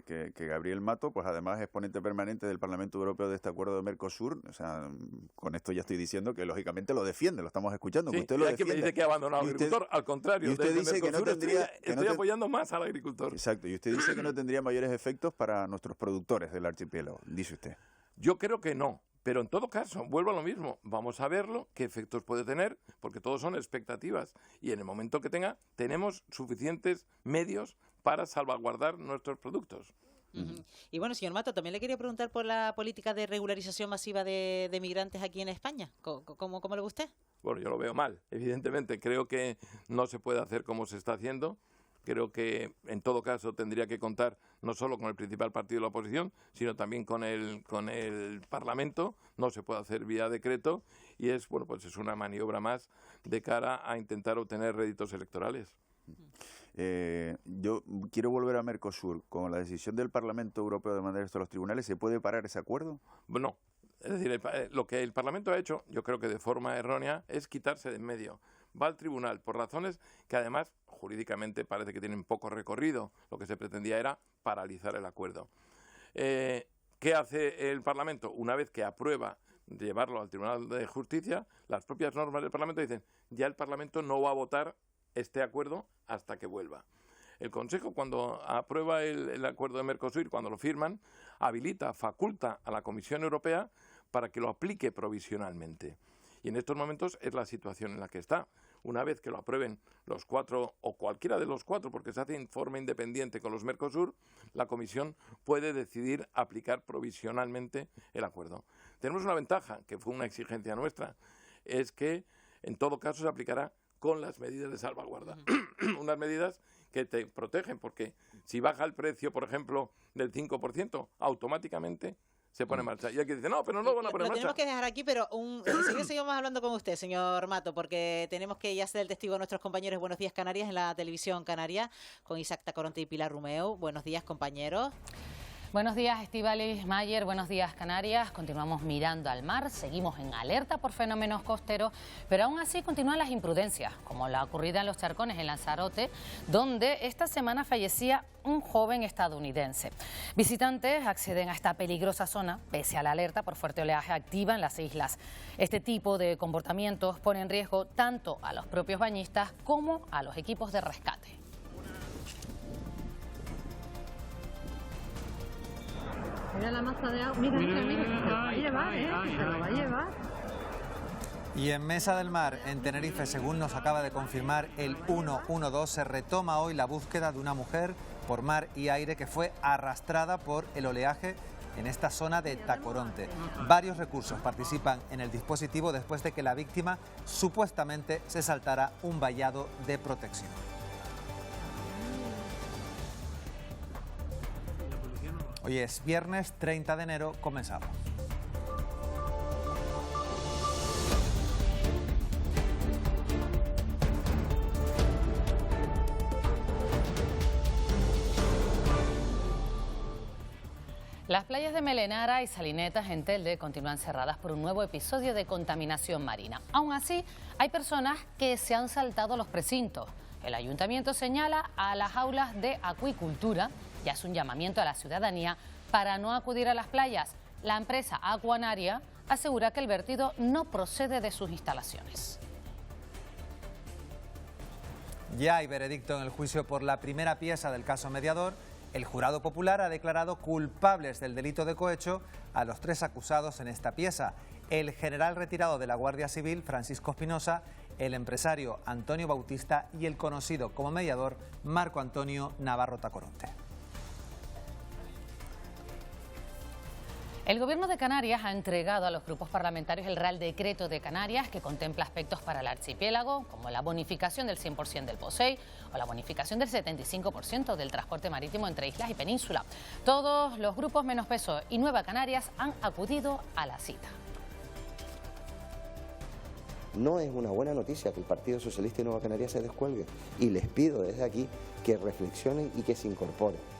que Gabriel Mato, pues además es ponente permanente del Parlamento Europeo de este acuerdo de Mercosur. O sea, con esto ya estoy diciendo que lógicamente lo defiende, lo estamos escuchando, Sí, que usted lo aquí defiende. me dice que ha abandonado al agricultor, al contrario. Y usted dice que no tendría... Estoy apoyando más al agricultor. Exacto, y usted dice que no tendría mayores efectos para nuestros productores del archipiélago, dice usted. Yo creo que no. Pero en todo caso, vuelvo a lo mismo, vamos a verlo, qué efectos puede tener, porque todos son expectativas. Y en el momento que tenga, tenemos suficientes medios para salvaguardar nuestros productos. Y bueno, señor Mato, también le quería preguntar por la política de regularización masiva de migrantes aquí en España. ¿Cómo lo ve usted? Bueno, yo lo veo mal, evidentemente. Creo que no se puede hacer como se está haciendo. Creo que en todo caso tendría que contar no solo con el principal partido de la oposición, sino también con el Parlamento. No se puede hacer vía decreto y es una maniobra más de cara a intentar obtener réditos electorales. Yo quiero volver a Mercosur. Con la decisión del Parlamento Europeo de mandar esto a los tribunales, ¿se puede parar ese acuerdo? No. Es decir, lo que el Parlamento ha hecho, yo creo que de forma errónea, es quitarse de en medio. Va al tribunal por razones que además jurídicamente parece que tienen poco recorrido. Lo que se pretendía era paralizar el acuerdo. ¿Qué hace el Parlamento? Una vez que aprueba llevarlo al Tribunal de Justicia, las propias normas del Parlamento dicen ya el Parlamento no va a votar este acuerdo hasta que vuelva. El Consejo, cuando aprueba el acuerdo de Mercosur, cuando lo firman, faculta a la Comisión Europea para que lo aplique provisionalmente. Y en estos momentos es la situación en la que está. Una vez que lo aprueben los cuatro o cualquiera de los cuatro, porque se hace en forma independiente con los Mercosur, la Comisión puede decidir aplicar provisionalmente el acuerdo. Tenemos una ventaja, que fue una exigencia nuestra, es que en todo caso se aplicará con las medidas de salvaguarda. Unas medidas que te protegen, porque si baja el precio, por ejemplo, del 5%, automáticamente se pone en marcha. Y aquí dice, no, pero no lo van a poner en marcha. Lo tenemos que dejar aquí, pero enseguida seguimos hablando con usted, señor Mato, porque tenemos que ya ser el testigo de nuestros compañeros Buenos Días Canarias en la televisión canaria, con Isaac Tacoronte y Pilar Rumeu. Buenos días, compañeros. Buenos días, Estíbaliz Mayer, buenos días, Canarias. Continuamos mirando al mar, seguimos en alerta por fenómenos costeros, pero aún así continúan las imprudencias, como la ocurrida en Los Charcones, en Lanzarote, donde esta semana fallecía un joven estadounidense. Visitantes acceden a esta peligrosa zona, pese a la alerta por fuerte oleaje activa en las islas. Este tipo de comportamientos pone en riesgo tanto a los propios bañistas como a los equipos de rescate. Mira la masa de agua, mira, se lo va a llevar, se lo va a llevar. Y en Mesa del Mar, en Tenerife, según nos acaba de confirmar el 112, se retoma hoy la búsqueda de una mujer por mar y aire que fue arrastrada por el oleaje en esta zona de Tacoronte. Varios recursos participan en el dispositivo después de que la víctima supuestamente se saltara un vallado de protección. Hoy es viernes 30 de enero, comenzamos. Las playas de Melenara y Salinetas en Telde continúan cerradas por un nuevo episodio de contaminación marina. Aún así, hay personas que se han saltado los precintos. El ayuntamiento señala a las aulas de acuicultura y hace un llamamiento a la ciudadanía para no acudir a las playas. La empresa Aquanaria asegura que el vertido no procede de sus instalaciones. Ya hay veredicto en el juicio por la primera pieza del caso Mediador. El jurado popular ha declarado culpables del delito de cohecho a los 3 acusados en esta pieza: el general retirado de la Guardia Civil, Francisco Espinosa, el empresario Antonio Bautista y el conocido como mediador Marco Antonio Navarro Tacoronte. El Gobierno de Canarias ha entregado a los grupos parlamentarios el Real Decreto de Canarias, que contempla aspectos para el archipiélago, como la bonificación del 100% del POSEI o la bonificación del 75% del transporte marítimo entre islas y península. Todos los grupos menos Peso y Nueva Canarias han acudido a la cita. No es una buena noticia que el Partido Socialista y Nueva Canarias se descuelgue, y les pido desde aquí que reflexionen y que se incorporen.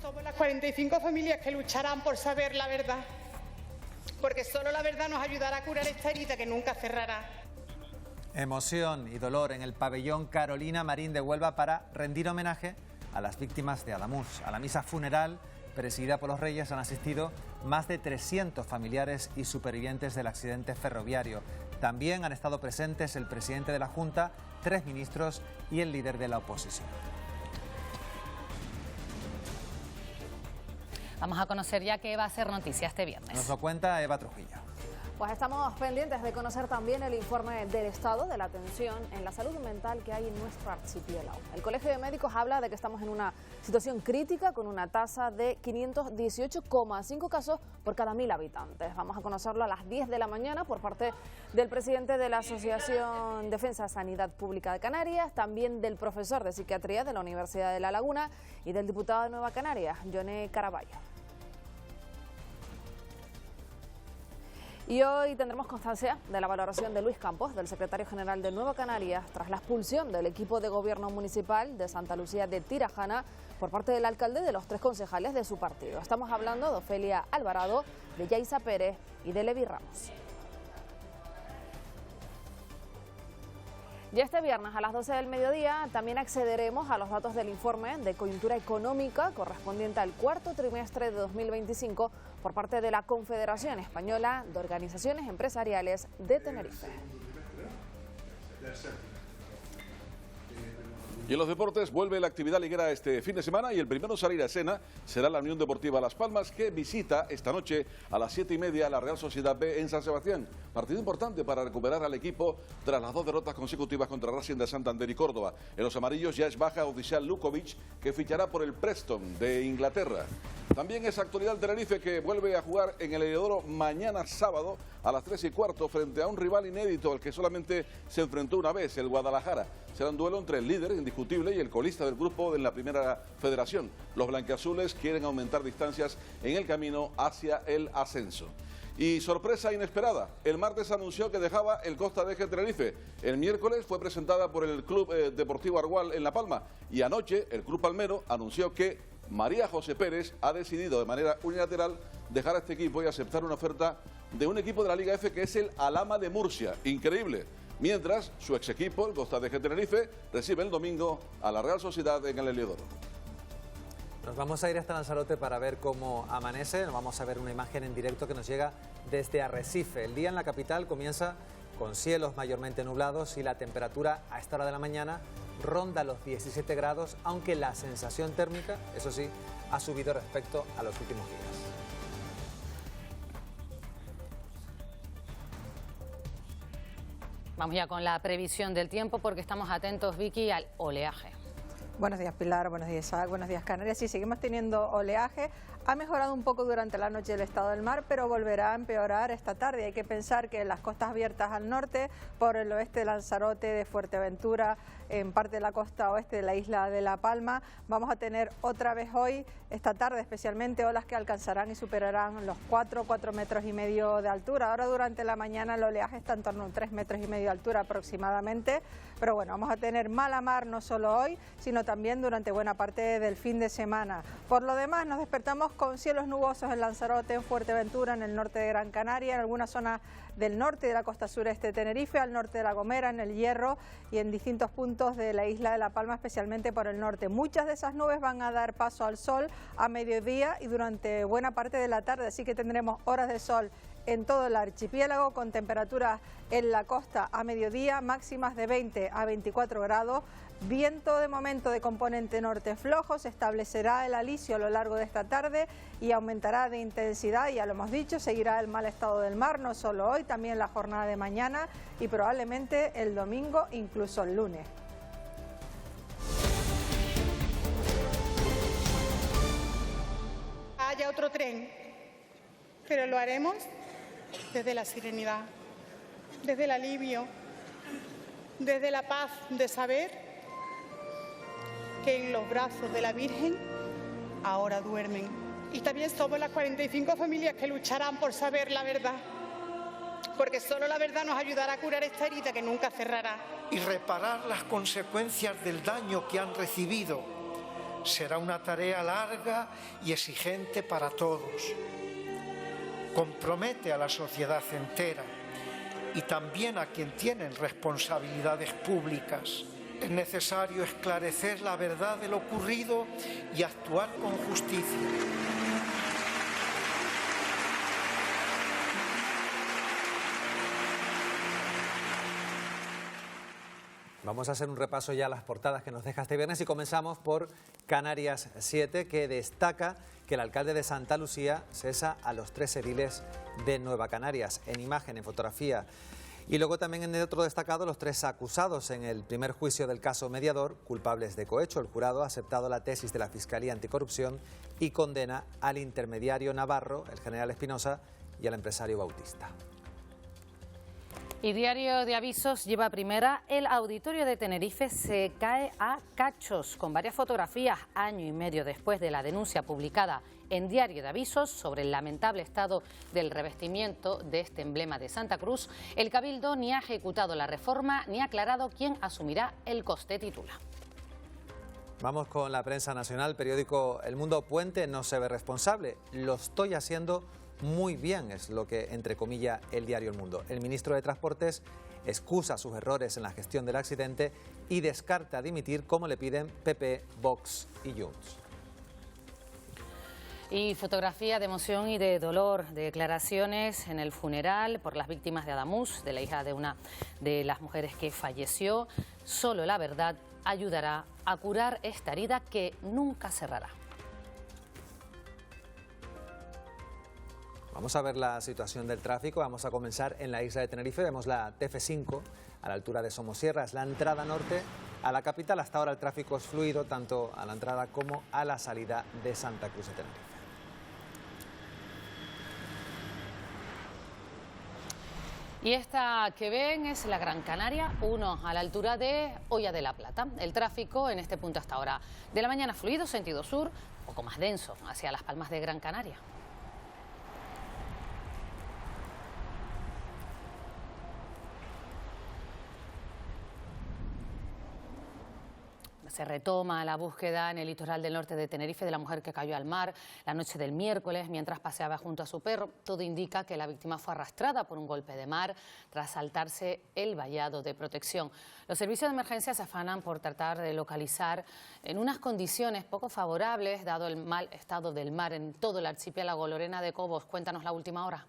Somos las 45 familias que lucharán por saber la verdad, porque solo la verdad nos ayudará a curar esta herida que nunca cerrará. Emoción y dolor en el pabellón Carolina Marín de Huelva para rendir homenaje a las víctimas de Ademús. A la misa funeral presidida por los Reyes han asistido más de 300 familiares y supervivientes del accidente ferroviario. También han estado presentes el presidente de la Junta, 3 ministros y el líder de la oposición. Vamos a conocer ya qué va a ser noticia este viernes. Nos lo cuenta Eva Trujillo. Pues estamos pendientes de conocer también el informe del estado de la atención en la salud mental que hay en nuestro archipiélago. El Colegio de Médicos habla de que estamos en una situación crítica con una tasa de 518,5 casos por cada 1000 habitantes. Vamos a conocerlo a las 10 de la mañana por parte del presidente de la Asociación Defensa Sanidad Pública de Canarias, también del profesor de psiquiatría de la Universidad de La Laguna y del diputado de Nueva Canarias, Yone Caraballo. Y hoy tendremos constancia de la valoración de Luis Campos, del secretario general de Nueva Canarias, tras la expulsión del equipo de gobierno municipal de Santa Lucía de Tirajana por parte del alcalde de los 3 concejales de su partido. Estamos hablando de Ofelia Alvarado, de Yaisa Pérez y de Levi Ramos. Y este viernes a las 12 del mediodía también accederemos a los datos del informe de coyuntura económica correspondiente al 4º trimestre de 2025 por parte de la Confederación Española de Organizaciones Empresariales de Tenerife. Y en los deportes vuelve la actividad liguera este fin de semana y el primero en salir a escena será la Unión Deportiva Las Palmas, que visita esta noche a las 7:30 la Real Sociedad B en San Sebastián. Partido importante para recuperar al equipo tras las 2 derrotas consecutivas contra Racing de Santander y Córdoba. En los amarillos ya es baja Odisseal Lukovic, que fichará por el Preston de Inglaterra. También es actualidad el Tenerife, que vuelve a jugar en el Heliodoro mañana sábado a las 3:15 frente a un rival inédito al que solamente se enfrentó una vez, el Guadalajara. Será un duelo entre el líder indiscutible y el colista del grupo en la Primera Federación. Los blanquiazules quieren aumentar distancias en el camino hacia el ascenso. Y sorpresa inesperada, el martes anunció que dejaba el Costa de Eje Tenerife. El miércoles fue presentada por el Club Deportivo Argual en La Palma y anoche el Club Palmero anunció que María José Pérez ha decidido de manera unilateral dejar a este equipo y aceptar una oferta de un equipo de la Liga F que es el Alhama de Murcia. Increíble. Mientras su ex equipo, el Costa de Eje Tenerife, recibe el domingo a la Real Sociedad en el Heliodoro. Nos vamos a ir hasta Lanzarote para ver cómo amanece. Nos vamos a ver una imagen en directo que nos llega desde Arrecife. El día en la capital comienza con cielos mayormente nublados y la temperatura a esta hora de la mañana ronda los 17 grados, aunque la sensación térmica, eso sí, ha subido respecto a los últimos días. Vamos ya con la previsión del tiempo porque estamos atentos, Vicky, al oleaje. Buenos días, Pilar. Buenos días, Isaac. Buenos días, Canarias. Sí, seguimos teniendo oleaje. Ha mejorado un poco durante la noche el estado del mar, pero volverá a empeorar esta tarde. Hay que pensar que en las costas abiertas al norte, por el oeste de Lanzarote, de Fuerteventura, en parte de la costa oeste de la isla de La Palma, vamos a tener otra vez hoy, esta tarde especialmente, olas que alcanzarán y superarán los 4 metros y medio de altura. Ahora durante la mañana el oleaje está en torno a 3 metros y medio de altura aproximadamente, pero bueno, vamos a tener mala mar no solo hoy, sino también durante buena parte del fin de semana. Por lo demás, nos despertamos con cielos nubosos en Lanzarote, en Fuerteventura, en el norte de Gran Canaria, en algunas zonas del norte de la costa sureste de Tenerife, al norte de La Gomera, en el Hierro y en distintos puntos de la isla de La Palma, especialmente por el norte. Muchas de esas nubes van a dar paso al sol a mediodía y durante buena parte de la tarde, así que tendremos horas de sol en todo el archipiélago, con temperaturas en la costa a mediodía máximas de 20 a 24 grados. Viento de momento de componente norte flojo, se establecerá el alisio a lo largo de esta tarde y aumentará de intensidad, ya lo hemos dicho, seguirá el mal estado del mar, no solo hoy, también la jornada de mañana y probablemente el domingo, incluso el lunes. Haya otro tren, pero lo haremos desde la serenidad, desde el alivio, desde la paz de saber que en los brazos de la Virgen ahora duermen. Y también somos las 45 familias que lucharán por saber la verdad, porque solo la verdad nos ayudará a curar esta herida que nunca cerrará. Y reparar las consecuencias del daño que han recibido será una tarea larga y exigente para todos. Compromete a la sociedad entera y también a quien tienen responsabilidades públicas. Es necesario esclarecer la verdad de lo ocurrido y actuar con justicia. Vamos a hacer un repaso ya a las portadas que nos deja este viernes y comenzamos por Canarias 7, que destaca que el alcalde de Santa Lucía cesa a los 3 ediles de Nueva Canarias, en imagen, en fotografía. Y luego también en el otro destacado los 3 acusados en el primer juicio del caso Mediador, culpables de cohecho. El jurado ha aceptado la tesis de la Fiscalía Anticorrupción y condena al intermediario navarro, el general Espinosa, y al empresario Bautista. Y Diario de Avisos lleva primera: el auditorio de Tenerife se cae a cachos, con varias fotografías año y medio después de la denuncia publicada en Diario de Avisos sobre el lamentable estado del revestimiento de este emblema de Santa Cruz. El Cabildo ni ha ejecutado la reforma ni ha aclarado quién asumirá el coste, titula. Vamos con la prensa nacional. Periódico El Mundo: Puente no se ve responsable. Lo estoy haciendo muy bien, es lo que entrecomilla el diario El Mundo. El ministro de Transportes excusa sus errores en la gestión del accidente y descarta dimitir como le piden PP, Vox y Junts. Y fotografía de emoción y de dolor, declaraciones en el funeral por las víctimas de Adamuz, de la hija de una de las mujeres que falleció. Solo la verdad ayudará a curar esta herida que nunca cerrará. Vamos a ver la situación del tráfico. Vamos a comenzar en la isla de Tenerife. Vemos la TF5 a la altura de Somosierra. Es la entrada norte a la capital. Hasta ahora el tráfico es fluido tanto a la entrada como a la salida de Santa Cruz de Tenerife. Y esta que ven es la Gran Canaria 1 a la altura de Hoya de la Plata. El tráfico en este punto hasta ahora de la mañana fluido, sentido sur, un poco más denso hacia Las Palmas de Gran Canaria. Se retoma la búsqueda en el litoral del norte de Tenerife de la mujer que cayó al mar la noche del miércoles mientras paseaba junto a su perro. Todo indica que la víctima fue arrastrada por un golpe de mar tras saltarse el vallado de protección. Los servicios de emergencia se afanan por tratar de localizar en unas condiciones poco favorables, dado el mal estado del mar en todo el archipiélago. Lorena de Cobos, cuéntanos la última hora.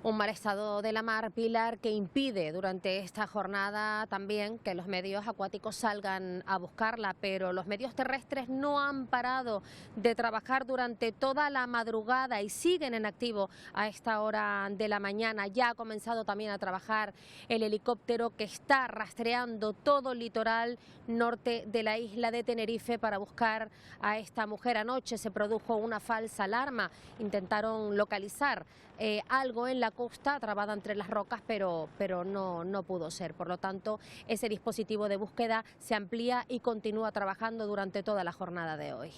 Un mal estado de la mar, Pilar, que impide durante esta jornada también que los medios acuáticos salgan a buscarla, pero los medios terrestres no han parado de trabajar durante toda la madrugada y siguen en activo a esta hora de la mañana. Ya ha comenzado también a trabajar el helicóptero que está rastreando todo el litoral norte de la isla de Tenerife para buscar a esta mujer. Anoche se produjo una falsa alarma, intentaron localizar algo en la costa trabada entre las rocas, pero no pudo ser. Por lo tanto, ese dispositivo de búsqueda se amplía y continúa trabajando durante toda la jornada de hoy.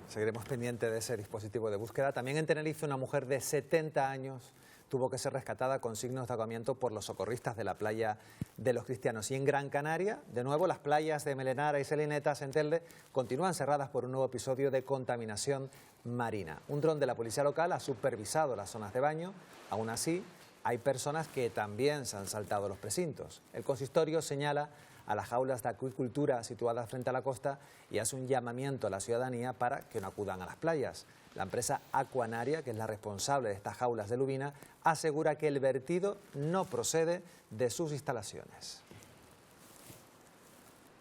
Seguiremos pendientes de ese dispositivo de búsqueda. También en Tenerife, una mujer de 70 años tuvo que ser rescatada con signos de ahogamiento por los socorristas de la playa de los Cristianos. Y en Gran Canaria, de nuevo, las playas de Melenara y Selinetas en Telde continúan cerradas por un nuevo episodio de contaminación marina. Un dron de la policía local ha supervisado las zonas de baño. Aún así, hay personas que también se han saltado los precintos. El consistorio señala a las jaulas de acuicultura situadas frente a la costa y hace un llamamiento a la ciudadanía para que no acudan a las playas. La empresa Aquanaria, que es la responsable de estas jaulas de lubina, asegura que el vertido no procede de sus instalaciones.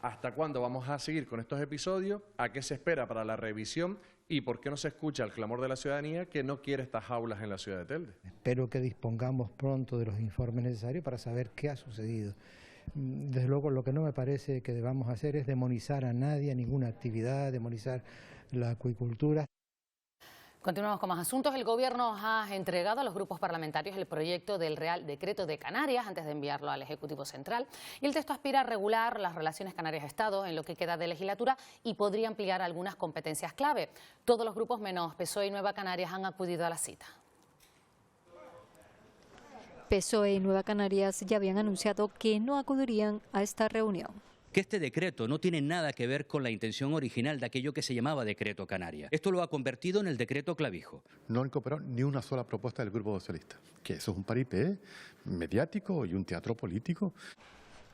¿Hasta cuándo vamos a seguir con estos episodios? ¿A qué se espera para la revisión? ¿Y por qué no se escucha el clamor de la ciudadanía que no quiere estas jaulas en la ciudad de Telde? Espero que dispongamos pronto de los informes necesarios para saber qué ha sucedido. Desde luego, lo que no me parece que debamos hacer es demonizar a nadie, a ninguna actividad, demonizar la acuicultura. Continuamos con más asuntos. El Gobierno ha entregado a los grupos parlamentarios el proyecto del Real Decreto de Canarias antes de enviarlo al Ejecutivo Central. Y el texto aspira a regular las relaciones Canarias-Estado en lo que queda de legislatura y podría ampliar algunas competencias clave. Todos los grupos menos PSOE y Nueva Canarias han acudido a la cita. PSOE y Nueva Canarias ya habían anunciado que no acudirían a esta reunión. que este decreto no tiene nada que ver con la intención original de aquello que se llamaba Decreto Canarias. Esto lo ha convertido en el Decreto Clavijo. No incorporó ni una sola propuesta del Grupo Socialista, que eso es un paripé mediático y un teatro político.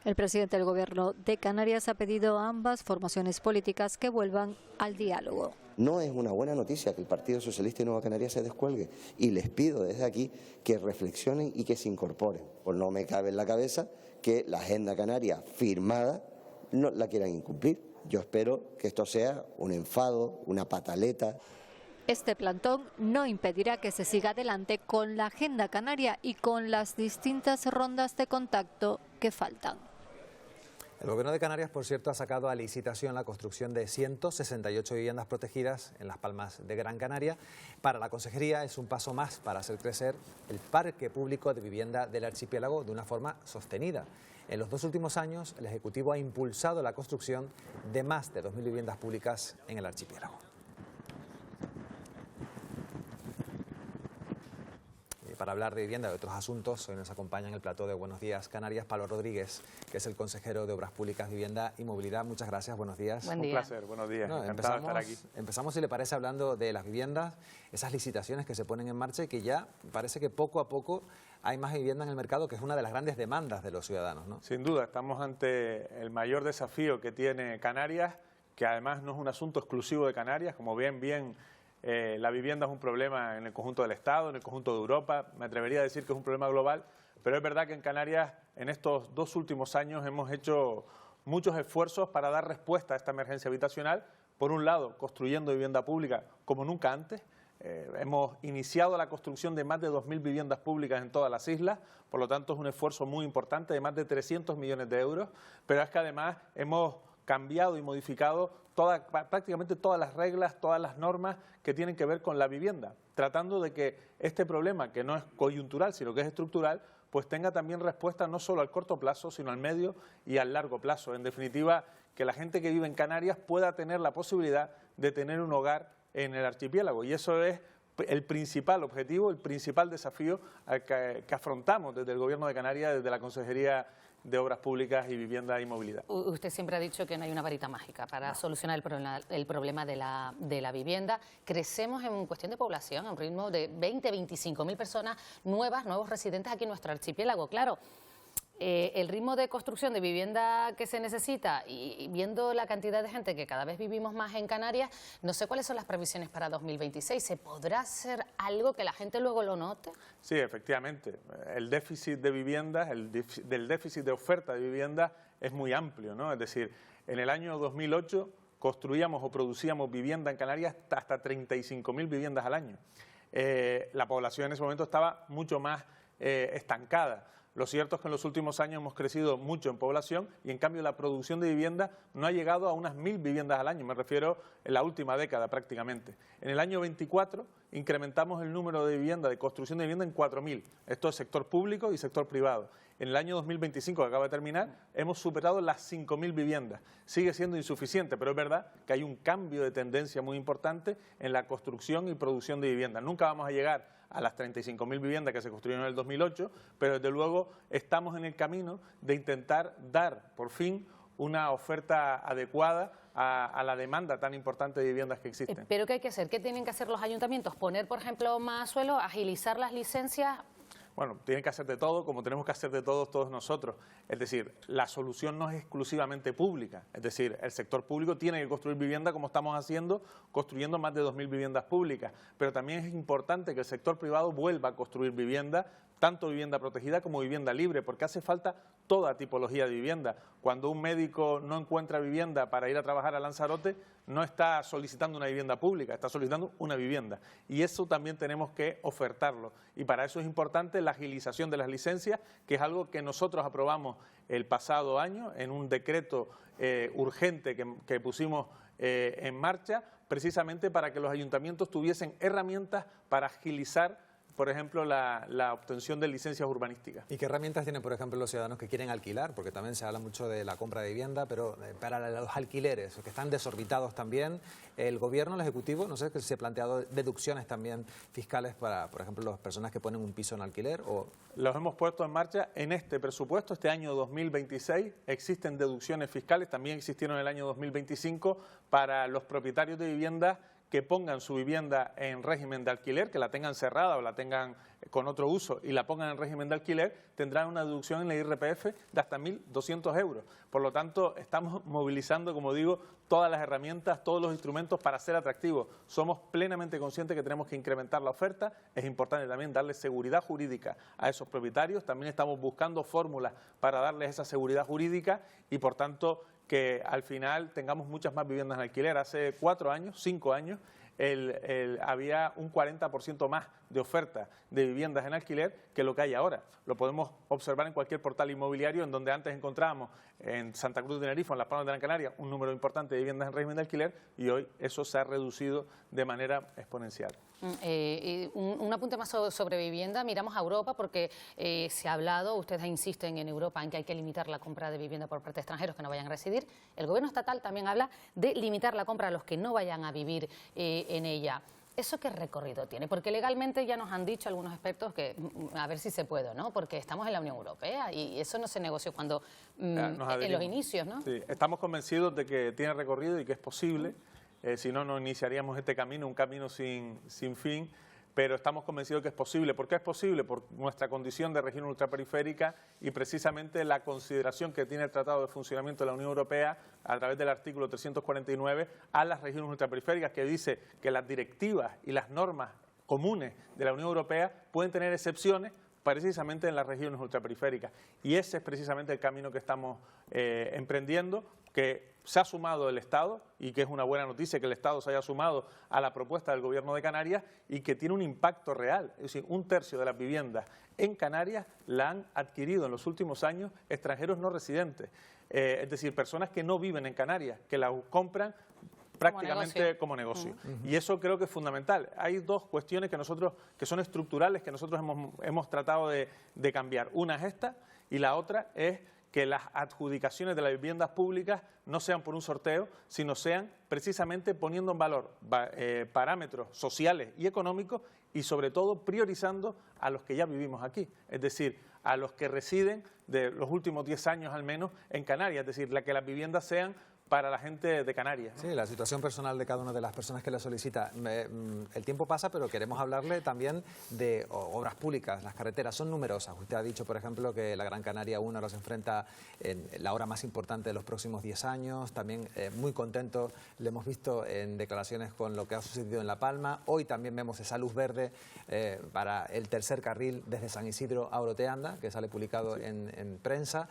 El presidente del Gobierno de Canarias ha pedido a ambas formaciones políticas que vuelvan al diálogo. No es una buena noticia que el Partido Socialista y Nueva Canarias se descuelgue y les pido desde aquí que reflexionen y que se incorporen. Pues no me cabe en la cabeza que la agenda canaria firmada no la quieran incumplir. Yo espero que esto sea un enfado, una pataleta. Este plantón no impedirá que se siga adelante con la agenda canaria y con las distintas rondas de contacto que faltan. El Gobierno de Canarias, por cierto, ha sacado a licitación la construcción de 168 viviendas protegidas en Las Palmas de Gran Canaria. Para la Consejería es un paso más para hacer crecer el parque público de vivienda del archipiélago de una forma sostenida. En los 2 últimos años, el Ejecutivo ha impulsado la construcción de más de 2.000 viviendas públicas en el archipiélago. Para hablar de vivienda y de otros asuntos, hoy nos acompaña en el plató de Buenos Días Canarias Pablo Rodríguez, que es el consejero de Obras Públicas, Vivienda y Movilidad. Muchas gracias, buenos días. Buen día. Un placer, buenos días. Encantado de estar aquí. Empezamos, si le parece, hablando de las viviendas, esas licitaciones que se ponen en marcha y que ya parece que poco a poco hay más vivienda en el mercado, que es una de las grandes demandas de los ciudadanos, ¿no? Sin duda, estamos ante el mayor desafío que tiene Canarias, que además no es un asunto exclusivo de Canarias, como bien la vivienda es un problema en el conjunto del Estado, en el conjunto de Europa. Me atrevería a decir que es un problema global, pero es verdad que en Canarias en estos 2 últimos años hemos hecho muchos esfuerzos para dar respuesta a esta emergencia habitacional. Por un lado, construyendo vivienda pública como nunca antes. Hemos iniciado la construcción de más de 2.000 viviendas públicas en todas las islas, por lo tanto es un esfuerzo muy importante de más de 300 millones de euros, pero es que además hemos cambiado y modificado prácticamente todas las reglas, todas las normas que tienen que ver con la vivienda, tratando de que este problema, que no es coyuntural, sino que es estructural, pues tenga también respuesta no solo al corto plazo, sino al medio y al largo plazo. En definitiva, que la gente que vive en Canarias pueda tener la posibilidad de tener un hogar en el archipiélago, y eso es el principal objetivo, el principal desafío que afrontamos desde el Gobierno de Canarias, desde la Consejería de Obras Públicas y Vivienda y Movilidad. Usted siempre ha dicho que no hay una varita mágica para solucionar el problema de la vivienda. Crecemos en cuestión de población a un ritmo de 20-25.000 personas nuevos residentes aquí en nuestro archipiélago. Claro, el ritmo de construcción de vivienda que se necesita y viendo la cantidad de gente que cada vez vivimos más en Canarias, no sé cuáles son las previsiones para 2026. ¿Se podrá hacer algo que la gente luego lo note? Sí, efectivamente. El déficit de viviendas, del déficit de oferta de vivienda es muy amplio, ¿no? Es decir, en el año 2008 construíamos o producíamos vivienda en Canarias hasta 35.000 viviendas al año. La población en ese momento estaba mucho más estancada. Lo cierto es que en los últimos años hemos crecido mucho en población y en cambio la producción de vivienda no ha llegado a unas 1.000 viviendas al año, me refiero en la última década prácticamente. En el año 24 incrementamos el número de vivienda, de construcción de vivienda en 4.000. Esto es sector público y sector privado. En el año 2025, que acaba de terminar, hemos superado las 5.000 viviendas. Sigue siendo insuficiente, pero es verdad que hay un cambio de tendencia muy importante en la construcción y producción de vivienda. Nunca vamos a llegar a las 35.000 viviendas que se construyeron en el 2008, pero desde luego estamos en el camino de intentar dar, por fin, una oferta adecuada a la demanda tan importante de viviendas que existen. ¿Pero qué hay que hacer? ¿Qué tienen que hacer los ayuntamientos? ¿Poner, por ejemplo, más suelo? ¿Agilizar las licencias? Bueno, tienen que hacer de todo, como tenemos que hacer de todos nosotros. Es decir, la solución no es exclusivamente pública. Es decir, el sector público tiene que construir vivienda como estamos haciendo, construyendo más de 2.000 viviendas públicas. Pero también es importante que el sector privado vuelva a construir vivienda, tanto vivienda protegida como vivienda libre, porque hace falta toda tipología de vivienda. Cuando un médico no encuentra vivienda para ir a trabajar a Lanzarote, no está solicitando una vivienda pública, está solicitando una vivienda. Y eso también tenemos que ofertarlo. Y para eso es importante la agilización de las licencias, que es algo que nosotros aprobamos el pasado año en un decreto urgente que pusimos en marcha, precisamente para que los ayuntamientos tuviesen herramientas para agilizar por ejemplo, la obtención de licencias urbanísticas. ¿Y qué herramientas tienen, por ejemplo, los ciudadanos que quieren alquilar? Porque también se habla mucho de la compra de vivienda, pero para los alquileres, que están desorbitados también, el gobierno, el ejecutivo, no sé, que se ha planteado deducciones también fiscales para, por ejemplo, las personas que ponen un piso en alquiler. O... Los hemos puesto en marcha en este presupuesto, este año 2026, existen deducciones fiscales, también existieron en el año 2025 para los propietarios de viviendas que pongan su vivienda en régimen de alquiler, que la tengan cerrada o la tengan con otro uso y la pongan en régimen de alquiler, tendrán una deducción en la IRPF de hasta 1.200 euros. Por lo tanto, estamos movilizando, como digo, todas las herramientas, todos los instrumentos para ser atractivos. Somos plenamente conscientes que tenemos que incrementar la oferta. Es importante también darle seguridad jurídica a esos propietarios. También estamos buscando fórmulas para darles esa seguridad jurídica y, por tanto, que al final tengamos muchas más viviendas en alquiler. Hace 4 años, 5 años, había un 40% más de oferta de viviendas en alquiler que lo que hay ahora. Lo podemos observar en cualquier portal inmobiliario, en donde antes encontrábamos en Santa Cruz de Tenerife, en las Palmas de Gran Canaria, un número importante de viviendas en régimen de alquiler, y hoy eso se ha reducido de manera exponencial. Un apunte más sobre vivienda. Miramos a Europa porque se ha hablado, ustedes insisten en Europa en que hay que limitar la compra de vivienda por parte de extranjeros que no vayan a residir. El gobierno estatal también habla de limitar la compra a los que no vayan a vivir en ella. ¿Eso qué recorrido tiene? Porque legalmente ya nos han dicho algunos expertos que a ver si se puede, ¿no? Porque estamos en la Unión Europea y eso no se negoció cuando en los inicios, ¿no? Sí, estamos convencidos de que tiene recorrido y que es posible. Si no, no iniciaríamos este camino, un camino sin fin. Pero estamos convencidos que es posible. ¿Por qué es posible? Por nuestra condición de región ultraperiférica y precisamente la consideración que tiene el Tratado de Funcionamiento de la Unión Europea a través del artículo 349 a las regiones ultraperiféricas, que dice que las directivas y las normas comunes de la Unión Europea pueden tener excepciones precisamente en las regiones ultraperiféricas. Y ese es precisamente el camino que estamos emprendiendo, que se ha sumado el Estado, y que es una buena noticia que el Estado se haya sumado a la propuesta del Gobierno de Canarias, y que tiene un impacto real. Es decir, 1/3 de las viviendas en Canarias la han adquirido en los últimos años extranjeros no residentes. Es decir, personas que no viven en Canarias, que la compran prácticamente como negocio. Y eso creo que es fundamental. Hay dos cuestiones que son estructurales, que nosotros hemos tratado de cambiar. Una es esta, y la otra es que las adjudicaciones de las viviendas públicas no sean por un sorteo, sino sean precisamente poniendo en valor parámetros sociales y económicos, y sobre todo priorizando a los que ya vivimos aquí, es decir, a los que residen de los últimos 10 años al menos en Canarias, es decir, que las viviendas sean para la gente de Canarias, ¿no? Sí, la situación personal de cada una de las personas que la solicita. El tiempo pasa, pero queremos hablarle también de obras públicas. Las carreteras son numerosas. Usted ha dicho, por ejemplo, que la Gran Canaria 1 ahora se enfrenta en la obra más importante de los próximos 10 años. También muy contento, le hemos visto en declaraciones con lo que ha sucedido en La Palma. Hoy también vemos esa luz verde para el tercer carril desde San Isidro a Oroteanda, que sale publicado en prensa.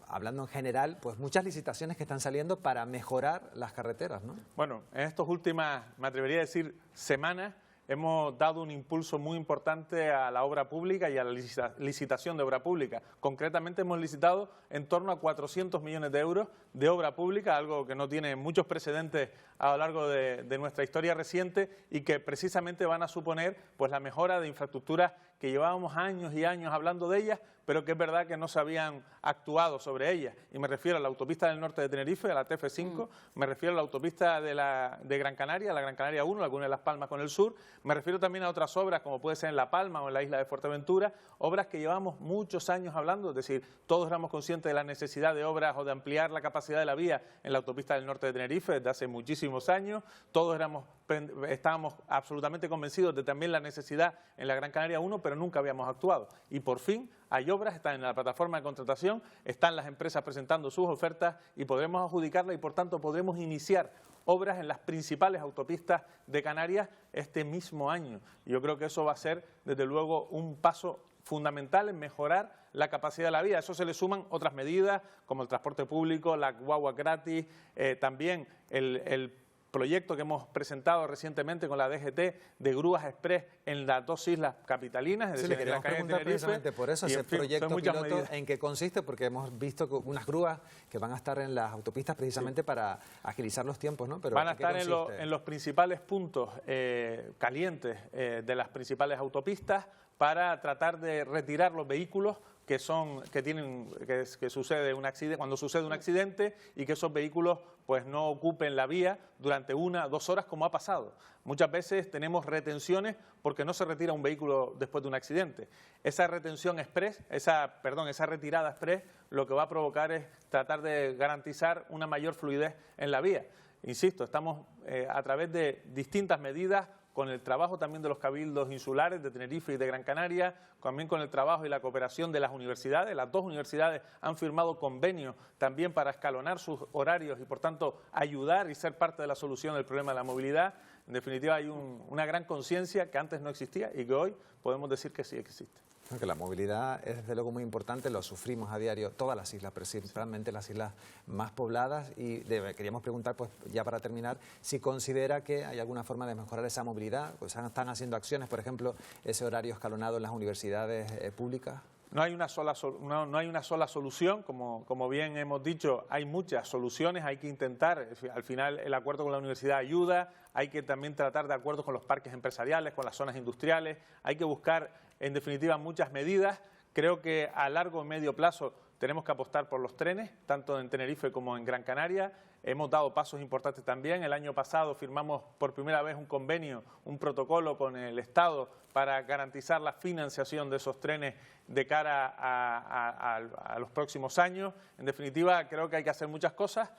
Hablando en general, pues muchas licitaciones que están saliendo para mejorar las carreteras, ¿no? Bueno, en estas últimas, me atrevería a decir, semanas, hemos dado un impulso muy importante a la obra pública y a la licitación de obra pública. Concretamente hemos licitado en torno a 400 millones de euros de obra pública, algo que no tiene muchos precedentes a lo largo de nuestra historia reciente, y que precisamente van a suponer pues la mejora de infraestructuras que llevábamos años y años hablando de ellas, pero que es verdad que no se habían actuado sobre ellas. Y me refiero a la autopista del norte de Tenerife, a la TF5, me refiero a la autopista de Gran Canaria, la Gran Canaria 1, la que une Las Palmas con el sur, me refiero también a otras obras como puede ser en La Palma o en la isla de Fuerteventura, obras que llevamos muchos años hablando, es decir, todos éramos conscientes de la necesidad de obras o de ampliar la capacidad de la vía en la autopista del norte de Tenerife desde hace muchísimos años, todos estábamos absolutamente convencidos de también la necesidad en la Gran Canaria 1, pero nunca habíamos actuado. Y por fin hay obras, están en la plataforma de contratación, están las empresas presentando sus ofertas y podremos adjudicarlas, y por tanto podremos iniciar obras en las principales autopistas de Canarias este mismo año. Y yo creo que eso va a ser, desde luego, un paso fundamental en mejorar la capacidad de la vía. A eso se le suman otras medidas como el transporte público, la guagua gratis, también el proyecto que hemos presentado recientemente con la DGT de grúas express en las dos islas capitalinas, es Sí, decir, le en la queríamos calle de preguntar Tenerife. precisamente por eso, Y, ese en fin, proyecto son muchas piloto, medidas. ¿en qué consiste? Porque hemos visto unas grúas que van a estar en las autopistas precisamente para agilizar los tiempos, ¿no? Pero Van a ¿en qué estar consiste? en los principales puntos calientes de las principales autopistas para tratar de retirar los vehículos que sucede un accidente, cuando sucede un accidente, y que esos vehículos pues no ocupen la vía durante 1 o 2 horas, como ha pasado. Muchas veces tenemos retenciones porque no se retira un vehículo después de un accidente. Esa retención express, esa retirada express, lo que va a provocar es tratar de garantizar una mayor fluidez en la vía. Insisto, estamos a través de distintas medidas, con el trabajo también de los cabildos insulares de Tenerife y de Gran Canaria, también con el trabajo y la cooperación de las universidades. Las dos universidades han firmado convenios también para escalonar sus horarios y, por tanto, ayudar y ser parte de la solución del problema de la movilidad. En definitiva, hay una gran conciencia que antes no existía y que hoy podemos decir que sí existe. Que la movilidad es desde luego muy importante, lo sufrimos a diario todas las islas, principalmente las islas más pobladas, y queríamos preguntar, pues ya para terminar, si considera que hay alguna forma de mejorar esa movilidad, pues están haciendo acciones, por ejemplo, ese horario escalonado en las universidades públicas. No hay una sola solución, como bien hemos dicho, hay muchas soluciones, hay que intentar, al final el acuerdo con la universidad ayuda, hay que también tratar de acuerdos con los parques empresariales, con las zonas industriales, hay que buscar en definitiva muchas medidas. Creo que a largo y medio plazo tenemos que apostar por los trenes, tanto en Tenerife como en Gran Canaria. Hemos dado pasos importantes también. El año pasado firmamos por primera vez un convenio, un protocolo con el Estado para garantizar la financiación de esos trenes de cara a los próximos años. En definitiva, creo que hay que hacer muchas cosas.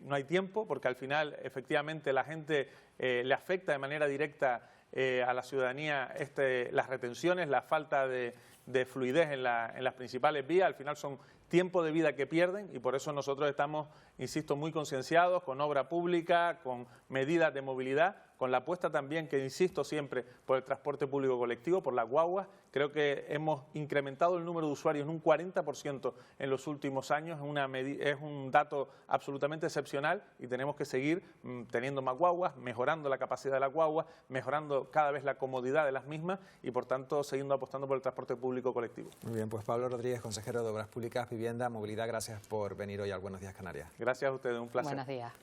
No hay tiempo, porque al final, efectivamente, la gente le afecta de manera directa a la ciudadanía las retenciones, la falta de fluidez en las principales vías. Al final son tiempo de vida que pierden, y por eso nosotros estamos, insisto, muy concienciados con obra pública, con medidas de movilidad, con la apuesta también, que insisto siempre, por el transporte público colectivo, por las guaguas. Creo que hemos incrementado el número de usuarios en un 40% en los últimos años. Es un dato absolutamente excepcional, y tenemos que seguir teniendo más guaguas, mejorando la capacidad de las guaguas, mejorando cada vez la comodidad de las mismas, y por tanto siguiendo apostando por el transporte público colectivo. Muy bien, pues Pablo Rodríguez, consejero de Obras Públicas, Vivienda, Movilidad, gracias por venir hoy al Buenos Días Canarias. Gracias a ustedes, un placer. Buenos días.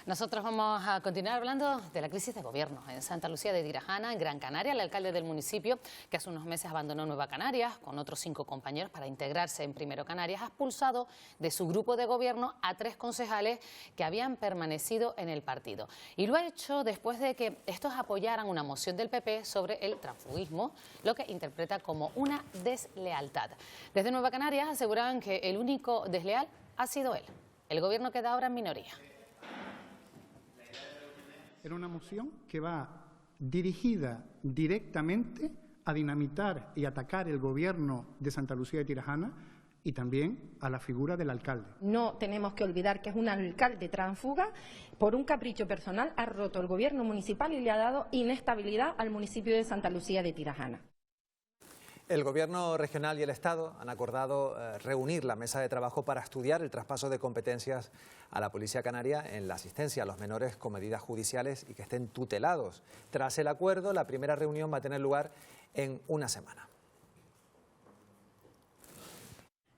Nosotros vamos a continuar hablando de la crisis de gobierno en Santa Lucía de Tirajana, en Gran Canaria. El alcalde del municipio, que hace unos meses abandonó Nueva Canarias con otros 5 compañeros para integrarse en Primero Canarias, ha expulsado de su grupo de gobierno a 3 concejales que habían permanecido en el partido. Y lo ha hecho después de que estos apoyaran una moción del PP sobre el transfugismo, lo que interpreta como una deslealtad. Desde Nueva Canarias aseguran que el único desleal ha sido él. El gobierno queda ahora en minoría. Era una moción que va dirigida directamente a dinamitar y atacar el gobierno de Santa Lucía de Tirajana y también a la figura del alcalde. No tenemos que olvidar que es un alcalde tránsfuga. Por un capricho personal ha roto el gobierno municipal y le ha dado inestabilidad al municipio de Santa Lucía de Tirajana. El Gobierno regional y el Estado han acordado reunir la mesa de trabajo para estudiar el traspaso de competencias a la Policía Canaria en la asistencia a los menores con medidas judiciales y que estén tutelados. Tras el acuerdo, la primera reunión va a tener lugar en una semana.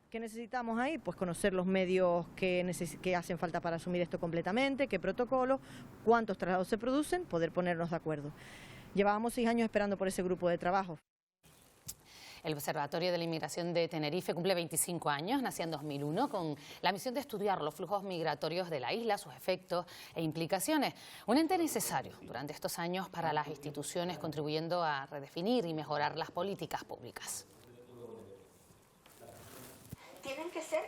¿Qué necesitamos ahí? Pues conocer los medios que hacen falta para asumir esto completamente, qué protocolos, cuántos traslados se producen, poder ponernos de acuerdo. Llevábamos 6 años esperando por ese grupo de trabajo. El Observatorio de la Inmigración de Tenerife cumple 25 años, nació en 2001, con la misión de estudiar los flujos migratorios de la isla, sus efectos e implicaciones. Un ente necesario durante estos años para las instituciones, contribuyendo a redefinir y mejorar las políticas públicas. Tienen que ser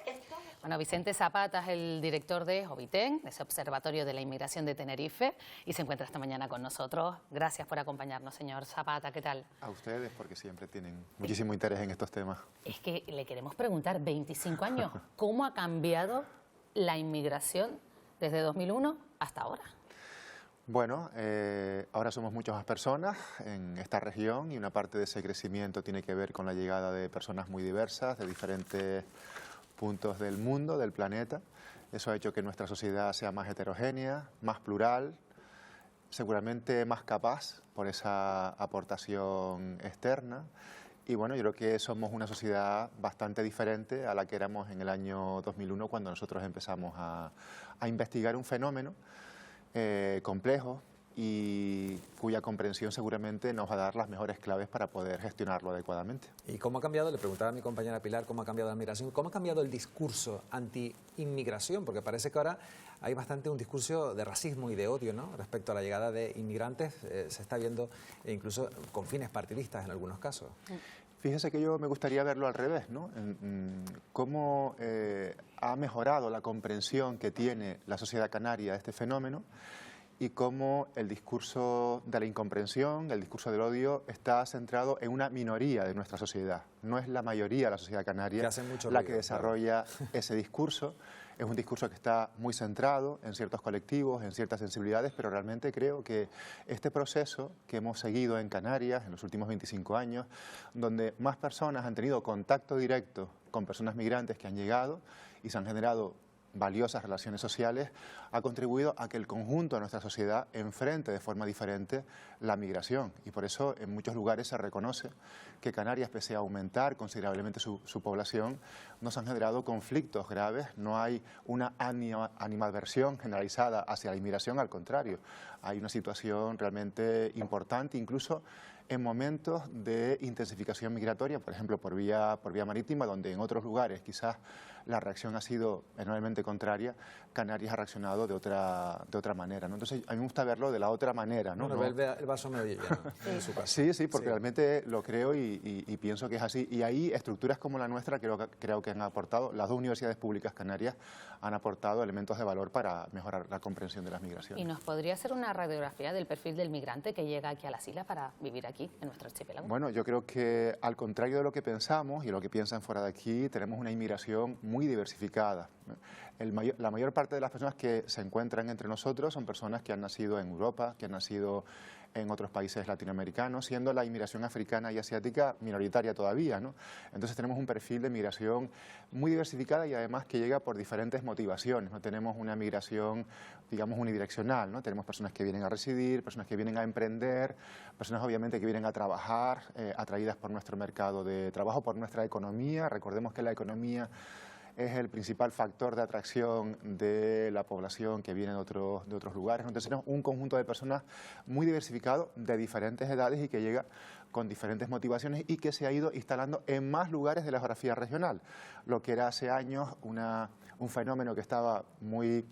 Bueno, Vicente Zapata es el director de OBITEN, ese Observatorio de la Inmigración de Tenerife, y se encuentra esta mañana con nosotros. Gracias por acompañarnos, señor Zapata. ¿Qué tal? A ustedes, porque siempre tienen muchísimo interés en estos temas. Es que le queremos preguntar, 25 años, ¿cómo ha cambiado la inmigración desde 2001 hasta ahora? Bueno, ahora somos muchas más personas en esta región y una parte de ese crecimiento tiene que ver con la llegada de personas muy diversas, de diferentes puntos del mundo, del planeta. Eso ha hecho que nuestra sociedad sea más heterogénea, más plural, seguramente más capaz por esa aportación externa. Y bueno, yo creo que somos una sociedad bastante diferente a la que éramos en el año 2001, cuando nosotros empezamos a investigar un fenómeno complejo y cuya comprensión seguramente nos va a dar las mejores claves para poder gestionarlo adecuadamente. ¿Y cómo ha cambiado? Le preguntaba a mi compañera Pilar cómo ha cambiado la migración, cómo ha cambiado el discurso anti-inmigración, porque parece que ahora hay bastante un discurso de racismo y de odio, ¿no?, respecto a la llegada de inmigrantes. Se está viendo incluso con fines partidistas en algunos casos. Fíjese que yo me gustaría verlo al revés, ¿no? Cómo ha mejorado la comprensión que tiene la sociedad canaria de este fenómeno y cómo el discurso de la incomprensión, el discurso del odio, está centrado en una minoría de nuestra sociedad. No es la mayoría de la sociedad canaria la que desarrolla ese discurso. Es un discurso que está muy centrado en ciertos colectivos, en ciertas sensibilidades, pero realmente creo que este proceso que hemos seguido en Canarias en los últimos 25 años, donde más personas han tenido contacto directo con personas migrantes que han llegado y se han generado valiosas relaciones sociales, ha contribuido a que el conjunto de nuestra sociedad enfrente de forma diferente la migración. Y por eso en muchos lugares se reconoce que Canarias, pese a aumentar considerablemente su población, no se han generado conflictos graves, no hay una animadversión generalizada hacia la inmigración, al contrario, hay una situación realmente importante, incluso en momentos de intensificación migratoria, por ejemplo, por vía marítima, donde en otros lugares quizás la reacción ha sido enormemente contraria, Canarias ha reaccionado de otra manera, ¿no? Entonces, a mí me gusta verlo de la otra manera, ¿no? Bueno, ve el vaso medio lleno, en su caso. Sí, porque realmente lo creo y pienso que es así. Y ahí estructuras como la nuestra creo que han aportado, las dos universidades públicas canarias han aportado elementos de valor para mejorar la comprensión de las migraciones. ¿Y nos podría hacer una radiografía del perfil del migrante que llega aquí a las islas para vivir aquí, en nuestro archipiélago? Bueno, yo creo que al contrario de lo que pensamos y lo que piensan fuera de aquí, tenemos una inmigración muy diversificada. La mayor parte de las personas que se encuentran entre nosotros son personas que han nacido en Europa, que han nacido en otros países latinoamericanos, siendo la inmigración africana y asiática minoritaria todavía, ¿no? Entonces tenemos un perfil de migración muy diversificada y además que llega por diferentes motivaciones. No tenemos una migración, digamos, unidireccional, ¿no? Tenemos personas que vienen a residir, personas que vienen a emprender, personas obviamente que vienen a trabajar, atraídas por nuestro mercado de trabajo, por nuestra economía. Recordemos que la economía es el principal factor de atracción de la población que viene de otros lugares. Entonces tenemos un conjunto de personas muy diversificado, de diferentes edades y que llega con diferentes motivaciones y que se ha ido instalando en más lugares de la geografía regional. Lo que era hace años un fenómeno que estaba muy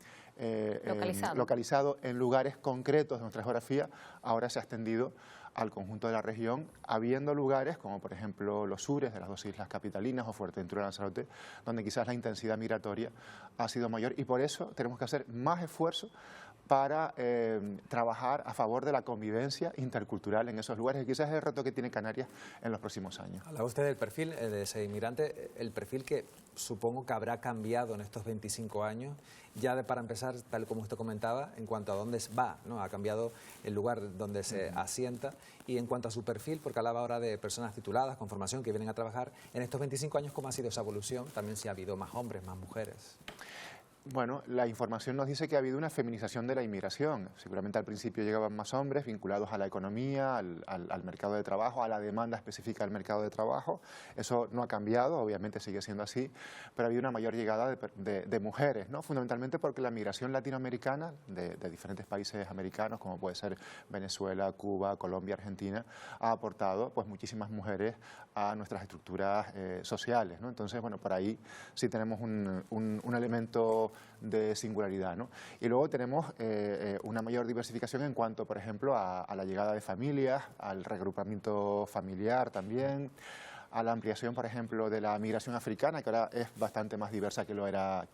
localizado en lugares concretos de nuestra geografía, ahora se ha extendido al conjunto de la región, habiendo lugares como por ejemplo los sures de las dos islas capitalinas o Fuerteventura y Lanzarote, donde quizás la intensidad migratoria ha sido mayor y por eso tenemos que hacer más esfuerzo para trabajar a favor de la convivencia intercultural en esos lugares, que quizás es el reto que tiene Canarias en los próximos años. Hablaba usted del perfil de ese inmigrante, el perfil que supongo que habrá cambiado en estos 25 años, ya para empezar, tal como usted comentaba, en cuanto a dónde va, ¿no? Ha cambiado el lugar donde se asienta y en cuanto a su perfil, porque hablaba ahora de personas tituladas, con formación, que vienen a trabajar, en estos 25 años, ¿cómo ha sido esa evolución? También si ha habido más hombres, más mujeres. Bueno, la información nos dice que ha habido una feminización de la inmigración. Seguramente al principio llegaban más hombres vinculados a la economía, al mercado de trabajo, a la demanda específica del mercado de trabajo. Eso no ha cambiado, obviamente sigue siendo así, pero ha habido una mayor llegada de mujeres, ¿no? Fundamentalmente porque la migración latinoamericana de diferentes países americanos, como puede ser Venezuela, Cuba, Colombia, Argentina, ha aportado pues muchísimas mujeres a nuestras estructuras sociales, ¿no? Entonces, bueno, por ahí sí tenemos un elemento de singularidad, ¿no? Y luego tenemos una mayor diversificación en cuanto, por ejemplo, a la llegada de familias, al reagrupamiento familiar también, a la ampliación, por ejemplo, de la migración africana, que ahora es bastante más diversa que lo era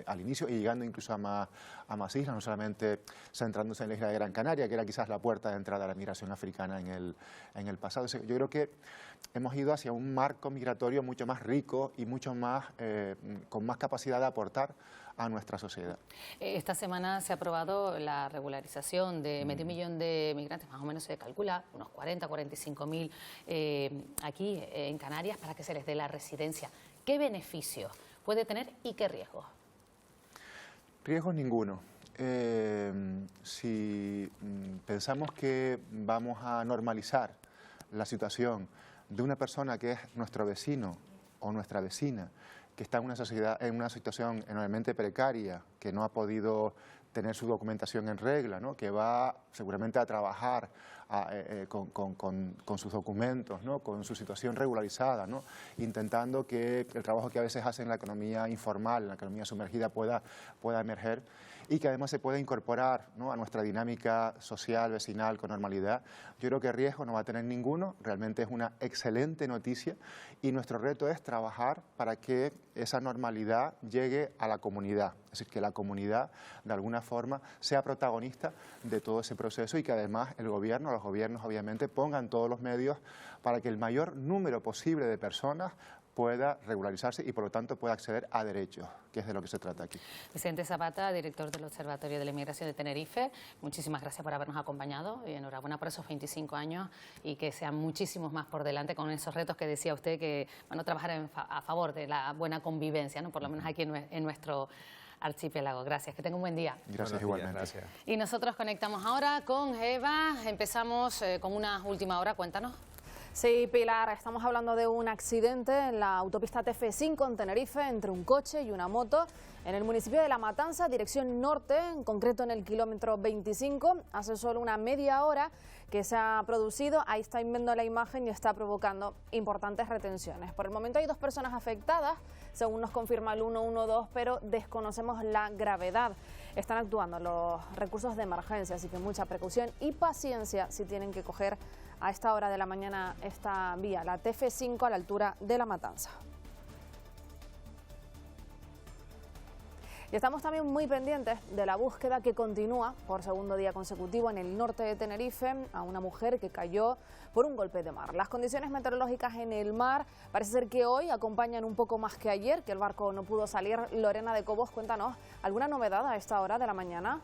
al inicio, y llegando incluso a más islas, no solamente centrándose en la isla de Gran Canaria, que era quizás la puerta de entrada a la migración africana en el pasado. Yo creo que hemos ido hacia un marco migratorio mucho más rico y mucho más con más capacidad de aportar a nuestra sociedad. Esta semana se ha aprobado la regularización de medio millón de migrantes, más o menos se calcula, unos 40, 45.000 aquí en Canarias, para que se les dé la residencia. ¿Qué beneficios puede tener y qué riesgos? Riesgos ninguno. si pensamos que vamos a normalizar la situación de una persona que es nuestro vecino o nuestra vecina, que está en una situación enormemente precaria, que no ha podido tener su documentación en regla, ¿no? Que va seguramente a trabajar con sus documentos, ¿no? Con su situación regularizada, ¿no? Intentando que el trabajo que a veces hace en la economía informal, en la economía sumergida, pueda emerger, y que además se pueda incorporar, ¿no? A nuestra dinámica social, vecinal, con normalidad. Yo creo que riesgo no va a tener ninguno, realmente es una excelente noticia, y nuestro reto es trabajar para que esa normalidad llegue a la comunidad, es decir, que la comunidad de alguna forma sea protagonista de todo ese proceso, y que además los gobiernos obviamente pongan todos los medios para que el mayor número posible de personas pueda regularizarse y por lo tanto pueda acceder a derechos, que es de lo que se trata aquí. Vicente Zapata, director del Observatorio de la Inmigración de Tenerife, muchísimas gracias por habernos acompañado y enhorabuena por esos 25 años y que sean muchísimos más por delante con esos retos que decía usted, que van a trabajar a favor de la buena convivencia, ¿no? Por lo menos aquí en nuestro archipiélago. Gracias, que tenga un buen día. Gracias, igualmente. Gracias. Y nosotros conectamos ahora con Eva. Empezamos con una última hora, cuéntanos. Sí, Pilar, estamos hablando de un accidente en la autopista TF5 en Tenerife entre un coche y una moto en el municipio de La Matanza, dirección norte, en concreto en el kilómetro 25. Hace solo una media hora que se ha producido. Ahí está viendo la imagen y está provocando importantes retenciones. Por el momento hay 2 personas afectadas, según nos confirma el 112, pero desconocemos la gravedad. Están actuando los recursos de emergencia, así que mucha precaución y paciencia si tienen que coger a esta hora de la mañana esta vía, la TF5 a la altura de La Matanza. Y estamos también muy pendientes de la búsqueda que continúa por segundo día consecutivo en el norte de Tenerife a una mujer que cayó por un golpe de mar. Las condiciones meteorológicas en el mar parece ser que hoy acompañan un poco más que ayer, que el barco no pudo salir. Lorena de Cobos, cuéntanos, ¿alguna novedad a esta hora de la mañana?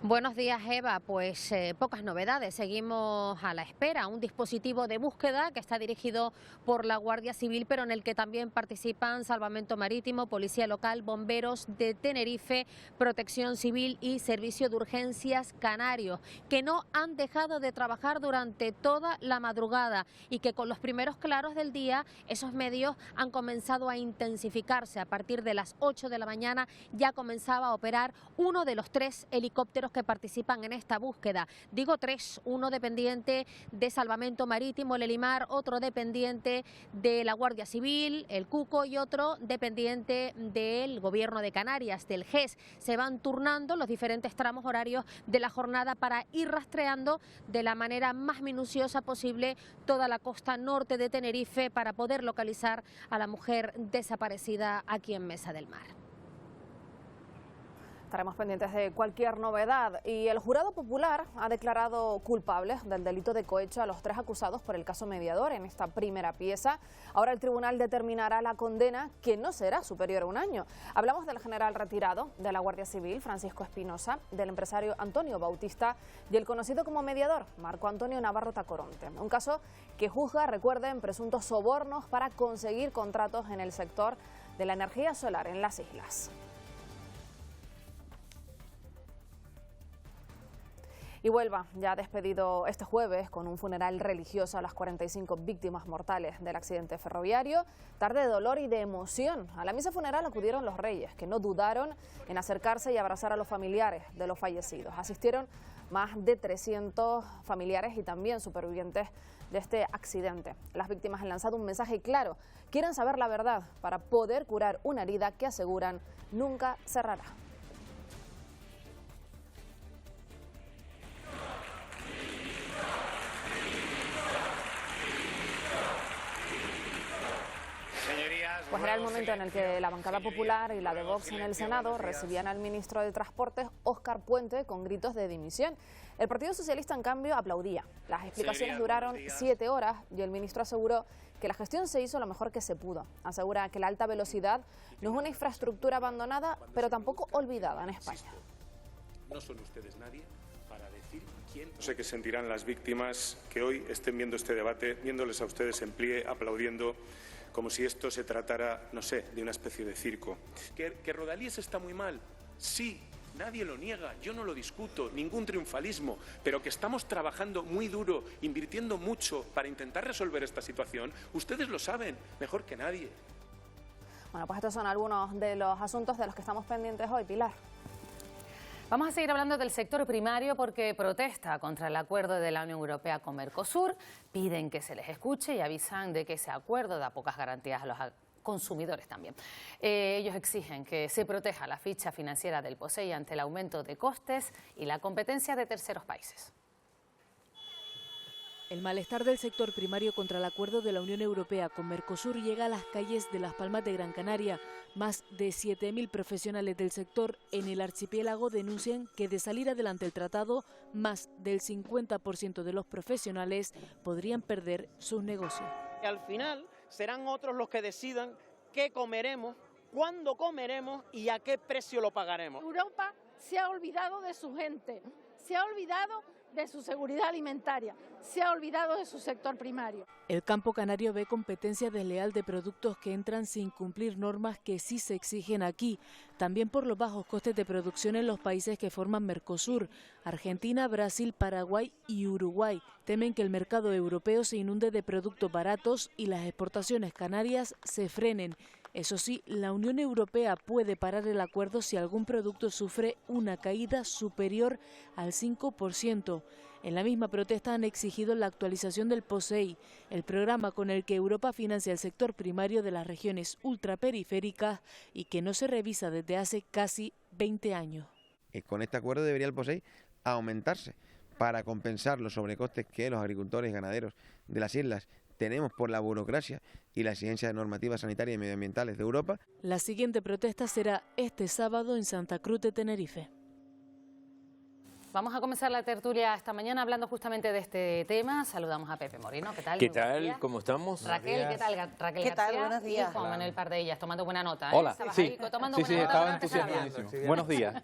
Buenos días, Eva. Pues pocas novedades. Seguimos a la espera. Un dispositivo de búsqueda que está dirigido por la Guardia Civil, pero en el que también participan Salvamento Marítimo, Policía Local, Bomberos de Tenerife, Protección Civil y Servicio de Urgencias Canarios, que no han dejado de trabajar durante toda la madrugada y que con los primeros claros del día esos medios han comenzado a intensificarse. A partir de las 8 de la mañana ya comenzaba a operar uno de los 3 helicópteros que participan en esta búsqueda. Digo 3, uno dependiente de Salvamento Marítimo, el Elimar, otro dependiente de la Guardia Civil, el Cuco, y otro dependiente del Gobierno de Canarias, del GES. Se van turnando los diferentes tramos horarios de la jornada para ir rastreando de la manera más minuciosa posible toda la costa norte de Tenerife para poder localizar a la mujer desaparecida aquí en Mesa del Mar. Estaremos pendientes de cualquier novedad. Y el jurado popular ha declarado culpables del delito de cohecho a los 3 acusados por el caso Mediador en esta primera pieza. Ahora el tribunal determinará la condena, que no será superior a 1 año. Hablamos del general retirado de la Guardia Civil, Francisco Espinosa, del empresario Antonio Bautista y el conocido como Mediador, Marco Antonio Navarro Tacoronte. Un caso que juzga, recuerden, presuntos sobornos para conseguir contratos en el sector de la energía solar en las islas. Y Huelva ya ha despedido este jueves con un funeral religioso a las 45 víctimas mortales del accidente ferroviario. Tarde de dolor y de emoción. A la misa funeral acudieron los reyes, que no dudaron en acercarse y abrazar a los familiares de los fallecidos. Asistieron más de 300 familiares y también supervivientes de este accidente. Las víctimas han lanzado un mensaje claro. Quieren saber la verdad para poder curar una herida que aseguran nunca cerrará. Pues era el momento en el que la bancada popular y la de Vox en el Senado recibían al ministro de Transportes, Óscar Puente, con gritos de dimisión. El Partido Socialista, en cambio, aplaudía. Las explicaciones duraron 7 horas y el ministro aseguró que la gestión se hizo lo mejor que se pudo. Asegura que la alta velocidad no es una infraestructura abandonada, pero tampoco olvidada en España. No son ustedes nadie para decir quién. No sé qué sentirán las víctimas que hoy estén viendo este debate, viéndoles a ustedes en pie, aplaudiendo como si esto se tratara, no sé, de una especie de circo. ¿Que Rodalies está muy mal? Sí, nadie lo niega, yo no lo discuto, ningún triunfalismo, pero que estamos trabajando muy duro, invirtiendo mucho para intentar resolver esta situación, ustedes lo saben mejor que nadie. Bueno, pues estos son algunos de los asuntos de los que estamos pendientes hoy, Pilar. Vamos a seguir hablando del sector primario porque protesta contra el acuerdo de la Unión Europea con Mercosur, piden que se les escuche y avisan de que ese acuerdo da pocas garantías a los consumidores también. Ellos exigen que se proteja la ficha financiera del POSEI ante el aumento de costes y la competencia de terceros países. El malestar del sector primario contra el acuerdo de la Unión Europea con Mercosur llega a las calles de Las Palmas de Gran Canaria. Más de 7.000 profesionales del sector en el archipiélago denuncian que de salir adelante el tratado, más del 50% de los profesionales podrían perder sus negocios. Y al final serán otros los que decidan qué comeremos, cuándo comeremos y a qué precio lo pagaremos. Europa se ha olvidado de su gente, se ha olvidado de su seguridad alimentaria, se ha olvidado de su sector primario. El campo canario ve competencia desleal de productos que entran sin cumplir normas que sí se exigen aquí, también por los bajos costes de producción en los países que forman Mercosur. Argentina, Brasil, Paraguay y Uruguay temen que el mercado europeo se inunde de productos baratos y las exportaciones canarias se frenen. Eso sí, la Unión Europea puede parar el acuerdo si algún producto sufre una caída superior al 5%. En la misma protesta han exigido la actualización del POSEI, el programa con el que Europa financia el sector primario de las regiones ultraperiféricas y que no se revisa desde hace casi 20 años. Con este acuerdo debería el POSEI aumentarse para compensar los sobrecostes que los agricultores y ganaderos de las islas tenemos por la burocracia y la exigencia de normativas sanitarias y medioambientales de Europa. La siguiente protesta será este sábado en Santa Cruz de Tenerife. Vamos a comenzar la tertulia esta mañana hablando justamente de este tema. Saludamos a Pepe Moreno. ¿Qué tal? ¿Qué tal? ¿Cómo estamos? Raquel, ¿qué tal? Raquel ¿Qué tal? García Buenos días. y Juan Manuel Pardellas, tomando buena nota. Hola. Estabas Sí, ahí tomando sí, buena nota estaba durante esa hora. entusiasmadísimo. Buenos días.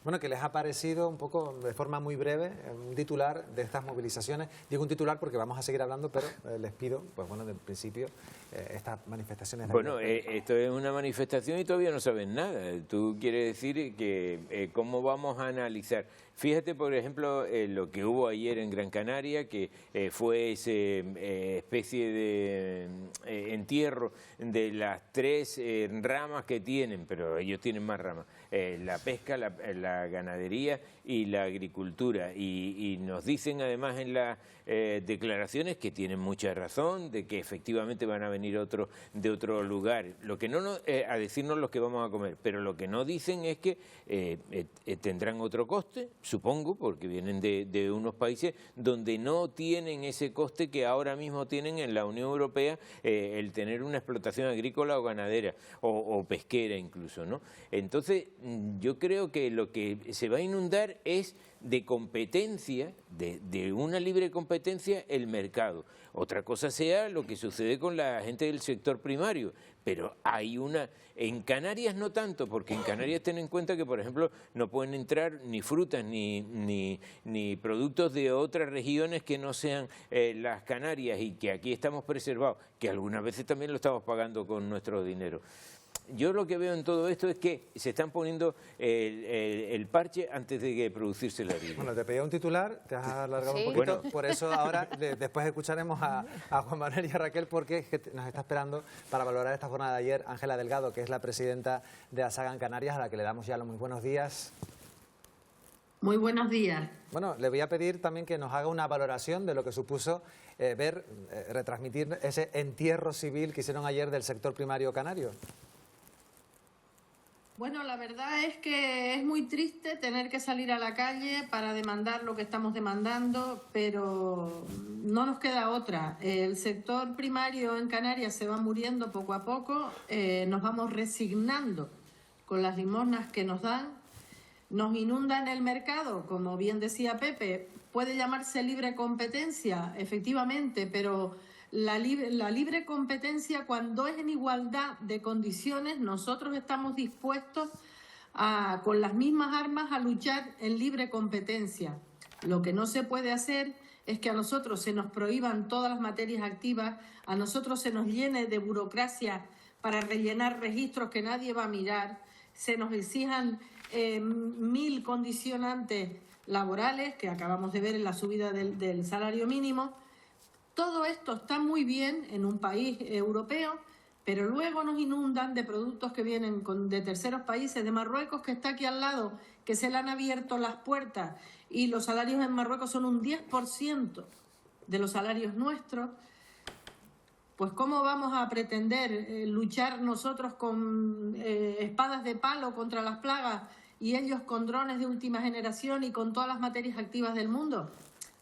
Bueno, ¿qué les ha parecido un poco, de forma muy breve, un titular de estas movilizaciones? Digo un titular porque vamos a seguir hablando, pero les pido, pues bueno, del principio, estas manifestaciones... Bueno, esto es una manifestación y todavía no saben nada. Tú quieres decir que cómo vamos a analizar. Fíjate, por ejemplo, lo que hubo ayer en Gran Canaria, que fue esa especie de entierro de las tres ramas que tienen, pero ellos tienen más ramas, la pesca, la ganadería y la agricultura. Y nos dicen además en las declaraciones que tienen mucha razón, de que efectivamente van a venir otros de otro lugar. Lo que no a decirnos los que vamos a comer, pero lo que no dicen es que tendrán otro coste, supongo, porque vienen de unos países donde no tienen ese coste que ahora mismo tienen en la Unión Europea, el tener una explotación agrícola o ganadera o pesquera incluso, ¿no? Entonces, yo creo que lo que se va a inundar es de competencia, de una libre competencia, el mercado. Otra cosa sea lo que sucede con la gente del sector primario, pero hay una... En Canarias no tanto, porque en Canarias ten en cuenta que, por ejemplo, no pueden entrar ni frutas ni productos de otras regiones que no sean las Canarias, y que aquí estamos preservados, que algunas veces también lo estamos pagando con nuestro dinero. Yo lo que veo en todo esto es que se están poniendo el parche antes de que producirse la herida. Bueno, te pedía un titular, te has alargado un poquito, Bueno. por eso ahora después escucharemos a Juan Manuel y a Raquel, porque es que nos está esperando para valorar esta jornada de ayer Ángela Delgado, que es la presidenta de ASAGA en Canarias, a la que le damos ya los muy buenos días. Muy buenos días. Bueno, le voy a pedir también que nos haga una valoración de lo que supuso retransmitir ese entierro civil que hicieron ayer del sector primario canario. Bueno, la verdad es que es muy triste tener que salir a la calle para demandar lo que estamos demandando, pero no nos queda otra. El sector primario en Canarias se va muriendo poco a poco, nos vamos resignando con las limosnas que nos dan, nos inundan el mercado, como bien decía Pepe, puede llamarse libre competencia, efectivamente, pero... La libre competencia, cuando es en igualdad de condiciones, nosotros estamos dispuestos con las mismas armas a luchar en libre competencia. Lo que no se puede hacer es que a nosotros se nos prohíban todas las materias activas, a nosotros se nos llene de burocracia para rellenar registros que nadie va a mirar, se nos exijan 1000 condicionantes laborales, que acabamos de ver en la subida del salario mínimo. Todo esto está muy bien en un país europeo, pero luego nos inundan de productos que vienen de terceros países, de Marruecos, que está aquí al lado, que se le han abierto las puertas y los salarios en Marruecos son un 10% de los salarios nuestros. Pues ¿cómo vamos a pretender luchar nosotros con espadas de palo contra las plagas y ellos con drones de última generación y con todas las materias activas del mundo?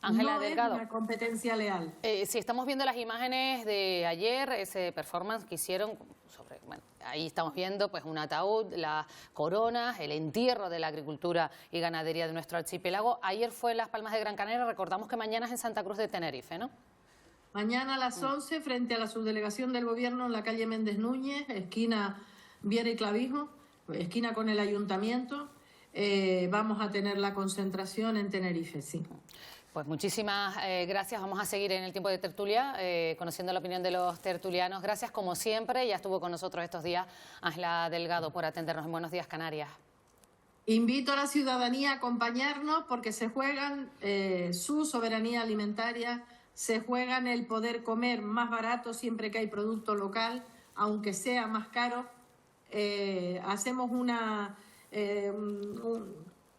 Ángela No Delgado, es una competencia leal. Si estamos viendo las imágenes de ayer, ese performance que hicieron sobre, bueno, ahí estamos viendo pues un ataúd, las coronas, el entierro de la agricultura y ganadería de nuestro archipiélago. Ayer fue en Las Palmas de Gran Canaria, recordamos que mañana es en Santa Cruz de Tenerife, ¿no? Mañana a las 11, frente a la subdelegación del Gobierno en la calle Méndez Núñez, esquina Viera y Clavijo, esquina con el Ayuntamiento, vamos a tener la concentración en Tenerife, sí. Pues muchísimas gracias. Vamos a seguir en el tiempo de tertulia, conociendo la opinión de los tertulianos. Gracias como siempre. Ya estuvo con nosotros estos días Ángela Delgado por atendernos en Buenos Días Canarias. Invito a la ciudadanía a acompañarnos porque se juegan su soberanía alimentaria, se juegan el poder comer más barato siempre que hay producto local, aunque sea más caro. Hacemos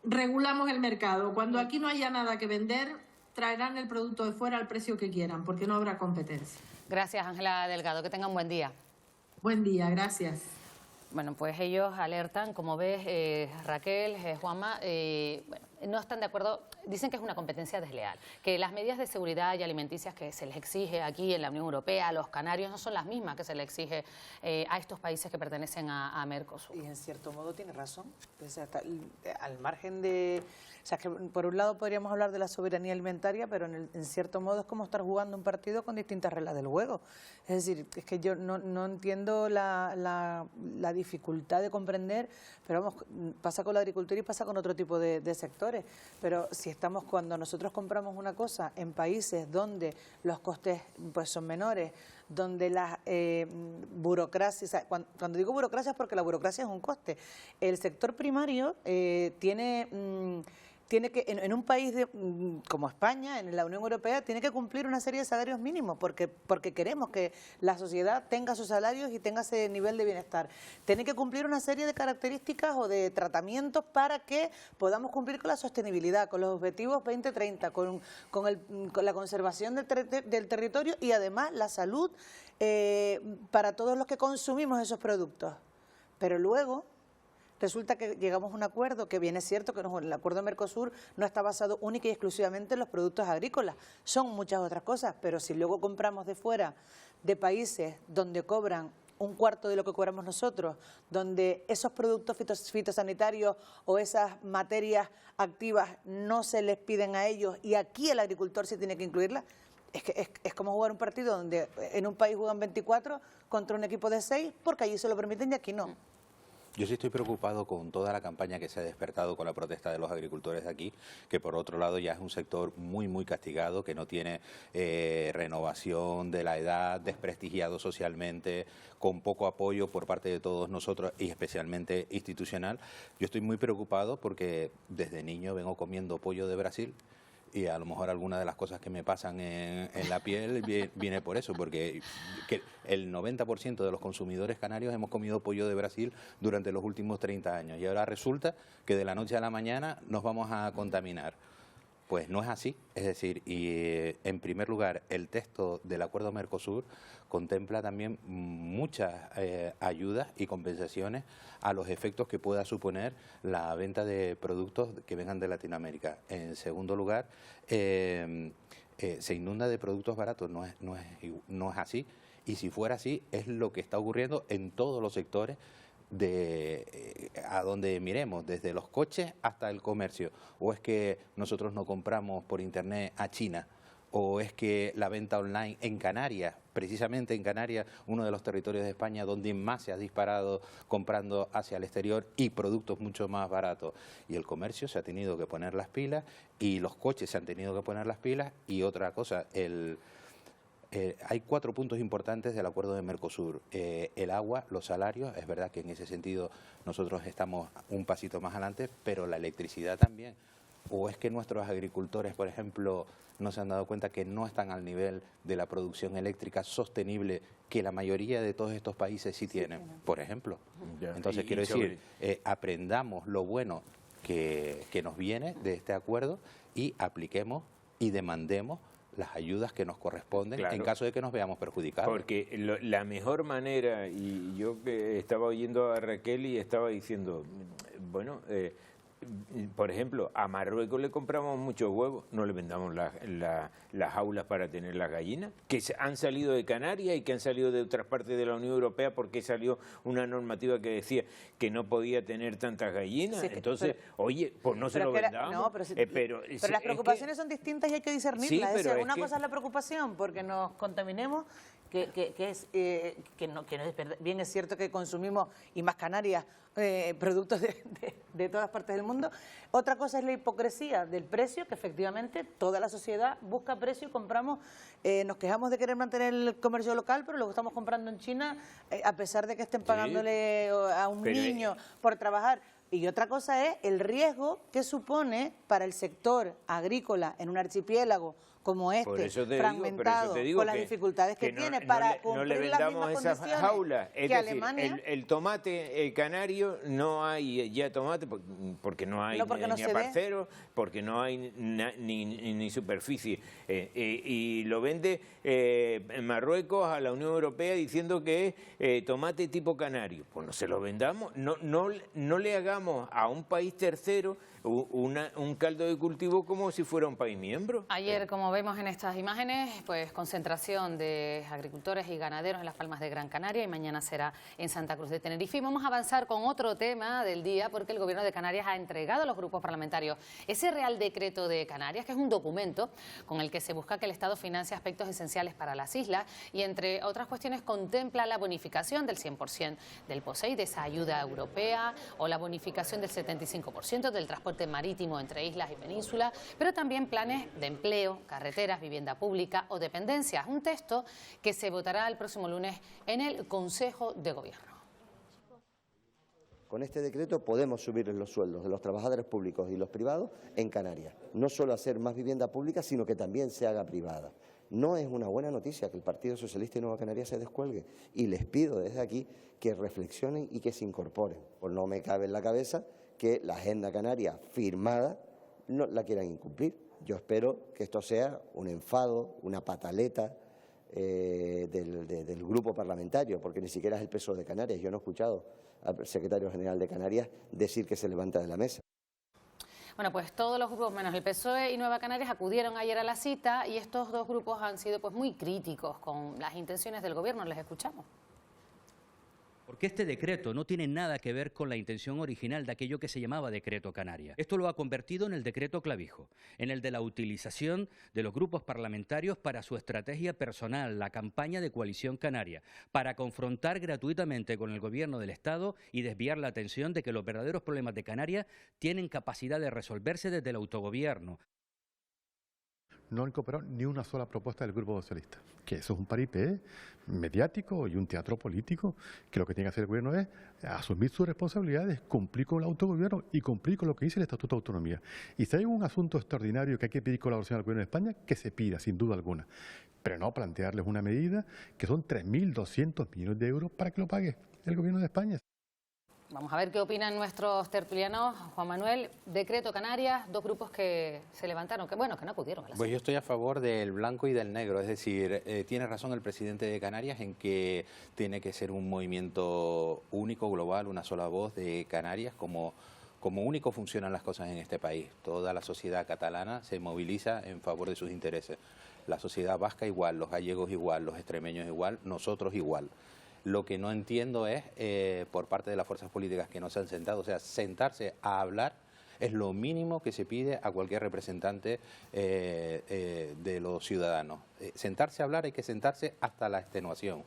regulamos el mercado. Cuando aquí no haya nada que vender, traerán el producto de fuera al precio que quieran, porque no habrá competencia. Gracias, Ángela Delgado. Que tengan un buen día. Buen día, gracias. Bueno, pues ellos alertan, como ves, Raquel, Juanma, bueno, no están de acuerdo, dicen que es una competencia desleal, que las medidas de seguridad y alimenticias que se les exige aquí en la Unión Europea a los canarios no son las mismas que se les exige a estos países que pertenecen a Mercosur. Y en cierto modo tiene razón, o sea, al margen de... O sea, que por un lado podríamos hablar de la soberanía alimentaria, pero en cierto modo es como estar jugando un partido con distintas reglas del juego. Es decir, es que yo no entiendo la dificultad de comprender, pero vamos, pasa con la agricultura y pasa con otro tipo de sectores. Pero si estamos, cuando nosotros compramos una cosa en países donde los costes pues son menores, donde las burocracias, cuando digo burocracia es porque la burocracia es un coste. El sector primario tiene que, en un país como España, en la Unión Europea, tiene que cumplir una serie de salarios mínimos, porque queremos que la sociedad tenga sus salarios y tenga ese nivel de bienestar. Tiene que cumplir una serie de características o de tratamientos para que podamos cumplir con la sostenibilidad, con los objetivos 2030, con la conservación del territorio y además la salud para todos los que consumimos esos productos. Pero luego resulta que llegamos a un acuerdo que bien es cierto que el acuerdo de Mercosur no está basado única y exclusivamente en los productos agrícolas, son muchas otras cosas, pero si luego compramos de fuera, de países donde cobran un cuarto de lo que cobramos nosotros, donde esos productos fitosanitarios o esas materias activas no se les piden a ellos y aquí el agricultor sí tiene que incluirlas, es como jugar un partido donde en un país juegan 24 contra un equipo de 6 porque allí se lo permiten y aquí no. Yo sí estoy preocupado con toda la campaña que se ha despertado con la protesta de los agricultores de aquí, que por otro lado ya es un sector muy castigado, que no tiene renovación de la edad, desprestigiado socialmente, con poco apoyo por parte de todos nosotros y especialmente institucional. Yo estoy muy preocupado porque desde niño vengo comiendo pollo de Brasil. Y a lo mejor algunas de las cosas que me pasan en la piel viene por eso, porque el 90% de los consumidores canarios hemos comido pollo de Brasil durante los últimos 30 años y ahora resulta que de la noche a la mañana nos vamos a contaminar. Pues no es así, es decir, y en primer lugar el texto del acuerdo Mercosur contempla también muchas ayudas y compensaciones a los efectos que pueda suponer la venta de productos que vengan de Latinoamérica. En segundo lugar, se inunda de productos baratos, no es así, y si fuera así es lo que está ocurriendo en todos los sectores a donde miremos, desde los coches hasta el comercio. O es que nosotros no compramos por internet a China ¿O es que la venta online en Canarias, precisamente en Canarias, uno de los territorios de España donde más se ha disparado comprando hacia el exterior y productos mucho más baratos? Y el comercio se ha tenido que poner las pilas y los coches se han tenido que poner las pilas. Y otra cosa, hay 4 puntos importantes del acuerdo de Mercosur. El agua, los salarios, es verdad que en ese sentido nosotros estamos un pasito más adelante, pero la electricidad también. ¿O es que nuestros agricultores, por ejemplo, no se han dado cuenta que no están al nivel de la producción eléctrica sostenible que la mayoría de todos estos países sí tienen, por ejemplo? Entonces, quiero decir, aprendamos lo bueno que nos viene de este acuerdo y apliquemos y demandemos las ayudas que nos corresponden, claro, en caso de que nos veamos perjudicados. Porque la mejor manera, y yo estaba oyendo a Raquel y estaba diciendo, bueno, por ejemplo, a Marruecos le compramos muchos huevos, no le vendamos las jaulas para tener las gallinas, que han salido de Canarias y que han salido de otras partes de la Unión Europea porque salió una normativa que decía que no podía tener tantas gallinas. Sí, entonces, oye, pues no se lo vendamos. No, pero las preocupaciones son distintas y hay que discernirlas. Sí, una cosa es la preocupación porque nos contaminemos, bien es cierto que consumimos, y más Canarias, productos de todas partes del mundo. Otra cosa es la hipocresía del precio, que efectivamente toda la sociedad busca precio y compramos, nos quejamos de querer mantener el comercio local, pero luego estamos comprando en China, a pesar de que estén pagándole a un niño por trabajar. Y otra cosa es el riesgo que supone para el sector agrícola en un archipiélago como este, fragmentado, con las dificultades que tiene para cumplir las mismas condiciones jaulas. Es que decir, Alemania. El tomate canario, no hay ya tomate porque no hay ni aparceros, porque no hay ni superficie. Y lo vende en Marruecos a la Unión Europea diciendo que es tomate tipo canario. Pues no se lo vendamos, no le hagamos a un país tercero un caldo de cultivo como si fuera un país miembro. Ayer, como vemos en estas imágenes, pues concentración de agricultores y ganaderos en las Palmas de Gran Canaria, y mañana será en Santa Cruz de Tenerife. Y vamos a avanzar con otro tema del día, porque el Gobierno de Canarias ha entregado a los grupos parlamentarios ese Real Decreto de Canarias, que es un documento con el que se busca que el Estado financie aspectos esenciales para las islas y, entre otras cuestiones, contempla la bonificación del 100% del POSEI, de esa ayuda europea, o la bonificación del 75% del transporte marítimo entre islas y península, pero también planes de empleo, carreteras, vivienda pública o dependencias. Un texto que se votará el próximo lunes en el Consejo de Gobierno. Con este decreto podemos subir los sueldos de los trabajadores públicos y los privados en Canarias. No solo hacer más vivienda pública, sino que también se haga privada. No es una buena noticia que el Partido Socialista de Nueva Canarias se descuelgue, y les pido desde aquí que reflexionen y que se incorporen. Pues no me cabe en la cabeza que la agenda canaria firmada no la quieran incumplir. Yo espero que esto sea un enfado, una pataleta del grupo parlamentario, porque ni siquiera es el PSOE de Canarias. Yo no he escuchado al secretario general de Canarias decir que se levanta de la mesa. Bueno, pues todos los grupos, menos el PSOE y Nueva Canarias, acudieron ayer a la cita, y estos dos grupos han sido pues muy críticos con las intenciones del Gobierno. Les escuchamos. Porque este decreto no tiene nada que ver con la intención original de aquello que se llamaba Decreto Canarias. Esto lo ha convertido en el Decreto Clavijo, en el de la utilización de los grupos parlamentarios para su estrategia personal, la campaña de Coalición Canaria, para confrontar gratuitamente con el Gobierno del Estado y desviar la atención de que los verdaderos problemas de Canarias tienen capacidad de resolverse desde el autogobierno. No incorporó ni una sola propuesta del Grupo Socialista, que eso es un paripé mediático y un teatro político, que lo que tiene que hacer el Gobierno es asumir sus responsabilidades, cumplir con el autogobierno y cumplir con lo que dice el Estatuto de Autonomía. Y si hay un asunto extraordinario que hay que pedir colaboración al Gobierno de España, que se pida, sin duda alguna, pero no plantearles una medida que son 3.200 millones de euros para que lo pague el Gobierno de España. Vamos a ver qué opinan nuestros tertulianos. Juan Manuel, Decreto Canarias, dos grupos que se levantaron, que no acudieron a la Pues yo estoy a favor del blanco y del negro, es decir, tiene razón el presidente de Canarias en que tiene que ser un movimiento único, global, una sola voz de Canarias, como único funcionan las cosas en este país. Toda la sociedad catalana se moviliza en favor de sus intereses. La sociedad vasca igual, los gallegos igual, los extremeños igual, nosotros igual. Lo que no entiendo es, por parte de las fuerzas políticas que no se han sentado, o sea, sentarse a hablar Es lo mínimo que se pide a cualquier representante de los ciudadanos. Sentarse a hablar, hay que sentarse hasta la extenuación.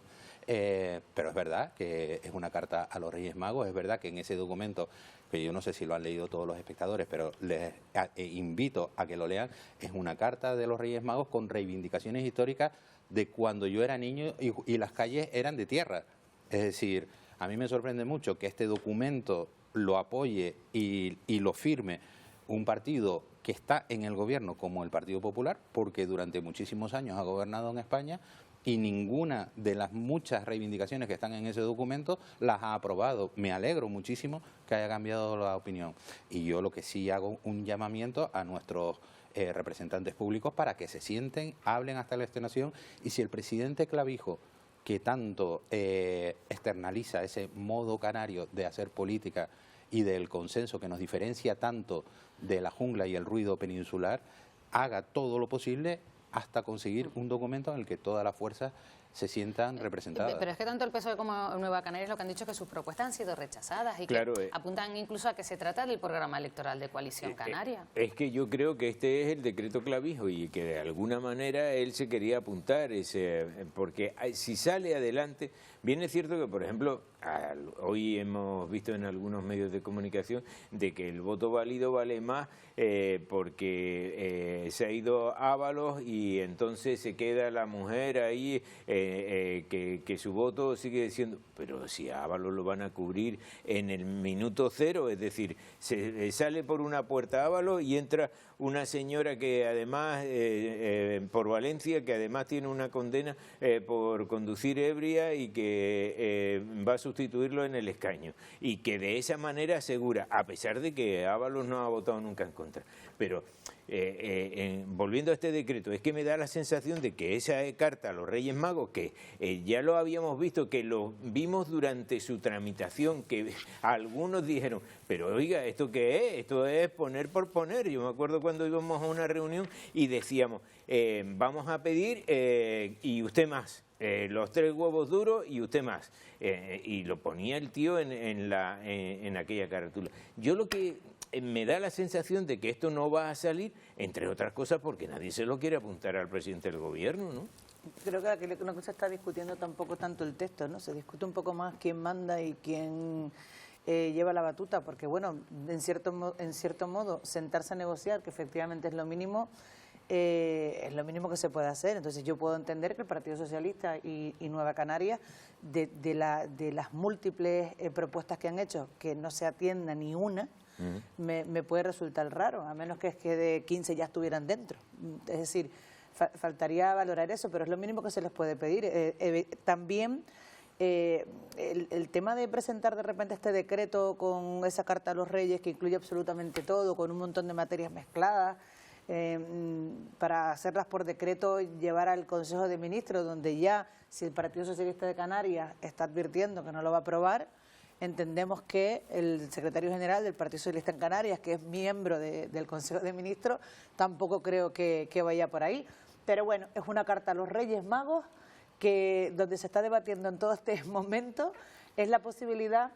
Pero es verdad que es una carta a los Reyes Magos, es verdad que en ese documento, que yo no sé si lo han leído todos los espectadores, pero les invito a que lo lean, es una carta de los Reyes Magos con reivindicaciones históricas de cuando yo era niño y las calles eran de tierra. Es decir, a mí me sorprende mucho que este documento lo apoye y lo firme un partido que está en el gobierno como el Partido Popular, porque durante muchísimos años ha gobernado en España y ninguna de las muchas reivindicaciones que están en ese documento las ha aprobado. Me alegro muchísimo que haya cambiado la opinión. Y yo lo que sí hago un llamamiento a nuestros representantes públicos para que se sienten, hablen hasta la extenuación, y si el presidente Clavijo, que tanto externaliza ese modo canario de hacer política y del consenso que nos diferencia tanto de la jungla y el ruido peninsular, haga todo lo posible hasta conseguir un documento en el que todas las fuerzas se sientan representadas. Pero es que tanto el PSOE como Nueva Canarias lo que han dicho es que sus propuestas han sido rechazadas y claro, que apuntan incluso a que se trata del programa electoral de Coalición Canaria. Es que yo creo que este es el decreto Clavijo y que de alguna manera él se quería apuntar, porque si sale adelante, bien es cierto que, por ejemplo, hoy hemos visto en algunos medios de comunicación de que el voto válido vale más porque se ha ido Ábalos y entonces se queda la mujer ahí, que su voto sigue siendo, pero si a Ábalos lo van a cubrir en el minuto cero, es decir, se sale por una puerta Ábalos y entra una señora que además, por Valencia, que además tiene una condena por conducir ebria y que va a sustituirlo en el escaño, y que de esa manera asegura, a pesar de que Ábalos no ha votado nunca en contra, pero volviendo a este decreto, es que me da la sensación de que esa carta a los Reyes Magos, que ya lo habíamos visto, que lo vimos durante su tramitación, que algunos dijeron, pero oiga, ¿esto qué es? Esto es poner por poner. Yo me acuerdo cuando íbamos a una reunión y decíamos, vamos a pedir y usted más, los 3 huevos duros y usted más. Y lo ponía el tío en aquella carátula. Yo lo que me da la sensación de que esto no va a salir, entre otras cosas porque nadie se lo quiere apuntar al presidente del gobierno, ¿no? Creo que aquí no se está discutiendo tampoco tanto el texto, ¿no? Se discute un poco más quién manda y quién lleva la batuta, porque bueno, en cierto modo, sentarse a negociar, que efectivamente es lo mínimo que se puede hacer. Entonces yo puedo entender que el Partido Socialista y Nueva Canarias, de las múltiples propuestas que han hecho, que no se atienda ni una, me puede resultar raro, a menos que de 15 ya estuvieran dentro. Es decir, faltaría valorar eso, pero es lo mínimo que se les puede pedir. También el tema de presentar de repente este decreto con esa carta a los Reyes que incluye absolutamente todo, con un montón de materias mezcladas, para hacerlas por decreto, llevar al Consejo de Ministros, donde ya, si el Partido Socialista de Canarias está advirtiendo que no lo va a aprobar, entendemos que el secretario general del Partido Socialista en Canarias, que es miembro del Consejo de Ministros, tampoco creo que vaya por ahí. Pero bueno, es una carta a los Reyes Magos que donde se está debatiendo en todo este momento es la posibilidad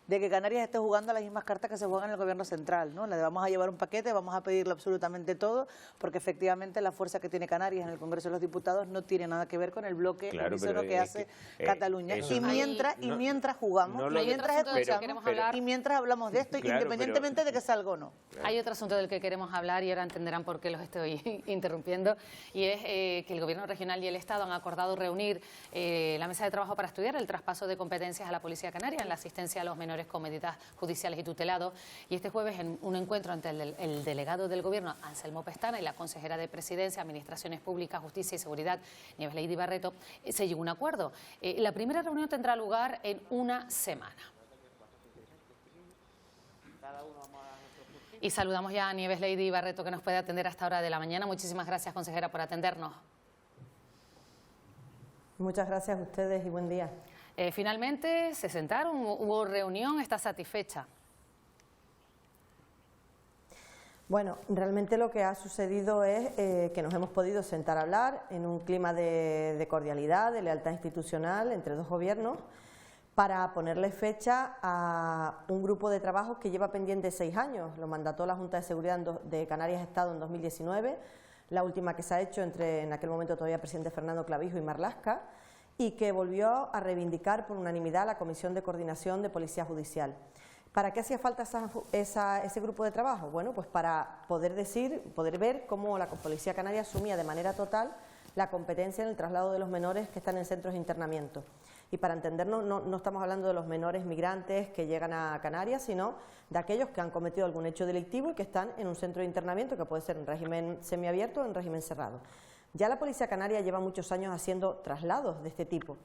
de que Canarias esté jugando las mismas cartas que se juegan en el gobierno central, ¿no? Le vamos a llevar un paquete, vamos a pedirle absolutamente todo, porque efectivamente la fuerza que tiene Canarias en el Congreso de los Diputados no tiene nada que ver con el bloque unísono que hace Cataluña. Y mientras jugamos, y mientras hablamos de esto, independientemente de que salga o no. Hay otro asunto del que queremos hablar y ahora entenderán por qué los estoy interrumpiendo, y es que el Gobierno regional y el Estado han acordado reunir la mesa de trabajo para estudiar el traspaso de competencias a la Policía Canaria en la asistencia a los menores con medidas judiciales y tutelados, y este jueves en un encuentro entre el delegado del Gobierno, Anselmo Pestana, y la consejera de Presidencia, Administraciones Públicas, Justicia y Seguridad, Nieves Lady Barreto, se llegó a un acuerdo. La primera reunión tendrá lugar en una semana. Y saludamos ya a Nieves Lady Barreto, que nos puede atender a esta hora de la mañana. Muchísimas gracias, consejera, por atendernos. Muchas gracias a ustedes y buen día. Finalmente se sentaron, hubo reunión, ¿está satisfecha? Bueno, realmente lo que ha sucedido es que nos hemos podido sentar a hablar en un clima de cordialidad, de lealtad institucional entre dos gobiernos, para ponerle fecha a un grupo de trabajo que lleva pendiente 6 años. Lo mandató la Junta de Seguridad de Canarias Estado en 2019, la última que se ha hecho entre, en aquel momento todavía presidente Fernando Clavijo y Marlaska, y que volvió a reivindicar por unanimidad la Comisión de Coordinación de Policía Judicial. ¿Para qué hacía falta ese grupo de trabajo? Bueno, pues para poder ver cómo la Policía Canaria asumía de manera total la competencia en el traslado de los menores que están en centros de internamiento. Y para entendernos, no estamos hablando de los menores migrantes que llegan a Canarias, sino de aquellos que han cometido algún hecho delictivo y que están en un centro de internamiento, que puede ser en régimen semiabierto o en régimen cerrado. Ya la Policía Canaria lleva muchos años haciendo traslados de este tipo.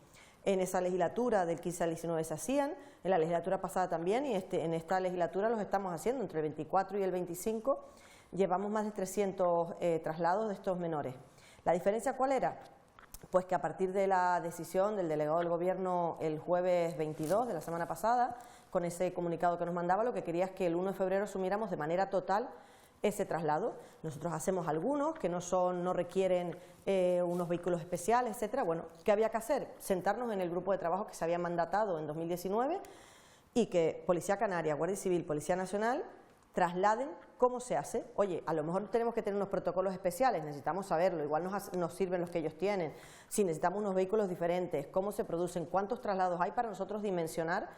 En esa legislatura del 15 al 19 se hacían, en la legislatura pasada también, y en esta legislatura los estamos haciendo, entre el 24 y el 25, llevamos más de 300 traslados de estos menores. ¿La diferencia cuál era? Pues que a partir de la decisión del delegado del Gobierno el jueves 22 de la semana pasada, con ese comunicado que nos mandaba, lo que quería es que el 1 de febrero asumiéramos de manera total ese traslado. Nosotros hacemos algunos que no requieren unos vehículos especiales, etcétera. Bueno, ¿qué había que hacer? Sentarnos en el grupo de trabajo que se había mandatado en 2019 y que Policía Canaria, Guardia Civil, Policía Nacional trasladen cómo se hace. Oye, a lo mejor tenemos que tener unos protocolos especiales, necesitamos saberlo, igual nos sirven los que ellos tienen, si necesitamos unos vehículos diferentes, cómo se producen, cuántos traslados hay para nosotros dimensionar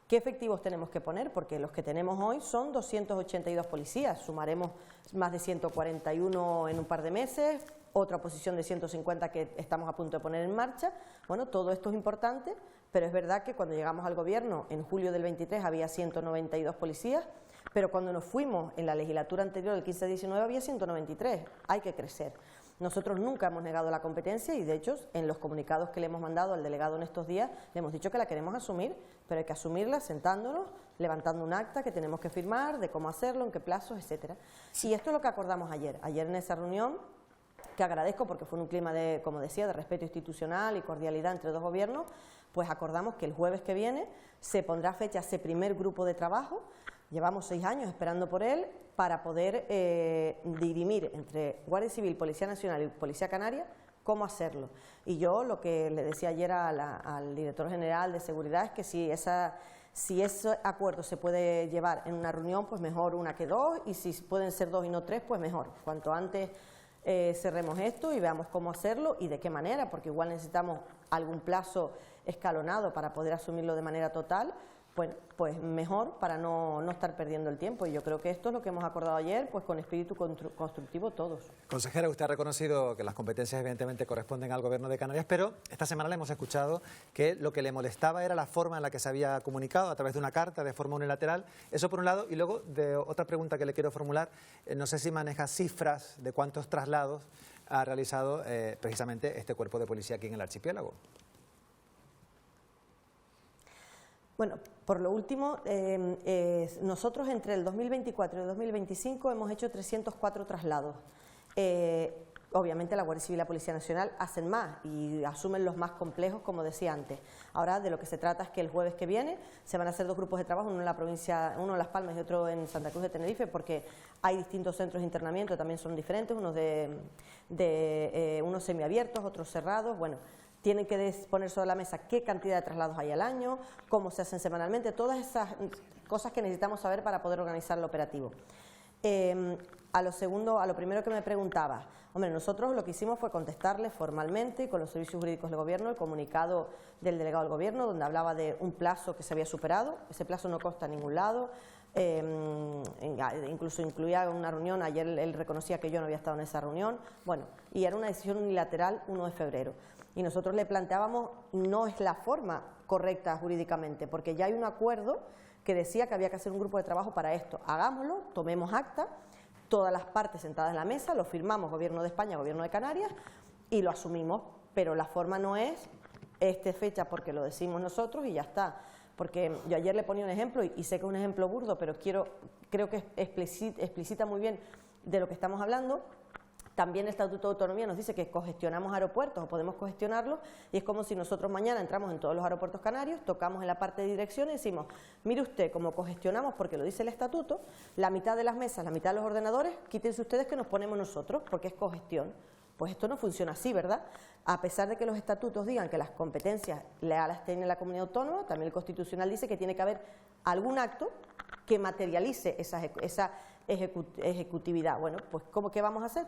qué efectivos tenemos que poner, porque los que tenemos hoy son 282 policías, sumaremos más de 141 en un par de meses, otra posición de 150 que estamos a punto de poner en marcha. Bueno, todo esto es importante, pero es verdad que cuando llegamos al Gobierno en julio del 23 había 192 policías, pero cuando nos fuimos en la legislatura anterior, del 15-19, había 193. Hay que crecer. Nosotros nunca hemos negado la competencia y, de hecho, en los comunicados que le hemos mandado al delegado en estos días, le hemos dicho que la queremos asumir, pero hay que asumirla sentándonos, levantando un acta que tenemos que firmar, de cómo hacerlo, en qué plazos, etcétera. Y esto es lo que acordamos ayer. Ayer en esa reunión, que agradezco porque fue un clima de, como decía, de respeto institucional y cordialidad entre dos gobiernos, pues acordamos que el jueves que viene se pondrá fecha a ese primer grupo de trabajo. Llevamos 6 años esperando por él para poder dirimir entre Guardia Civil, Policía Nacional y Policía Canaria cómo hacerlo. Y yo lo que le decía ayer al director general de Seguridad es que si ese acuerdo se puede llevar en una reunión, pues mejor una que 2, y si pueden ser 2 y no 3, pues mejor. Cuanto antes cerremos esto y veamos cómo hacerlo y de qué manera, porque igual necesitamos algún plazo escalonado para poder asumirlo de manera total, pues mejor para no estar perdiendo el tiempo. Y yo creo que esto es lo que hemos acordado ayer, pues con espíritu constructivo todos. Consejera, usted ha reconocido que las competencias evidentemente corresponden al Gobierno de Canarias, pero esta semana le hemos escuchado que lo que le molestaba era la forma en la que se había comunicado, a través de una carta, de forma unilateral. Eso por un lado, y luego de otra pregunta que le quiero formular, no sé si maneja cifras de cuántos traslados ha realizado precisamente este cuerpo de policía aquí en el archipiélago. Bueno, por lo último, nosotros entre el 2024 y el 2025 hemos hecho 304 traslados. Obviamente la Guardia Civil y la Policía Nacional hacen más y asumen los más complejos, como decía antes. Ahora de lo que se trata es que el jueves que viene se van a hacer 2 grupos de trabajo, uno en la provincia, uno en Las Palmas y otro en Santa Cruz de Tenerife, porque hay distintos centros de internamiento, también son diferentes, unos unos semiabiertos, otros cerrados. Bueno, tienen que poner sobre la mesa qué cantidad de traslados hay al año, cómo se hacen semanalmente, todas esas cosas que necesitamos saber para poder organizar el operativo. A lo primero que me preguntaba, hombre, nosotros lo que hicimos fue contestarle formalmente con los servicios jurídicos del Gobierno el comunicado del delegado del Gobierno, donde hablaba de un plazo que se había superado. Ese plazo no consta en ningún lado. Incluso incluía una reunión, ayer él reconocía que yo no había estado en esa reunión, bueno, y era una decisión unilateral 1 de febrero. Y nosotros le planteábamos, no es la forma correcta jurídicamente, porque ya hay un acuerdo que decía que había que hacer un grupo de trabajo para esto. Hagámoslo, tomemos acta, todas las partes sentadas en la mesa, lo firmamos, Gobierno de España, Gobierno de Canarias, y lo asumimos, pero la forma no es fecha porque lo decimos nosotros y ya está. Porque yo ayer le ponía un ejemplo, y sé que es un ejemplo burdo, pero creo que explicita muy bien de lo que estamos hablando. También el Estatuto de Autonomía nos dice que cogestionamos aeropuertos o podemos cogestionarlos, y es como si nosotros mañana entramos en todos los aeropuertos canarios, tocamos en la parte de dirección y decimos, mire usted, como cogestionamos, porque lo dice el Estatuto, la mitad de las mesas, la mitad de los ordenadores, quítense ustedes que nos ponemos nosotros, porque es cogestión. Pues esto no funciona así, ¿verdad? A pesar de que los estatutos digan que las competencias las tiene la comunidad autónoma, también el Constitucional dice que tiene que haber algún acto que materialice esa ejecutividad. Bueno, pues ¿qué vamos a hacer?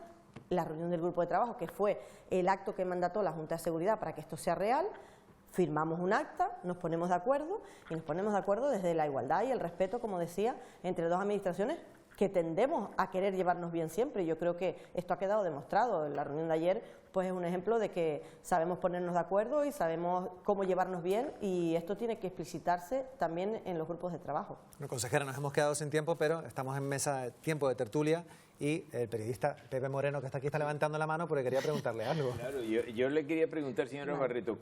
La reunión del grupo de trabajo, que fue el acto que mandató la Junta de Seguridad para que esto sea real, firmamos un acta, nos ponemos de acuerdo, y nos ponemos de acuerdo desde la igualdad y el respeto, como decía, entre dos administraciones que tendemos a querer llevarnos bien siempre. Yo creo que esto ha quedado demostrado. La reunión de ayer pues es un ejemplo de que sabemos ponernos de acuerdo y sabemos cómo llevarnos bien, y esto tiene que explicitarse también en los grupos de trabajo. Bueno, consejera, nos hemos quedado sin tiempo, pero estamos en mesa, tiempo de tertulia, y el periodista Pepe Moreno, que está aquí, está levantando la mano porque quería preguntarle algo. Claro, yo le quería preguntar, señora Barreto,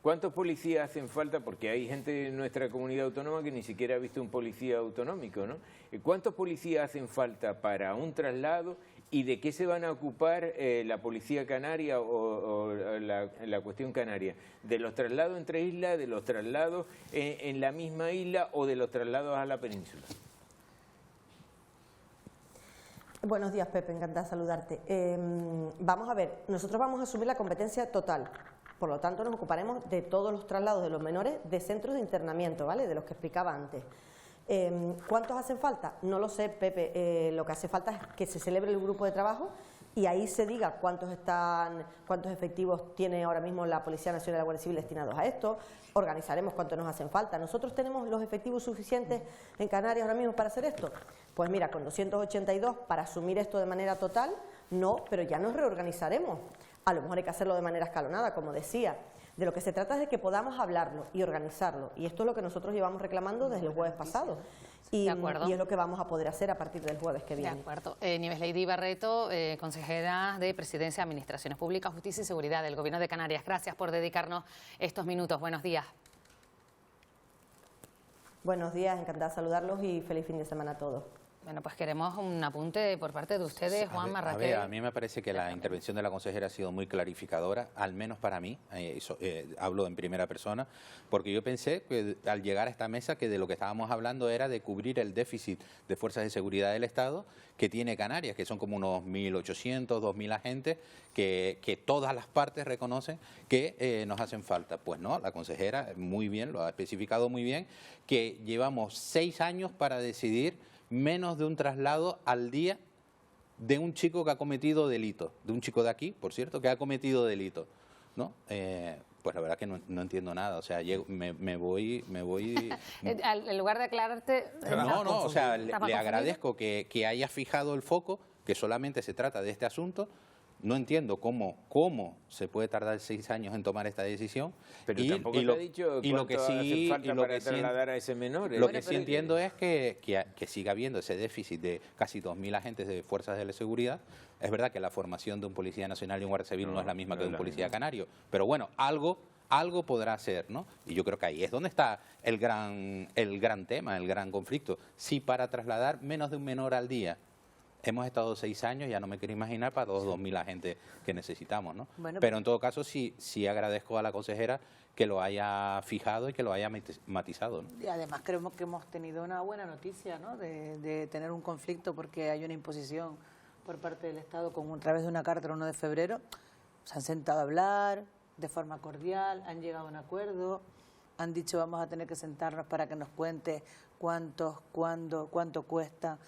¿cuántos policías hacen falta? Porque hay gente en nuestra comunidad autónoma que ni siquiera ha visto un policía autonómico, ¿no? ¿Cuántos policías hacen falta para un traslado? ¿Y de qué se van a ocupar la policía canaria o la cuestión canaria? ¿De los traslados entre islas, de los traslados en la misma isla o de los traslados a la península? Buenos días, Pepe, encantada de saludarte. Vamos a ver, nosotros vamos a asumir la competencia total, por lo tanto nos ocuparemos de todos los traslados de los menores de centros de internamiento, ¿vale?, de los que explicaba antes. ¿Cuántos hacen falta? No lo sé, Pepe, lo que hace falta es que se celebre el grupo de trabajo y ahí se diga cuántos efectivos tiene ahora mismo la Policía Nacional y la Guardia Civil destinados a esto. Organizaremos cuántos nos hacen falta. ¿Nosotros tenemos los efectivos suficientes en Canarias ahora mismo para hacer esto? Pues mira, con 282 para asumir esto de manera total, no, pero ya nos reorganizaremos. A lo mejor hay que hacerlo de manera escalonada, como decía. De lo que se trata es de que podamos hablarlo y organizarlo, y esto es lo que nosotros llevamos reclamando desde el jueves pasado. Y es lo que vamos a poder hacer a partir del jueves que viene. De acuerdo. Nieves Lady Barreto, consejera de Presidencia, Administraciones Públicas, Justicia y Seguridad del Gobierno de Canarias. Gracias por dedicarnos estos minutos. Buenos días. Buenos días, encantada de saludarlos y feliz fin de semana a todos. Bueno, pues queremos un apunte por parte de ustedes, Juan Raquel. A mí me parece que la intervención de la consejera ha sido muy clarificadora, al menos para mí, hablo en primera persona, porque yo pensé que al llegar a esta mesa que de lo que estábamos hablando era de cubrir el déficit de fuerzas de seguridad del Estado que tiene Canarias, que son como unos 1.800, 2.000 agentes que todas las partes reconocen que nos hacen falta. Pues no, la consejera muy bien, lo ha especificado muy bien, que llevamos 6 años para decidir menos de un traslado al día de un chico que ha cometido delito, de un chico de aquí, por cierto, que ha cometido delito, ¿no? Pues la verdad que no entiendo nada, o sea, me voy... En lugar de aclararte... No, o sea, le agradezco que haya fijado el foco, que solamente se trata de este asunto. No entiendo cómo se puede tardar 6 años en tomar esta decisión. Pero tampoco te ha dicho cuánto hace falta para trasladar a ese menor. Lo que sí entiendo es que siga habiendo ese déficit de casi 2.000 agentes de fuerzas de la seguridad. Es verdad que la formación de un policía nacional y un guardia civil no es la misma que de un policía canario, pero bueno, algo podrá ser, ¿no? Y yo creo que ahí es donde está el gran tema, el gran conflicto. Si para trasladar menos de un menor al día hemos estado 6 años, ya no me quiero imaginar para los 2.000 agentes que necesitamos, ¿no? Bueno, pero en todo caso sí agradezco a la consejera que lo haya fijado y que lo haya matizado, ¿no? Y además creemos que hemos tenido una buena noticia, ¿no?, de tener un conflicto porque hay una imposición por parte del Estado a través de una carta el 1 de febrero. Se han sentado a hablar de forma cordial, han llegado a un acuerdo, han dicho vamos a tener que sentarnos para que nos cuente cuánto cuesta.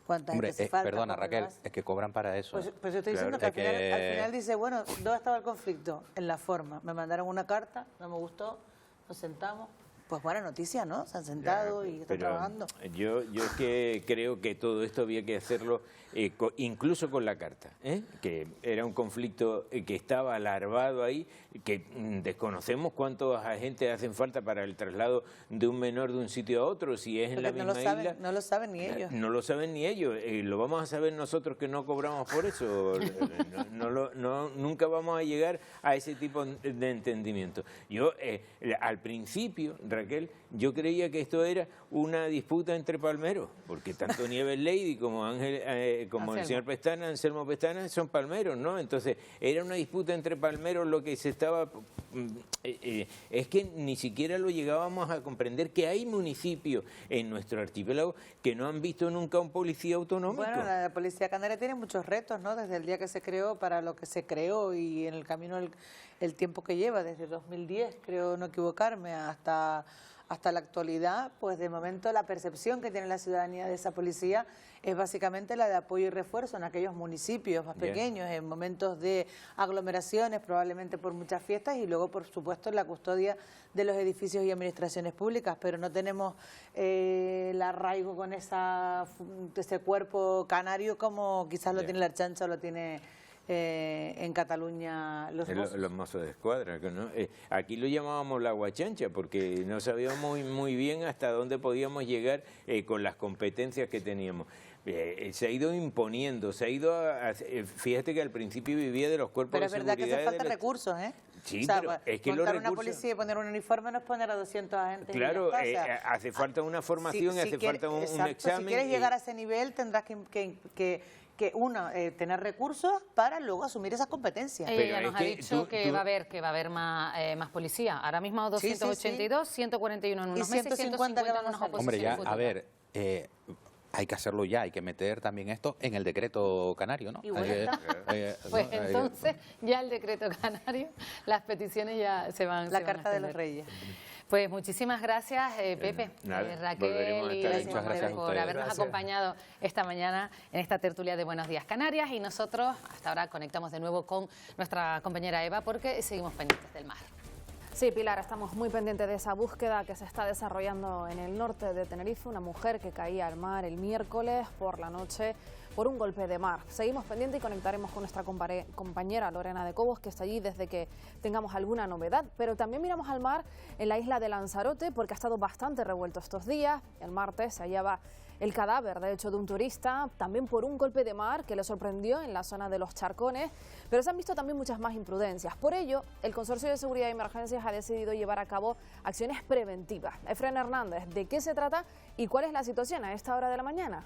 Hombre, perdona Raquel, es que cobran para eso. Pues yo estoy diciendo que al final dice, bueno, ¿dónde estaba el conflicto? En la forma. Me mandaron una carta, no me gustó, nos sentamos. Pues buena noticia, ¿no? Se han sentado y están trabajando. Yo es que creo que todo esto había que hacerlo incluso con la carta, que era un conflicto que estaba larvado ahí, que desconocemos cuántos agentes hacen falta para el traslado de un menor de un sitio a otro, si es en la misma isla. No lo saben ni ellos. No lo saben ni ellos. ¿Lo vamos a saber nosotros que no cobramos por eso? Nunca vamos a llegar a ese tipo de entendimiento. Yo al principio Raquel, yo creía que esto era una disputa entre palmeros, porque tanto Nieves Lady como como el señor Pestana, Anselmo Pestana, son palmeros, ¿no? Entonces, era una disputa entre palmeros lo que se estaba... es que ni siquiera lo llegábamos a comprender, que hay municipios en nuestro archipiélago que no han visto nunca un policía autonómico. Bueno, la Policía Canaria tiene muchos retos, ¿no? Desde el día que se creó, para lo que se creó y en el camino el tiempo que lleva, desde 2010, creo no equivocarme, hasta la actualidad, pues de momento la percepción que tiene la ciudadanía de esa policía es básicamente la de apoyo y refuerzo en aquellos municipios más pequeños, en momentos de aglomeraciones, probablemente por muchas fiestas, y luego, por supuesto, en la custodia de los edificios y administraciones públicas, pero no tenemos el arraigo con ese cuerpo canario como quizás lo tiene la Archancha o lo tiene... en Cataluña los mozos de escuadra, ¿no? Aquí lo llamábamos la guachancha porque no sabíamos muy bien hasta dónde podíamos llegar con las competencias que teníamos. Se ha ido imponiendo, fíjate que al principio vivía de los cuerpos de seguridad. Pero es verdad que hace falta recursos, ¿eh? Sí, o sea, pero es que montar los recursos... una policía y poner un uniforme no es poner a 200 agentes. Claro, hace falta una formación, hace falta un examen. Si quieres llegar a ese nivel tendrás que tener recursos para luego asumir esas competencias. Ella nos ha dicho que va a haber más policía. Ahora mismo 282, 141 en unos meses, 150 en unos oposiciones. Hombre, ya, a ver, hay que hacerlo ya, hay que meter también esto en el decreto canario, ¿no? Pues entonces ya el decreto canario, las peticiones ya se van. La Carta de los Reyes. Pues muchísimas gracias, Pepe, Raquel y por habernos acompañado esta mañana en esta tertulia de Buenos Días Canarias, y nosotros hasta ahora conectamos de nuevo con nuestra compañera Eva porque seguimos pendientes del mar. Sí, Pilar, estamos muy pendientes de esa búsqueda que se está desarrollando en el norte de Tenerife, una mujer que caía al mar el miércoles por la noche por un golpe de mar. Seguimos pendientes y conectaremos con nuestra compañera Lorena de Cobos, que está allí desde que tengamos alguna novedad. Pero también miramos al mar en la isla de Lanzarote porque ha estado bastante revuelto estos días. El martes se hallaba el cadáver, de hecho, de un turista, también por un golpe de mar que le sorprendió en la zona de los Charcones, pero se han visto también muchas más imprudencias. Por ello, el Consorcio de Seguridad y Emergencias ha decidido llevar a cabo acciones preventivas. Efren Hernández, ¿de qué se trata y cuál es la situación a esta hora de la mañana?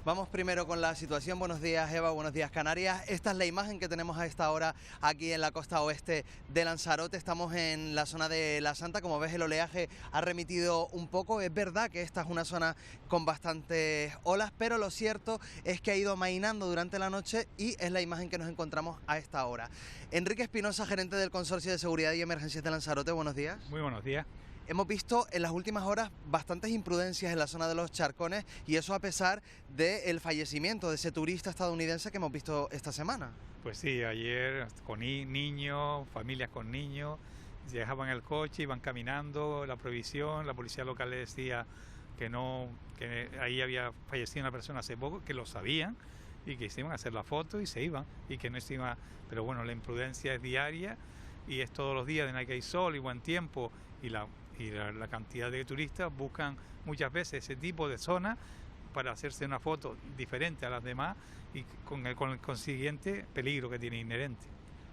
Vamos primero con la situación. Buenos días, Eva, buenos días, Canarias. Esta es la imagen que tenemos a esta hora aquí en la costa oeste de Lanzarote. Estamos en la zona de La Santa. Como ves, el oleaje ha remitido un poco. Es verdad que esta es una zona con bastantes olas, pero lo cierto es que ha ido amainando durante la noche y es la imagen que nos encontramos a esta hora. Enrique Espinosa, gerente del Consorcio de Seguridad y Emergencias de Lanzarote, buenos días. Muy buenos días. Hemos visto en las últimas horas bastantes imprudencias en la zona de los Charcones, y eso a pesar del fallecimiento de ese turista estadounidense que hemos visto esta semana. Pues sí, ayer con niños, familias con niños, dejaban el coche, iban caminando, la prohibición, la policía local le decía que ahí había fallecido una persona hace poco, que lo sabían y que se iban a hacer la foto y se iban, y que no se iban, pero bueno, la imprudencia es diaria y es todos los días, de que hay sol y buen tiempo, y la cantidad de turistas buscan muchas veces ese tipo de zona para hacerse una foto diferente a las demás y con el consiguiente peligro que tiene inherente.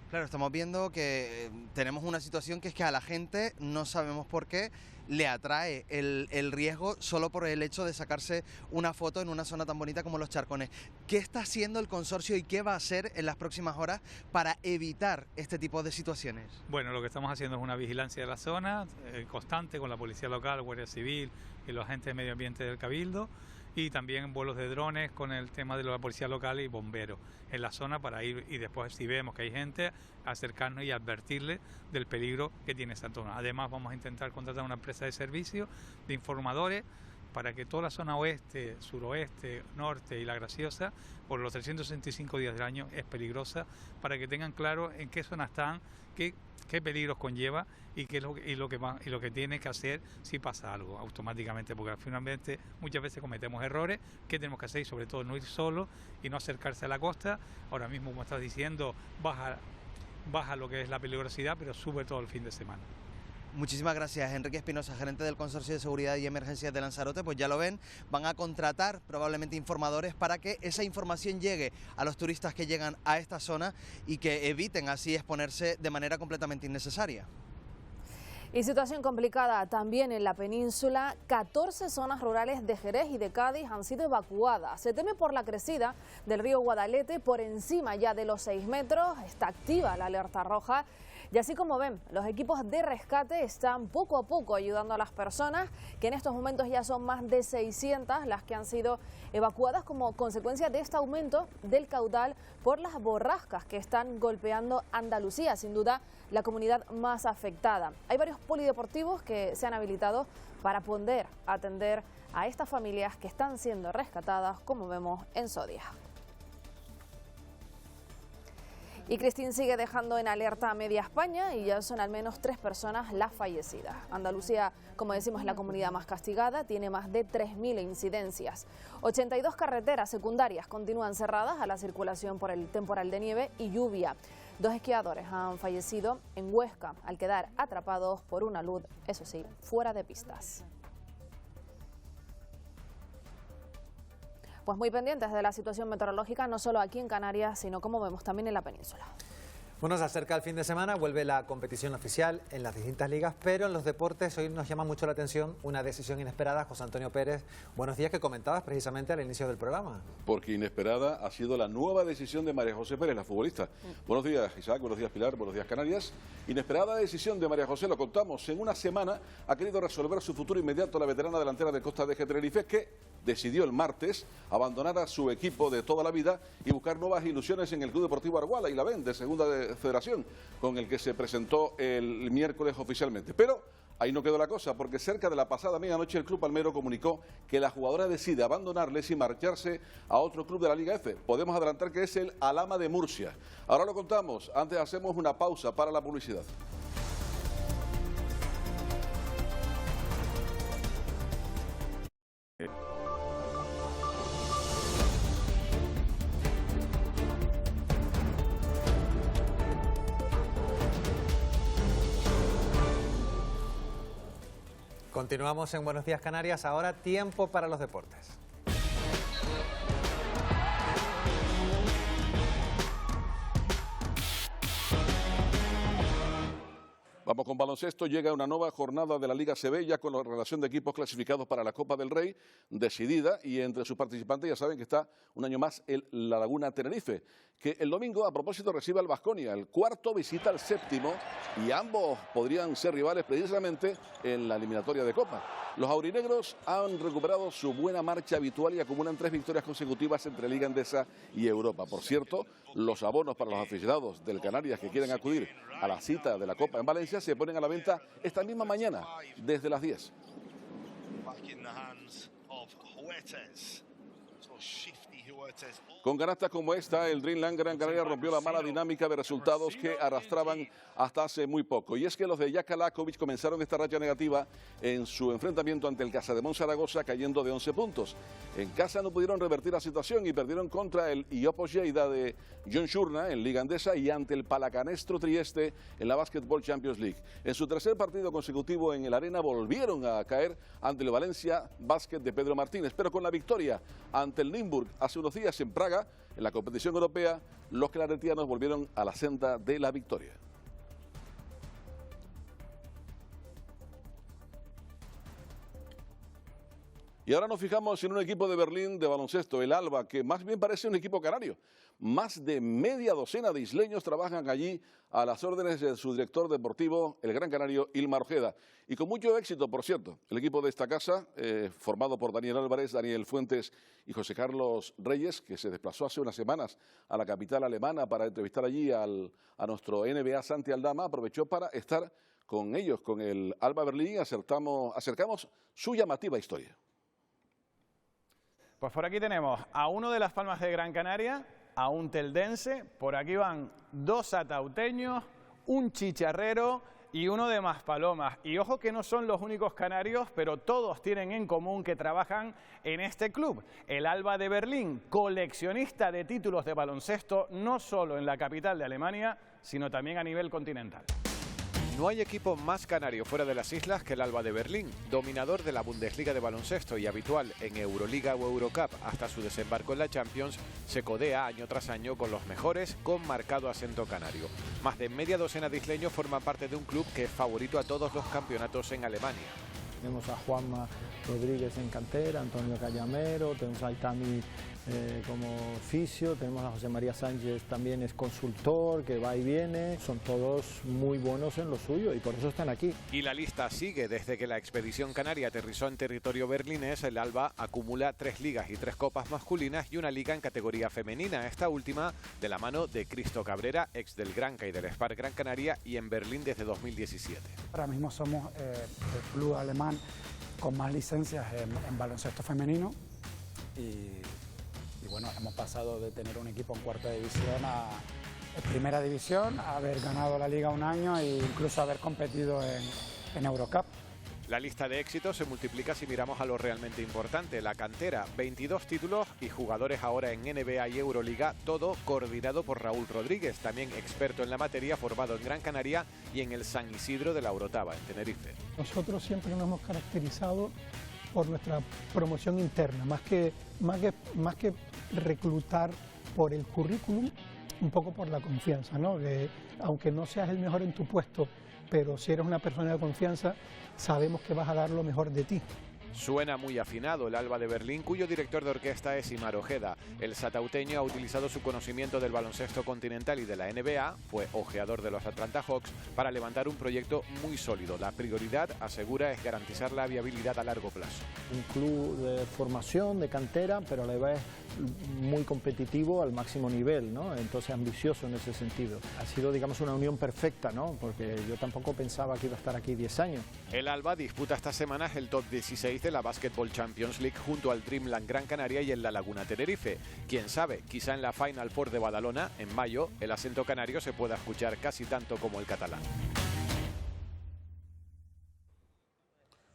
Claro, estamos viendo que tenemos una situación que es que a la gente, no sabemos por qué, le atrae el riesgo solo por el hecho de sacarse una foto en una zona tan bonita como los Charcones. ¿Qué está haciendo el consorcio y qué va a hacer en las próximas horas para evitar este tipo de situaciones? Bueno, lo que estamos haciendo es una vigilancia de la zona constante con la policía local, Guardia Civil y los agentes de medio ambiente del Cabildo, y también vuelos de drones con el tema de la policía local y bomberos en la zona para ir, y después, si vemos que hay gente, acercarnos y advertirle del peligro que tiene esa zona. Además, vamos a intentar contratar una empresa de servicios de informadores para que toda la zona oeste, suroeste, norte y La Graciosa, por los 365 días del año, es peligrosa, para que tengan claro en qué zona están, qué peligros conlleva y lo que tiene que hacer si pasa algo automáticamente, porque finalmente muchas veces cometemos errores. ¿Qué tenemos que hacer? Y sobre todo no ir solo y no acercarse a la costa. Ahora mismo, como estás diciendo, baja lo que es la peligrosidad, pero sube todo el fin de semana. Muchísimas gracias, Enrique Espinosa, gerente del Consorcio de Seguridad y Emergencias de Lanzarote. Pues ya lo ven, van a contratar probablemente informadores para que esa información llegue a los turistas que llegan a esta zona y que eviten así exponerse de manera completamente innecesaria. Y situación complicada también en la península. 14 zonas rurales de Jerez y de Cádiz han sido evacuadas. Se teme por la crecida del río Guadalete por encima ya de los 6 metros. Está activa la alerta roja. Y así como ven, los equipos de rescate están poco a poco ayudando a las personas, que en estos momentos ya son más de 600 las que han sido evacuadas como consecuencia de este aumento del caudal por las borrascas que están golpeando Andalucía, sin duda la comunidad más afectada. Hay varios polideportivos que se han habilitado para poder atender a estas familias que están siendo rescatadas, como vemos en Sodia. Y Cristín sigue dejando en alerta a media España y ya son al menos 3 personas las fallecidas. Andalucía, como decimos, es la comunidad más castigada, tiene más de 3.000 incidencias. 82 carreteras secundarias continúan cerradas a la circulación por el temporal de nieve y lluvia. 2 esquiadores han fallecido en Huesca al quedar atrapados por una luz, eso sí, fuera de pistas. Pues muy pendientes de la situación meteorológica, no solo aquí en Canarias, sino como vemos también en la península. Bueno, se acerca el fin de semana, vuelve la competición oficial en las distintas ligas, pero en los deportes hoy nos llama mucho la atención una decisión inesperada. José Antonio Pérez, buenos días, que comentabas precisamente al inicio del programa. Porque inesperada ha sido la nueva decisión de María José Pérez, la futbolista. Buenos días, Isaac, buenos días, Pilar, buenos días, Canarias. Inesperada decisión de María José, lo contamos, en una semana ha querido resolver su futuro inmediato la veterana delantera de Costa de Tenerife, que decidió el martes abandonar a su equipo de toda la vida y buscar nuevas ilusiones en el Club Deportivo Arguala y la ven de Segunda Federación, con el que se presentó el miércoles oficialmente. Pero ahí no quedó la cosa, porque cerca de la pasada medianoche el Club Palmero comunicó que la jugadora decide abandonarles y marcharse a otro club de la Liga F. Podemos adelantar que es el Alhama de Murcia. Ahora lo contamos, antes hacemos una pausa para la publicidad. Continuamos en Buenos Días Canarias, ahora tiempo para los deportes. Vamos con baloncesto, llega una nueva jornada de la Liga CB ya con la relación de equipos clasificados para la Copa del Rey decidida, y entre sus participantes ya saben que está un año más La Laguna Tenerife, que el domingo a propósito recibe al Baskonia, el cuarto visita al séptimo, y ambos podrían ser rivales precisamente en la eliminatoria de Copa. Los aurinegros han recuperado su buena marcha habitual y acumulan 3 victorias consecutivas entre Liga Endesa y Europa. Por cierto, los abonos para los aficionados del Canarias que quieren acudir a la cita de la Copa en Valencia se ponen a la venta esta misma mañana, desde las 10. Con canastas como esta, el Dreamland Gran Canaria rompió la mala dinámica de resultados que arrastraban hasta hace muy poco. Y es que los de Jaka Lakovic comenzaron esta racha negativa en su enfrentamiento ante el Casademón Zaragoza, cayendo de 11 puntos. En casa no pudieron revertir la situación y perdieron contra el Iopos Lleida de John Shurna en Liga Endesa y ante el Palacanestro Trieste en la Basketball Champions League. En su tercer partido consecutivo en el Arena volvieron a caer ante el Valencia Basket de Pedro Martínez, pero con la victoria ante el Nymburk hace unos días en Praga, en la competición europea, los claretianos volvieron a la senda de la victoria. Y ahora nos fijamos en un equipo de Berlín de baloncesto, el Alba, que más bien parece un equipo canario. Más de media docena de isleños trabajan allí a las órdenes de su director deportivo, el gran canario Ilmar Ojeda. Y con mucho éxito, por cierto. El equipo de esta casa, formado por Daniel Álvarez, Daniel Fuentes y José Carlos Reyes, que se desplazó hace unas semanas a la capital alemana para entrevistar allí a nuestro NBA Santi Aldama, aprovechó para estar con ellos, con el Alba Berlín, acercamos su llamativa historia. Pues por aquí tenemos a uno de Las Palmas de Gran Canaria, a un teldense, por aquí van 2 atauteños, un chicharrero y uno de Maspalomas. Y ojo que no son los únicos canarios, pero todos tienen en común que trabajan en este club, el Alba de Berlín, coleccionista de títulos de baloncesto, no solo en la capital de Alemania, sino también a nivel continental. No hay equipo más canario fuera de las islas que el Alba de Berlín, dominador de la Bundesliga de baloncesto y habitual en Euroliga o Eurocup hasta su desembarco en la Champions, se codea año tras año con los mejores con marcado acento canario. Más de media docena de isleños forman parte de un club que es favorito a todos los campeonatos en Alemania. Tenemos a Juanma Rodríguez en cantera, Antonio Callamero, tenemos a Altami como fisio, tenemos a José María Sánchez también es consultor, que va y viene, son todos muy buenos en lo suyo y por eso están aquí. Y la lista sigue. Desde que la expedición canaria aterrizó en territorio berlinés, el Alba acumula 3 ligas y 3 copas masculinas y una liga en categoría femenina, esta última de la mano de Cristo Cabrera, ex del Granca y del Spar Gran Canaria y en Berlín desde 2017. Ahora mismo somos el club alemán con más licencias en baloncesto femenino y bueno, hemos pasado de tener un equipo en cuarta división a primera división, a haber ganado la liga un año e incluso haber competido en Eurocup. La lista de éxitos se multiplica si miramos a lo realmente importante, la cantera, 22 títulos y jugadores ahora en NBA y Euroliga, todo coordinado por Raúl Rodríguez, también experto en la materia, formado en Gran Canaria y en el San Isidro de la Orotava, en Tenerife. Nosotros siempre nos hemos caracterizado por nuestra promoción interna, más que reclutar por el currículum, un poco por la confianza, ¿no? Aunque no seas el mejor en tu puesto, pero si eres una persona de confianza, sabemos que vas a dar lo mejor de ti. Suena muy afinado el Alba de Berlín, cuyo director de orquesta es Imar Ojeda. El satauteño ha utilizado su conocimiento del baloncesto continental y de la NBA, fue ojeador de los Atlanta Hawks, para levantar un proyecto muy sólido. La prioridad, asegura, es garantizar la viabilidad a largo plazo. Un club de formación, de cantera, pero a la vez muy competitivo al máximo nivel, ¿no? Entonces ambicioso en ese sentido. Ha sido, digamos, una unión perfecta, ¿no? Porque yo tampoco pensaba que iba a estar aquí 10 años. El Alba disputa estas semanas el top 16 de la Basketball Champions League junto al Dreamland Gran Canaria y en la Laguna Tenerife. Quién sabe, quizá en la Final Four de Badalona, en mayo, el acento canario se pueda escuchar casi tanto como el catalán.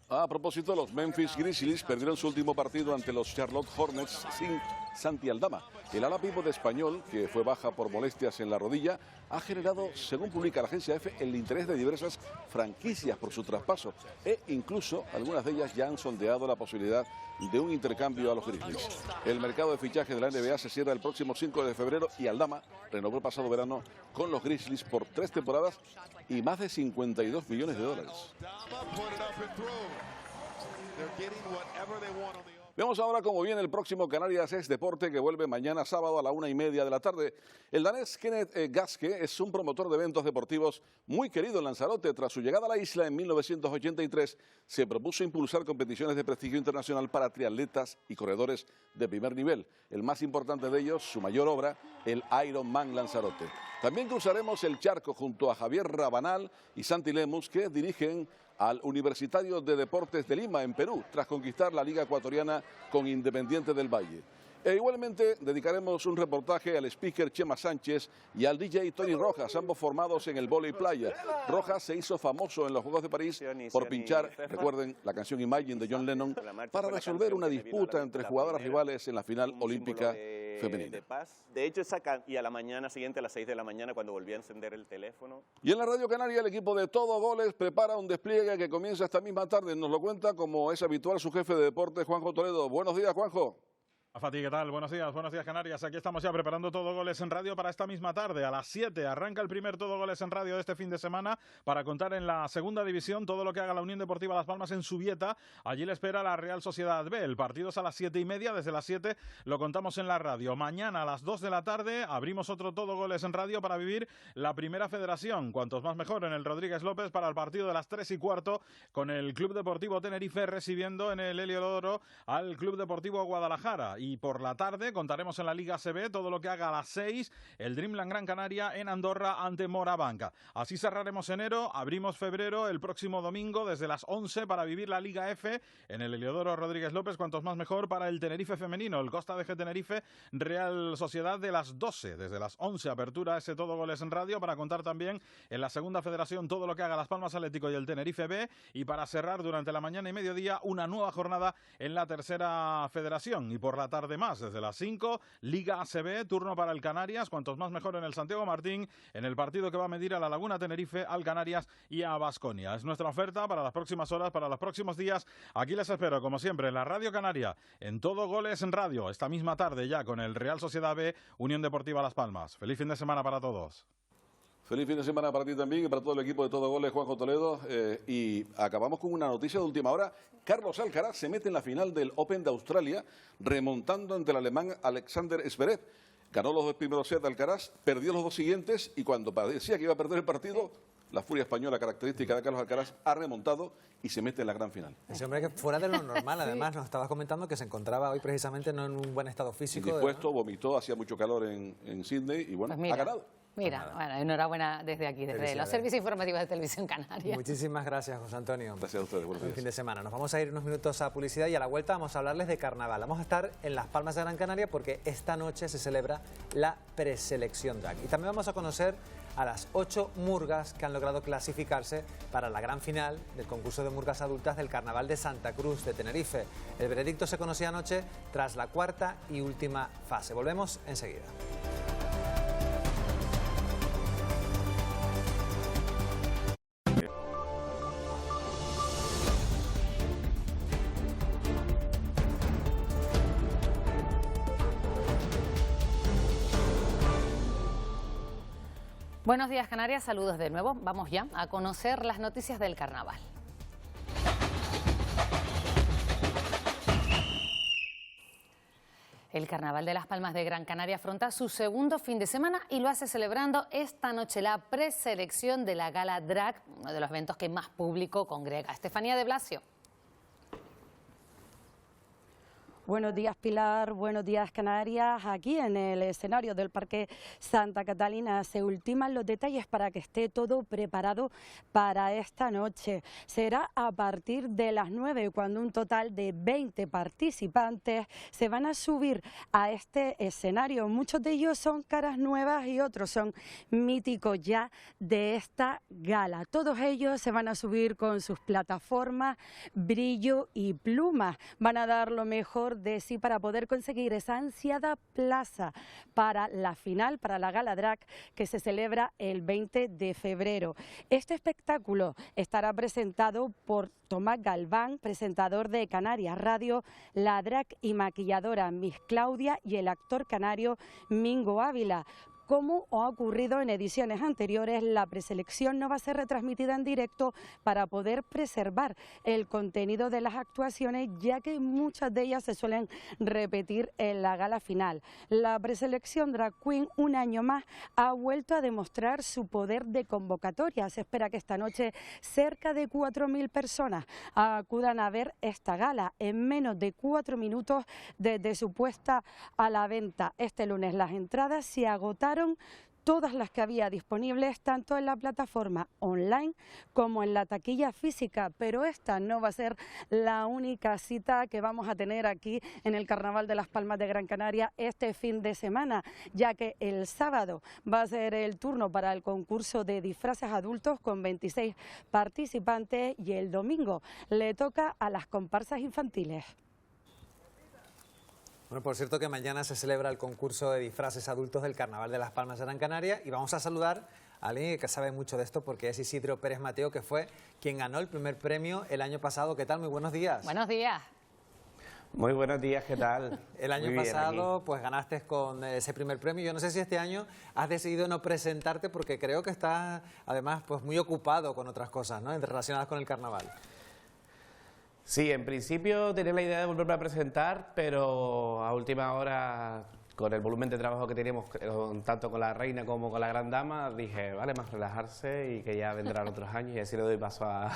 A propósito, los Memphis Grizzlies perdieron su último partido ante los Charlotte Hornets sin Santi Aldama. El ala pívot español, que fue baja por molestias en la rodilla, ha generado, según publica la agencia EFE, el interés de diversas franquicias por su traspaso e incluso algunas de ellas ya han sondeado la posibilidad de un intercambio a los Grizzlies. El mercado de fichajes de la NBA se cierra el próximo 5 de febrero y Aldama renovó el pasado verano con los Grizzlies por 3 temporadas y más de 52 millones de dólares. Vemos ahora cómo viene el próximo Canarias es Deporte, que vuelve mañana sábado a la 1:30 de la tarde. El danés Kenneth Gaske es un promotor de eventos deportivos muy querido en Lanzarote. Tras su llegada a la isla en 1983, se propuso impulsar competiciones de prestigio internacional para triatletas y corredores de primer nivel. El más importante de ellos, su mayor obra, el Ironman Lanzarote. También cruzaremos el charco junto a Javier Rabanal y Santi Lemus, que dirigen al Universitario de Deportes de Lima, en Perú, tras conquistar la Liga Ecuatoriana con Independiente del Valle. E igualmente dedicaremos un reportaje al speaker Chema Sánchez y al DJ Tony Rojas, ambos formados en el vóley playa. Rojas se hizo famoso en los Juegos de París por pinchar, recuerden, la canción Imagine de John Lennon, para resolver una disputa entre jugadoras rivales en la final olímpica femenina. De hecho, y a la mañana siguiente, a las 6 de la mañana, cuando volví a encender el teléfono. Y en la Radio Canaria, el equipo de Todo Goles prepara un despliegue que comienza esta misma tarde. Nos lo cuenta, como es habitual, su jefe de deportes, Juanjo Toledo. Buenos días, Juanjo. Fati, ¿qué tal? Buenos días Canarias. Aquí estamos ya preparando Todo Goles en Radio para esta misma tarde. A las 7 arranca el primer Todo Goles en Radio de este fin de semana para contar en la segunda división todo lo que haga la Unión Deportiva Las Palmas en Zubieta. Allí le espera la Real Sociedad B. El partido es a las 7:30. Desde las 7 lo contamos en la radio. Mañana a las 2 de la tarde abrimos otro Todo Goles en Radio para vivir la Primera Federación. Cuantos más mejor en el Rodríguez López para el partido de las 3:15 con el Club Deportivo Tenerife recibiendo en el Heliodoro al Club Deportivo Guadalajara. Y por la tarde contaremos en la Liga CB todo lo que haga a las 6 el Dreamland Gran Canaria en Andorra ante Morabanca. Así cerraremos enero, abrimos febrero el próximo domingo desde las 11 para vivir la Liga F en el Heliodoro Rodríguez López, cuantos más mejor para el Tenerife femenino, el Costa de G Tenerife Real Sociedad de las 12, desde las 11 apertura ese Todo Goles en Radio para contar también en la segunda federación todo lo que haga Las Palmas Atlético y el Tenerife B y para cerrar durante la mañana y mediodía una nueva jornada en la tercera federación y por la tarde tarde más. Desde las 5, Liga ACB, turno para el Canarias, cuantos más mejor en el Santiago Martín, en el partido que va a medir a la Laguna Tenerife, al Canarias y a Baskonia. Es nuestra oferta para las próximas horas, para los próximos días. Aquí les espero, como siempre, en la Radio Canaria, en Todo Goles en Radio, esta misma tarde ya con el Real Sociedad B, Unión Deportiva Las Palmas. Feliz fin de semana para todos. Feliz fin de semana para ti también y para todo el equipo de Todo Goles, Juanjo Toledo. Y acabamos con una noticia de última hora. Carlos Alcaraz se mete en la final del Open de Australia, remontando ante el alemán Alexander Zverev. Ganó los 2 primeros sets de Alcaraz, perdió los 2 siguientes y cuando parecía que iba a perder el partido, la furia española característica de Carlos Alcaraz ha remontado y se mete en la gran final. Ese hombre que fuera de lo normal, además, nos estabas comentando que se encontraba hoy precisamente no en un buen estado físico. Indispuesto, vomitó, hacía mucho calor en Sydney y bueno, Pues ha ganado. Mira, bueno, enhorabuena desde aquí, desde los servicios informativos de Televisión Canaria. Muchísimas gracias, José Antonio. Gracias a ustedes. Buenos días. Fin de semana. Nos vamos a ir unos minutos a publicidad y a la vuelta vamos a hablarles de carnaval. Vamos a estar en Las Palmas de Gran Canaria porque esta noche se celebra la preselección drag. Y también vamos a conocer a las 8 murgas que han logrado clasificarse para la gran final del concurso de murgas adultas del Carnaval de Santa Cruz de Tenerife. El veredicto se conocía anoche tras la cuarta y última fase. Volvemos enseguida. Buenos días, Canarias, saludos de nuevo. Vamos ya a conocer las noticias del carnaval. El Carnaval de Las Palmas de Gran Canaria afronta su segundo fin de semana y lo hace celebrando esta noche la preselección de la Gala Drag, uno de los eventos que más público congrega. Estefanía de Blasio. Buenos días, Pilar. Buenos días, Canarias. Aquí en el escenario del Parque Santa Catalina se ultiman los detalles para que esté todo preparado para esta noche. Será a partir de las 9 cuando un total de 20 participantes se van a subir a este escenario. Muchos de ellos son caras nuevas y otros son míticos ya de esta gala. Todos ellos se van a subir con sus plataformas, brillo y plumas. Van a dar lo mejor de sí para poder conseguir esa ansiada plaza para la final, para la Gala Drag que se celebra el 20 de febrero. Este espectáculo estará presentado por Tomás Galván, presentador de Canarias Radio, la drag y maquilladora Miss Claudia y el actor canario Mingo Ávila. Como ha ocurrido en ediciones anteriores, la preselección no va a ser retransmitida en directo para poder preservar el contenido de las actuaciones, ya que muchas de ellas se suelen repetir en la gala final. La preselección Drag Queen, un año más, ha vuelto a demostrar su poder de convocatoria. Se espera que esta noche cerca de 4.000 personas acudan a ver esta gala en menos de 4 minutos desde su puesta a la venta. Este lunes las entradas se agotaron todas las que había disponibles, tanto en la plataforma online como en la taquilla física, pero esta no va a ser la única cita que vamos a tener aquí en el Carnaval de Las Palmas de Gran Canaria este fin de semana, ya que el sábado va a ser el turno para el concurso de disfraces adultos con 26 participantes y el domingo le toca a las comparsas infantiles. Bueno, por cierto que mañana se celebra el concurso de disfraces adultos del Carnaval de Las Palmas de Gran Canaria y vamos a saludar a alguien que sabe mucho de esto porque es Isidro Pérez Mateo, que fue quien ganó el primer premio el año pasado. ¿Qué tal? Muy buenos días. Buenos días. Muy buenos días, ¿qué tal? El año pasado pues ganaste con ese primer premio. Yo no sé si este año has decidido no presentarte porque creo que estás además pues muy ocupado con otras cosas, ¿no?, relacionadas con el carnaval. Sí, en principio tenía la idea de volverme a presentar, pero a última hora, con el volumen de trabajo que teníamos, tanto con la reina como con la gran dama, dije, vale, más relajarse y que ya vendrán otros años y así le doy paso a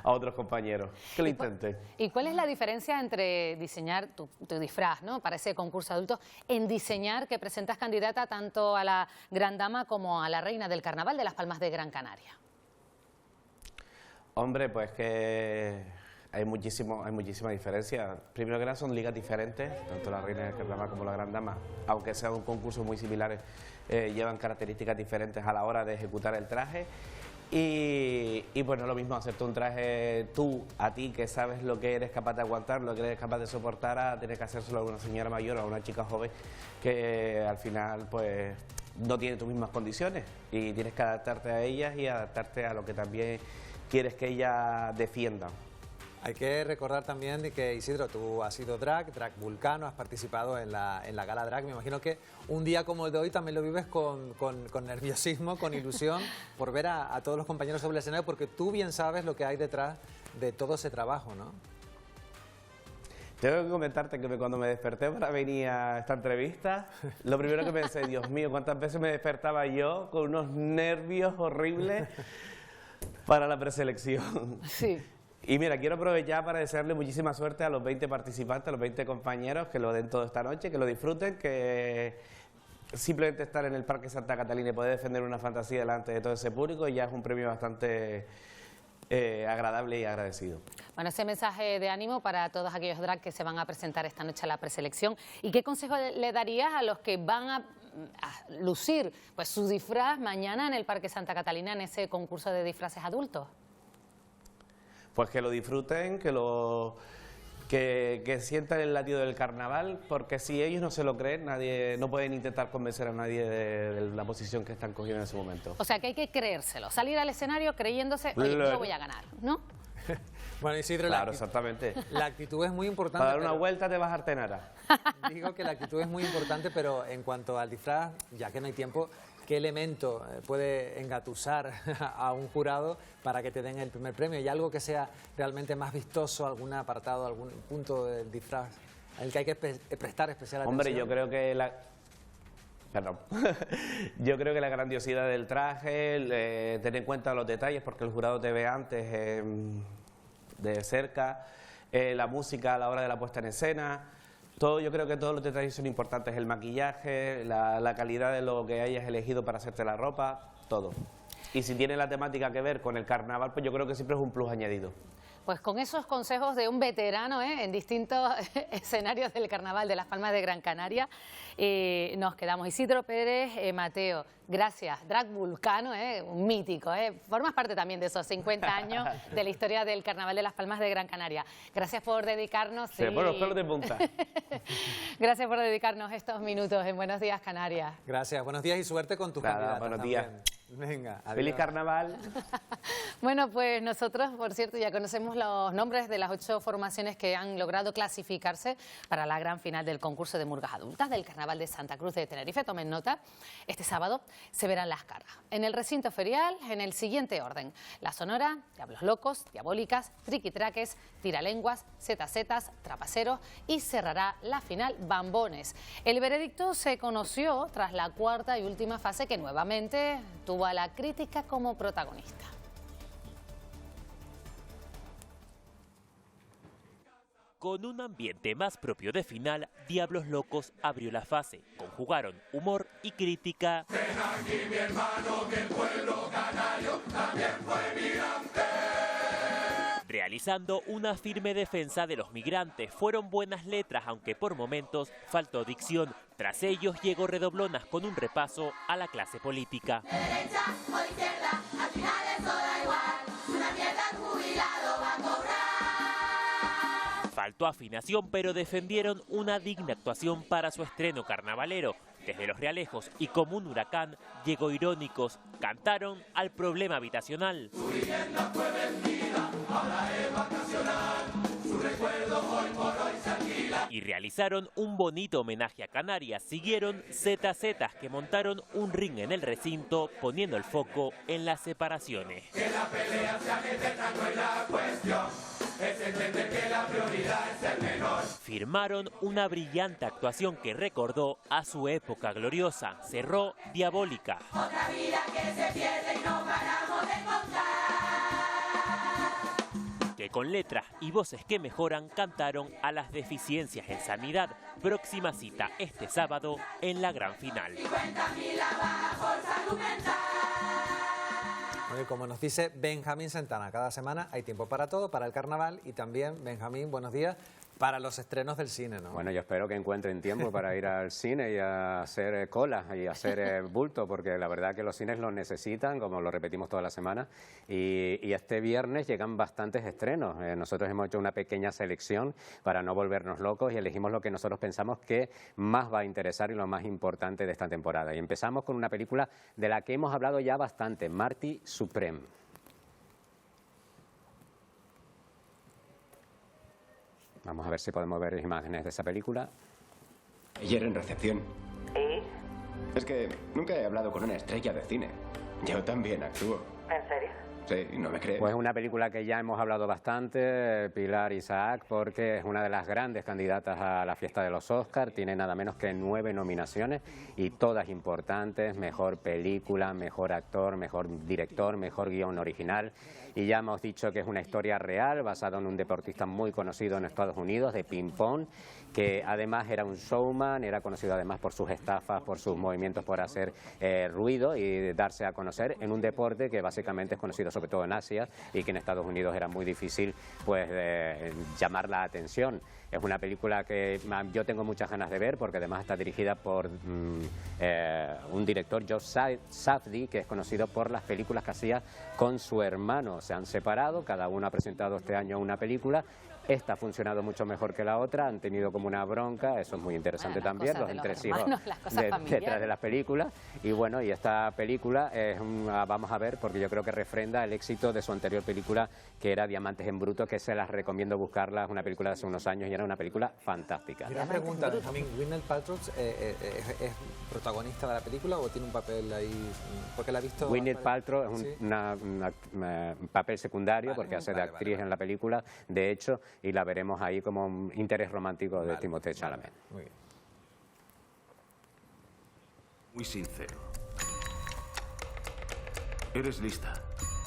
otros compañeros. Que lo intenten. ¿Y cuál es la diferencia entre diseñar tu disfraz, ¿no?, para ese concurso adulto, en diseñar que presentas candidata tanto a la gran dama como a la reina del Carnaval de Las Palmas de Gran Canaria? Hombre, pues que hay muchísima diferencia. Primero que nada son ligas diferentes, tanto la reina del carnaval como la gran dama, aunque sean concursos muy similares, llevan características diferentes a la hora de ejecutar el traje. Y bueno, lo mismo, hacerte un traje tú, a ti, que sabes lo que eres capaz de aguantar, lo que eres capaz de soportar, a tener que hacérselo a una señora mayor o a una chica joven que al final pues no tiene tus mismas condiciones y tienes que adaptarte a ellas y adaptarte a lo que también quieres que ellas defiendan. Hay que recordar también de que, Isidro, tú has sido drag Vulcano, has participado en la gala drag. Me imagino que un día como el de hoy también lo vives con nerviosismo, con ilusión, por ver a todos los compañeros sobre el escenario, porque tú bien sabes lo que hay detrás de todo ese trabajo, ¿no? Tengo que comentarte que cuando me desperté para venir a esta entrevista, lo primero que pensé, Dios mío, cuántas veces me despertaba yo con unos nervios horribles para la preselección. Sí. Y mira, quiero aprovechar para desearle muchísima suerte a los 20 participantes, a los 20 compañeros, que lo den todo esta noche, que lo disfruten, que simplemente estar en el Parque Santa Catalina y poder defender una fantasía delante de todo ese público ya es un premio bastante agradable y agradecido. Bueno, ese mensaje de ánimo para todos aquellos drag que se van a presentar esta noche a la preselección. ¿Y qué consejo le darías a los que van a lucir pues su disfraz mañana en el Parque Santa Catalina en ese concurso de disfraces adultos? Pues que lo disfruten, que sientan el latido del carnaval, porque si ellos no se lo creen, no pueden intentar convencer a nadie de la posición que están cogiendo en ese momento. O sea que hay que creérselo, salir al escenario creyéndose, oye, yo voy a ganar, ¿no? Bueno, Isidro, claro, exactamente. La actitud es muy importante. Para dar una vuelta te vas a Artenara. Digo que la actitud es muy importante, pero en cuanto al disfraz, ya que no hay tiempo, ¿qué elemento puede engatusar a un jurado para que te den el primer premio? ¿Y algo que sea realmente más vistoso, algún apartado, algún punto del disfraz al que hay que prestar especial atención? Hombre, yo creo que yo creo que la grandiosidad del traje, tener en cuenta los detalles, porque el jurado te ve antes de cerca, la música a la hora de la puesta en escena. Yo creo que todos los detalles son importantes, el maquillaje, la calidad de lo que hayas elegido para hacerte la ropa, todo. Y si tiene la temática que ver con el carnaval, pues yo creo que siempre es un plus añadido. Pues con esos consejos de un veterano en distintos escenarios del Carnaval de Las Palmas de Gran Canaria, nos quedamos. Isidro Pérez, Mateo, gracias. Drag Vulcano, un mítico, formas parte también de esos 50 años de la historia del Carnaval de Las Palmas de Gran Canaria. Gracias por dedicarnos. Se ponen los pelos de punta. Gracias por dedicarnos estos minutos en Buenos Días, Canarias. Gracias, buenos días y suerte con tus candidatas. Buenos días. Venga, adiós. Feliz carnaval. Bueno, pues nosotros, por cierto, ya conocemos los nombres de las 8 formaciones que han logrado clasificarse para la gran final del concurso de murgas adultas del Carnaval de Santa Cruz de Tenerife. Tomen nota, este sábado se verán las caras. En el recinto ferial, en el siguiente orden: La Sonora, Diablos Locos, Diabólicas, Triquitraques, Tiralenguas, Zetazetas, Trapaceros y cerrará la final Bambones. El veredicto se conoció tras la cuarta y última fase, que nuevamente tuvo a la crítica como protagonista. Con un ambiente más propio de final, Diablos Locos abrió la fase. Conjugaron humor y crítica. Ven aquí, mi hermano, que el pueblo canario también fue migrante. Realizando una firme defensa de los migrantes. Fueron buenas letras, aunque por momentos faltó dicción. Tras ellos llegó Redoblonas con un repaso a la clase política. De derecha o de izquierda, al final eso da igual. Una mierda el jubilado va a cobrar. Faltó afinación, pero defendieron una digna actuación para su estreno carnavalero. Desde Los Realejos y como un huracán, llegó Irónicos. Cantaron al problema habitacional. Su vivienda fue vendida, ahora es vacacional. Su recuerdo hoy por hoy se alquila. Y realizaron un bonito homenaje a Canarias. Siguieron Zetazetas, que montaron un ring en el recinto, poniendo el foco en las separaciones. Que la pelea sea eterna no es la cuestión. Es entender que la prioridad es el menor. Firmaron una brillante actuación que recordó a su época gloriosa. Cerró Diabólica. Otra vida que se pierde y no paramos de contar. Que con letras y voces que mejoran cantaron a las deficiencias en sanidad. Próxima cita este sábado en la gran final. 50.000 la baja por salud mental. Como nos dice Benjamín Santana, cada semana hay tiempo para todo, para el carnaval. Y también, Benjamín, buenos días. Para los estrenos del cine, ¿no? Bueno, yo espero que encuentren tiempo para ir al cine y a hacer cola y a hacer bulto, porque la verdad que los cines lo necesitan, como lo repetimos toda la semana, y este viernes llegan bastantes estrenos. Nosotros hemos hecho una pequeña selección para no volvernos locos y elegimos lo que nosotros pensamos que más va a interesar y lo más importante de esta temporada. Y empezamos con una película de la que hemos hablado ya bastante, Marty Supreme. Vamos a ver si podemos ver imágenes de esa película. Ayer en recepción. Es que nunca he hablado con una estrella de cine. Yo también actúo. ¿En serio? Sí, ¿no me crees? Pues es una película que ya hemos hablado bastante, Pilar Isaac, porque es una de las grandes candidatas a la fiesta de los Oscars. Tiene nada menos que 9 nominaciones y todas importantes: mejor película, mejor actor, mejor director, mejor guión original. Y ya hemos dicho que es una historia real basada en un deportista muy conocido en Estados Unidos de ping-pong, que además era un showman, era conocido además por sus estafas, por sus movimientos por hacer ruido y darse a conocer en un deporte que básicamente es conocido sobre todo en Asia y que en Estados Unidos era muy difícil pues llamar la atención. Es una película que yo tengo muchas ganas de ver porque además está dirigida por un director, Josh Safdie, que es conocido por las películas que hacía con su hermano. Se han separado, cada uno ha presentado este año una película. Esta ha funcionado mucho mejor que la otra, han tenido como una bronca, eso es muy interesante también, los entresijos detrás de las películas. Y bueno, y esta película es vamos a ver, porque yo creo que refrenda el éxito de su anterior película, que era Diamantes en Bruto, que se las recomiendo buscarla, es una película de hace unos años y era una película fantástica. Una pregunta, Benjamín, ¿Gwyneth Paltrow es protagonista de la película o tiene un papel ahí? Porque la ha visto... Gwyneth Paltrow es un papel secundario, porque hace de actriz en la película, de hecho, y la veremos ahí como un interés romántico de Timothée Chalamet. Muy bien. Muy sincero. ¿Eres lista?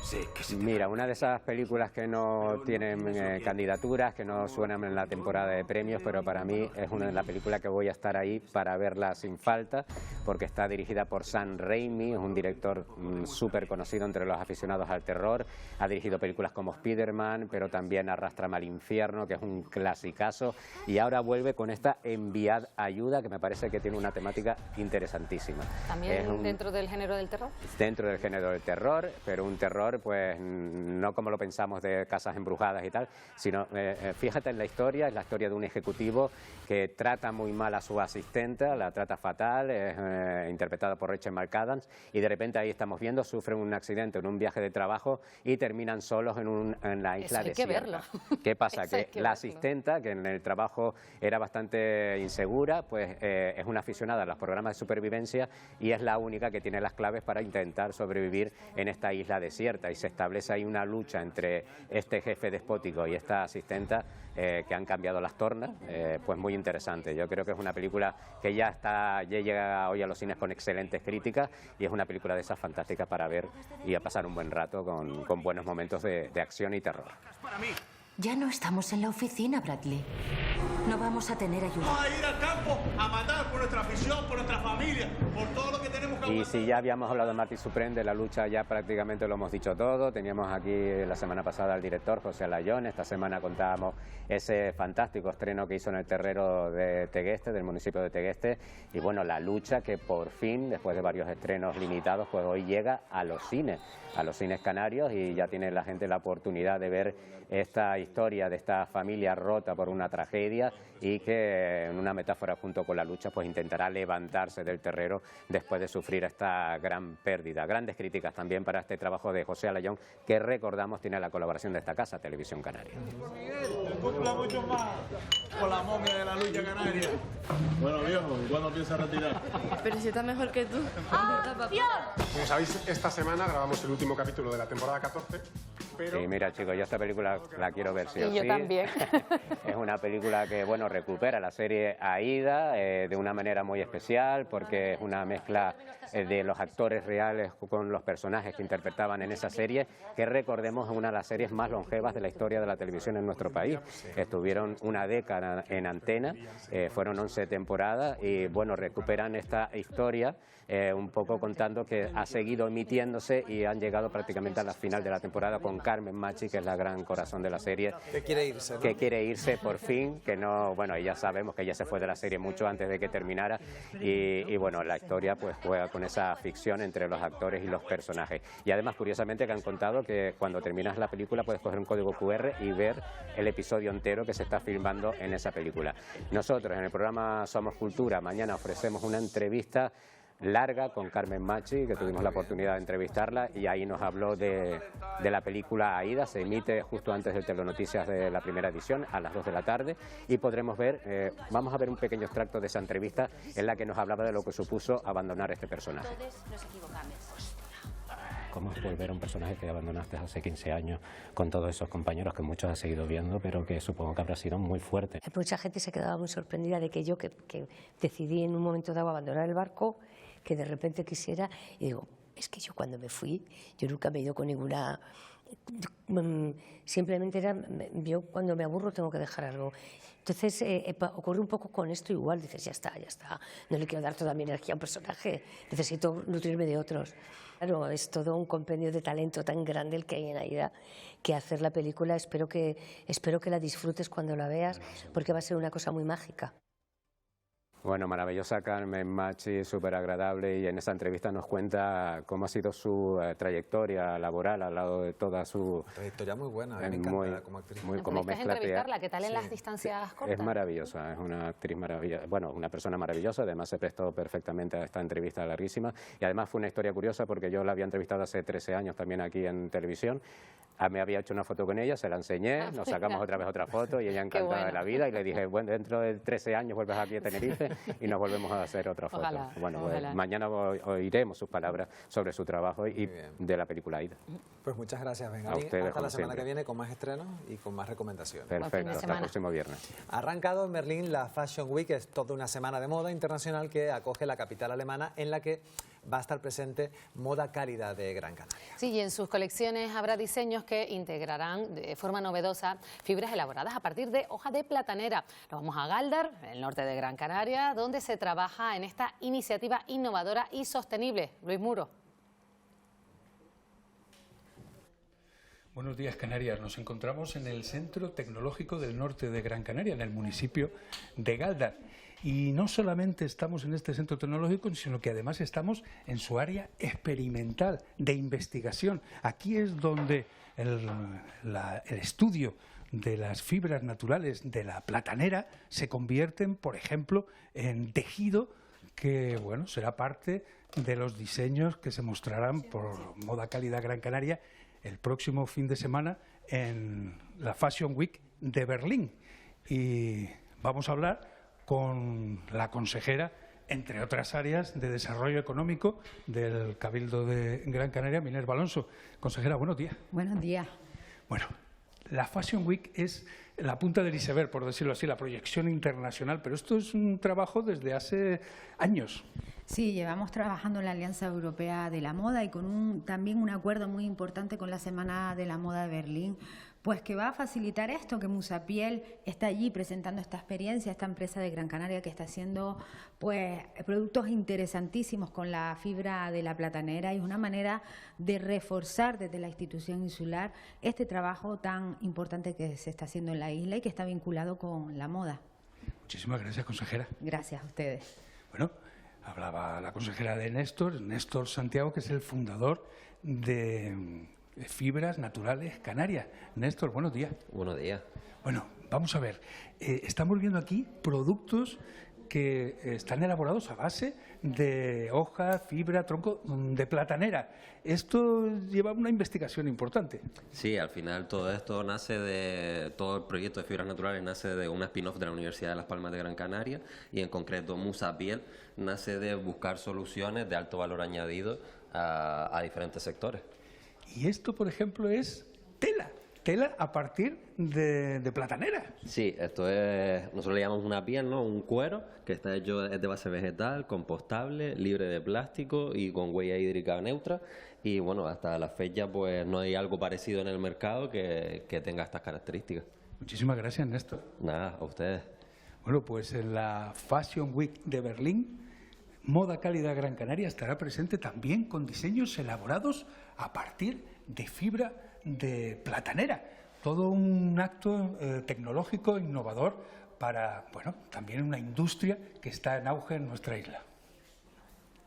Sí, que sí. Mira, una de esas películas que no tienen candidaturas, que no suenan en la temporada de premios, pero para mí es una de las películas que voy a estar ahí para verla sin falta, porque está dirigida por Sam Raimi, es un director súper conocido entre los aficionados al terror. Ha dirigido películas como Spider-Man, pero también Arrástrame al infierno, que es un clasicazo, y ahora vuelve con esta Enviad ayuda, que me parece que tiene una temática interesantísima. ¿También dentro del género del terror? Dentro del género del terror, pero un terror pues no como lo pensamos de casas embrujadas y tal, sino fíjate en la historia, es la historia de un ejecutivo que trata muy mal a su asistente, la trata fatal, es interpretada por Rachel McAdams, y de repente ahí estamos viendo, sufren un accidente en un viaje de trabajo y terminan solos en la isla desierta. Hay que verlo. ¿Qué pasa? Que la asistenta, que en el trabajo era bastante insegura, pues es una aficionada a los programas de supervivencia y es la única que tiene las claves para intentar sobrevivir en esta isla desierta, y se establece ahí una lucha entre este jefe despótico y esta asistenta que han cambiado las tornas, pues muy interesante. Yo creo que es una película que ya llega hoy a los cines con excelentes críticas y es una película de esas fantásticas para ver y a pasar un buen rato con buenos momentos de acción y terror. Ya no estamos en la oficina, Bradley. No vamos a tener ayuda. Vamos a ir al campo a matar por nuestra afición, por nuestra familia, por todo lo que tenemos que Y si ya habíamos hablado de Marty Supreme, de la lucha ya prácticamente lo hemos dicho todo. Teníamos aquí la semana pasada al director José Alayón, esta semana contábamos ese fantástico estreno que hizo en el terrero de Tegueste, del municipio de Tegueste, y bueno, la lucha que por fin, después de varios estrenos limitados, pues hoy llega a los cines canarios, y ya tiene la gente la oportunidad de ver esta historia de esta familia rota por una tragedia y que en una metáfora junto con la lucha pues intentará levantarse del terrero después de sufrir esta gran pérdida. Grandes críticas también para este trabajo de José Alayón, que recordamos tiene la colaboración de esta casa, Televisión Canaria. cumpla mucho más con la momia de la lucha canaria. Bueno, viejo, ¿cuándo piensas retirar? Pero si está mejor que tú. Como sabéis, esta semana grabamos el último capítulo de la temporada 14, pero... Sí, mira, chicos, yo esta película la quiero ver sí o sí. Y yo también. Es una película que, bueno, recupera la serie Aída de una manera muy especial, porque es una mezcla de los actores reales con los personajes que interpretaban en esa serie, que recordemos es una de las series más longevas de la historia de la televisión en nuestro país. Estuvieron una década en antena, fueron 11 temporadas y, bueno, recuperan esta historia un poco contando que ha seguido emitiéndose y han llegado prácticamente a la final de la temporada con Carmen Machi, que es la gran corazón de la serie. Que quiere irse, ¿no? Que quiere irse por fin, que no, bueno, ya sabemos que ella se fue de la serie mucho antes de que terminara y bueno, la historia pues juega con esa ficción entre los actores y los personajes. Y además, curiosamente, que han contado que cuando terminas la película puedes coger un código QR y ver el episodio entero que se está filmando en esa película. Nosotros en el programa Somos Cultura mañana ofrecemos una entrevista larga con Carmen Machi, que tuvimos la oportunidad de entrevistarla y ahí nos habló de la película Aída. Se emite justo antes de Telenoticias de la primera edición a las 2 de la tarde y podremos ver, vamos a ver un pequeño extracto de esa entrevista en la que nos hablaba de lo que supuso abandonar este personaje. Nos equivocamos. ¿Cómo es volver a un personaje que abandonaste hace 15 años con todos esos compañeros que muchos han seguido viendo, pero que supongo que habrá sido muy fuerte? Mucha gente se quedaba muy sorprendida de que yo, que decidí en un momento dado abandonar el barco, que de repente quisiera, y digo, es que yo cuando me fui, yo nunca me he ido con ninguna... Simplemente era, yo cuando me aburro tengo que dejar algo. Entonces ocurre un poco con esto igual, dices, ya está, no le quiero dar toda mi energía a un personaje, necesito nutrirme de otros. Claro, es todo un compendio de talento tan grande el que hay en Aída, que hacer la película, espero que la disfrutes cuando la veas, porque va a ser una cosa muy mágica. Bueno, maravillosa Carmen Machi, súper agradable, y en esa entrevista nos cuenta cómo ha sido su trayectoria laboral al lado de toda su... Trayectoria muy buena, me encanta como actriz. Como mezcla entrevistarla, ¿qué tal en las distancias cortas? Es maravillosa, es una actriz maravillosa, bueno, una persona maravillosa, además se prestó perfectamente a esta entrevista larguísima, y además fue una historia curiosa porque yo la había entrevistado hace 13 años también aquí en televisión. Me había hecho una foto con ella, se la enseñé, nos sacamos otra vez otra foto y ella encantada de la vida y le dije, bueno, dentro de 13 años vuelves aquí a Tenerife y nos volvemos a hacer otra foto. Ojalá, bueno, ojalá. Mañana oiremos sus palabras sobre su trabajo y de la película Aída. Pues muchas gracias, Benjamín. A ustedes, hasta la semana siempre. que viene con más estrenos y con más recomendaciones. Perfecto, hasta el próximo viernes. Ha arrancado en Berlín la Fashion Week, es toda una semana de moda internacional que acoge la capital alemana, en la que va a estar presente moda cálida de Gran Canaria. Sí, y en sus colecciones habrá diseños que integrarán de forma novedosa fibras elaboradas a partir de hoja de platanera. Nos vamos a Galdar, en el norte de Gran Canaria, donde se trabaja en esta iniciativa innovadora y sostenible. Luis Muro. Buenos días, Canarias. Nos encontramos en el Centro Tecnológico del Norte de Gran Canaria, en el municipio de Galdar. Y no solamente estamos en este centro tecnológico, sino que además estamos en su área experimental de investigación. Aquí es donde el estudio de las fibras naturales de la platanera se convierten, por ejemplo, en tejido que, bueno, será parte de los diseños que se mostrarán por Moda Cálida Gran Canaria el próximo fin de semana en la Fashion Week de Berlín. Y vamos a hablar con la consejera, entre otras áreas, de desarrollo económico del Cabildo de Gran Canaria, Minerva Alonso. Consejera, buenos días. Buenos días. Bueno, la Fashion Week es la punta del iceberg, por decirlo así, la proyección internacional, pero esto es un trabajo desde hace años. Sí, llevamos trabajando en la Alianza Europea de la Moda y con también un acuerdo muy importante con la Semana de la Moda de Berlín, pues que va a facilitar esto, que Musapiel está allí presentando esta experiencia, esta empresa de Gran Canaria que está haciendo pues productos interesantísimos con la fibra de la platanera, y es una manera de reforzar desde la institución insular este trabajo tan importante que se está haciendo en la isla y que está vinculado con la moda. Muchísimas gracias, consejera. Gracias a ustedes. Bueno, hablaba la consejera de Néstor Santiago, que es el fundador de Fibras Naturales Canarias. Néstor, buenos días. Buenos días. Bueno, vamos a ver. Estamos viendo aquí productos que están elaborados a base de hoja, fibra, tronco de platanera. Esto lleva una investigación importante. Sí, al final todo esto nace de... Todo el proyecto de Fibras Naturales nace de una spin-off de la Universidad de Las Palmas de Gran Canaria, y en concreto Musapiel nace de buscar soluciones de alto valor añadido a diferentes sectores. Y esto, por ejemplo, es tela a partir de platanera. Sí, esto es, nosotros le llamamos una piel, ¿no? Un cuero que está hecho, es de base vegetal, compostable, libre de plástico y con huella hídrica neutra. Y bueno, hasta la fecha pues no hay algo parecido en el mercado que tenga estas características. Muchísimas gracias, Néstor. Nada, a ustedes. Bueno, pues en la Fashion Week de Berlín, Moda Cálida Gran Canaria estará presente también con diseños elaborados a partir de fibra de platanera. Todo un acto tecnológico innovador para, bueno, también una industria que está en auge en nuestra isla.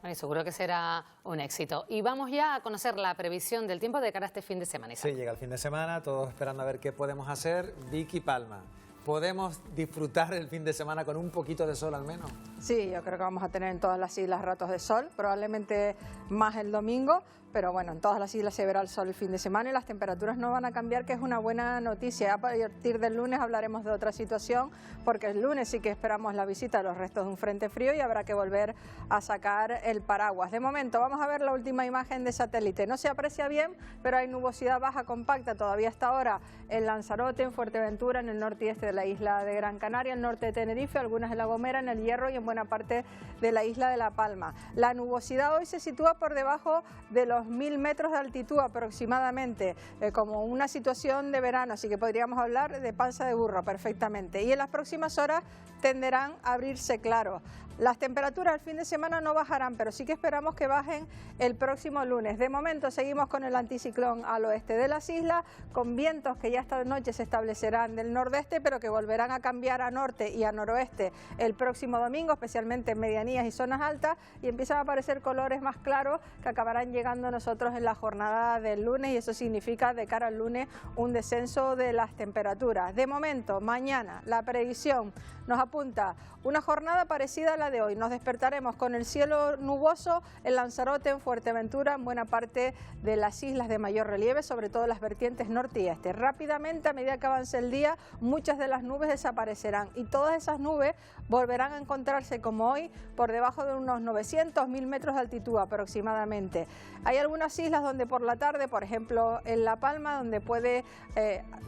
Bueno, y seguro que será un éxito. Y vamos ya a conocer la previsión del tiempo de cara a este fin de semana. Sí, llega el fin de semana, todos esperando a ver qué podemos hacer. Vicky Palma, ¿podemos disfrutar el fin de semana con un poquito de sol al menos? Sí, yo creo que vamos a tener en todas las islas ratos de sol, probablemente más el domingo, pero bueno, en todas las islas se verá el sol el fin de semana y las temperaturas no van a cambiar, que es una buena noticia. A partir del lunes hablaremos de otra situación, porque el lunes sí que esperamos la visita de los restos de un frente frío y habrá que volver a sacar el paraguas. De momento vamos a ver la última imagen de satélite. No se aprecia bien, pero hay nubosidad baja compacta todavía hasta ahora en Lanzarote, en Fuerteventura, en el norte y este de la isla de Gran Canaria, el norte de Tenerife, algunas en La Gomera, en el Hierro y en buena parte de la isla de La Palma. La nubosidad hoy se sitúa por debajo de los 1000 metros de altitud aproximadamente, como una situación de verano, así que podríamos hablar de panza de burro perfectamente. Y en las próximas horas tenderán a abrirse claros. Las temperaturas el fin de semana no bajarán, pero sí que esperamos que bajen el próximo lunes. De momento seguimos con el anticiclón al oeste de las islas, con vientos que ya esta noche se establecerán del nordeste, pero que volverán a cambiar a norte y a noroeste el próximo domingo, especialmente en medianías y zonas altas, y empiezan a aparecer colores más claros que acabarán llegando a nosotros en la jornada del lunes, y eso significa de cara al lunes un descenso de las temperaturas. De momento, mañana la predicción nos apunta una jornada parecida a la de hoy. Nos despertaremos con el cielo nuboso en Lanzarote, en Fuerteventura, en buena parte de las islas de mayor relieve, sobre todo las vertientes norte y este. Rápidamente, a medida que avance el día, muchas de las nubes desaparecerán y todas esas nubes volverán a encontrarse como hoy por debajo de unos 900.000 metros de altitud aproximadamente. Hay algunas islas donde por la tarde, por ejemplo en La Palma, donde puede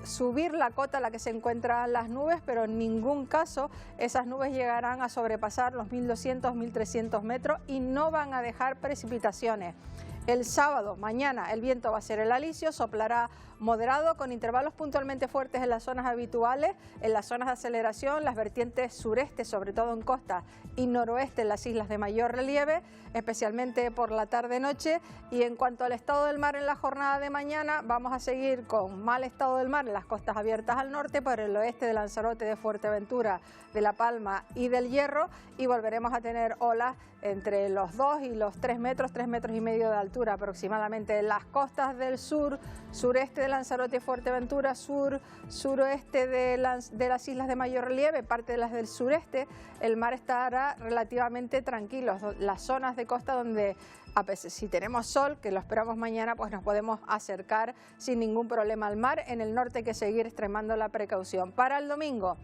subir la cota a la que se encuentran las nubes, pero en ningún caso esas nubes llegarán a sobrepasar los 1.200, 1.300 metros y no van a dejar precipitaciones. El sábado, mañana, el viento va a ser el alisio, soplará moderado con intervalos puntualmente fuertes en las zonas habituales, en las zonas de aceleración, las vertientes sureste, sobre todo en costa, y noroeste en las islas de mayor relieve, especialmente por la tarde-noche. Y en cuanto al estado del mar en la jornada de mañana, vamos a seguir con mal estado del mar en las costas abiertas al norte, por el oeste de Lanzarote, de Fuerteventura, de La Palma y del Hierro, y volveremos a tener olas entre los 2 y los 3 metros y medio de altura aproximadamente en las costas del sur, sureste de Lanzarote y Fuerteventura, suroeste de las islas de mayor relieve, parte de las del sureste. El mar estará relativamente tranquilo. Las zonas de costa donde, a veces, si tenemos sol, que lo esperamos mañana, pues nos podemos acercar sin ningún problema al mar. En el norte hay que seguir extremando la precaución. Para el domingo,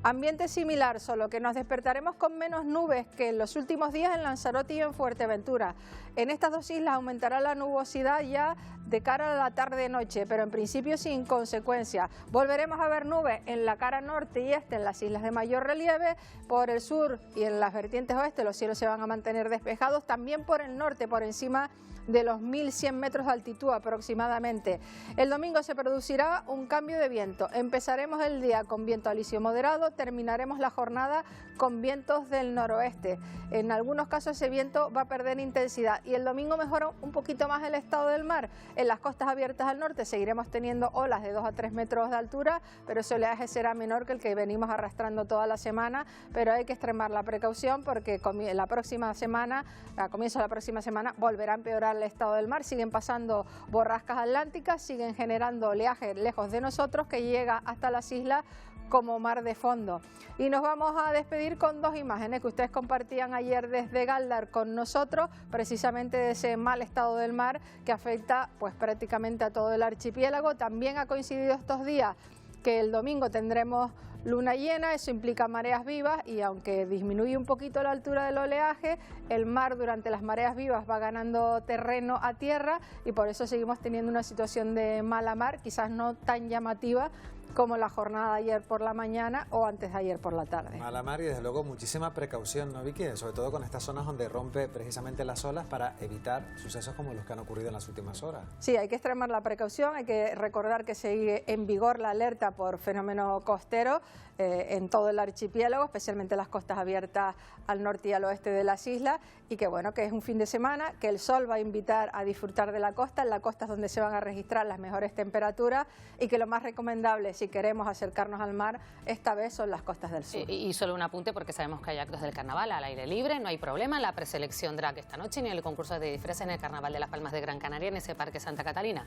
ambiente similar, solo que nos despertaremos con menos nubes que en los últimos días en Lanzarote y en Fuerteventura. En estas dos islas aumentará la nubosidad ya de cara a la tarde-noche, pero en principio sin consecuencia. Volveremos a ver nubes en la cara norte y este, en las islas de mayor relieve. Por el sur y en las vertientes oeste los cielos se van a mantener despejados. También por el norte, por encima de los 1.100 metros de altitud aproximadamente. El domingo se producirá un cambio de viento. Empezaremos el día con viento alisio moderado, terminaremos la jornada con vientos del noroeste. En algunos casos ese viento va a perder intensidad y el domingo mejora un poquito más el estado del mar. En las costas abiertas al norte seguiremos teniendo olas de 2 a 3 metros de altura, pero ese oleaje será menor que el que venimos arrastrando toda la semana, pero hay que extremar la precaución porque la próxima semana, a comienzo de la próxima semana, volverá a empeorar el estado del mar. Siguen pasando borrascas atlánticas, siguen generando oleaje lejos de nosotros que llega hasta las islas como mar de fondo. Y nos vamos a despedir con dos imágenes que ustedes compartían ayer desde Galdar con nosotros, precisamente de ese mal estado del mar que afecta pues prácticamente a todo el archipiélago. También ha coincidido estos días que el domingo tendremos luna llena, eso implica mareas vivas y aunque disminuye un poquito la altura del oleaje, el mar durante las mareas vivas va ganando terreno a tierra y por eso seguimos teniendo una situación de mala mar, quizás no tan llamativa como la jornada de ayer por la mañana o antes de ayer por la tarde. Mala mar y desde luego muchísima precaución, ¿no, Vicky? Sobre todo con estas zonas donde rompe precisamente las olas para evitar sucesos como los que han ocurrido en las últimas horas. Sí, hay que extremar la precaución, hay que recordar que sigue en vigor la alerta por fenómeno costero en todo el archipiélago, especialmente las costas abiertas al norte y al oeste de las islas, y que bueno, que es un fin de semana, que el sol va a invitar a disfrutar de la costa. En la costa es donde se van a registrar las mejores temperaturas, y que lo más recomendable si queremos acercarnos al mar esta vez son las costas del sur. Y solo un apunte, porque sabemos que hay actos del carnaval al aire libre, no hay problema en la preselección drag esta noche ni en el concurso de disfraces en el Carnaval de las Palmas de Gran Canaria en ese Parque Santa Catalina.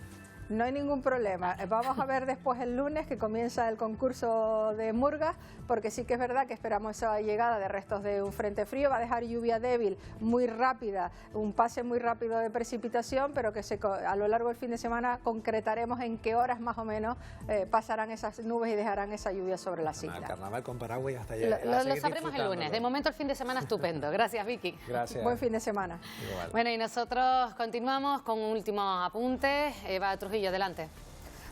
No hay ningún problema. Vamos a ver después el lunes que comienza el concurso de murgas, porque sí que es verdad que esperamos esa llegada de restos de un frente frío. Va a dejar lluvia débil, muy rápida, un pase muy rápido de precipitación, pero que a lo largo del fin de semana concretaremos en qué horas más o menos pasarán esas nubes y dejarán esa lluvia sobre las islas. El carnaval con paraguas y hasta allá. Lo sabremos el lunes. De momento el fin de semana estupendo. Gracias, Vicky. Gracias. Buen fin de semana. Igual. Bueno, y nosotros continuamos con un último apunte. Eva Trujillo, adelante.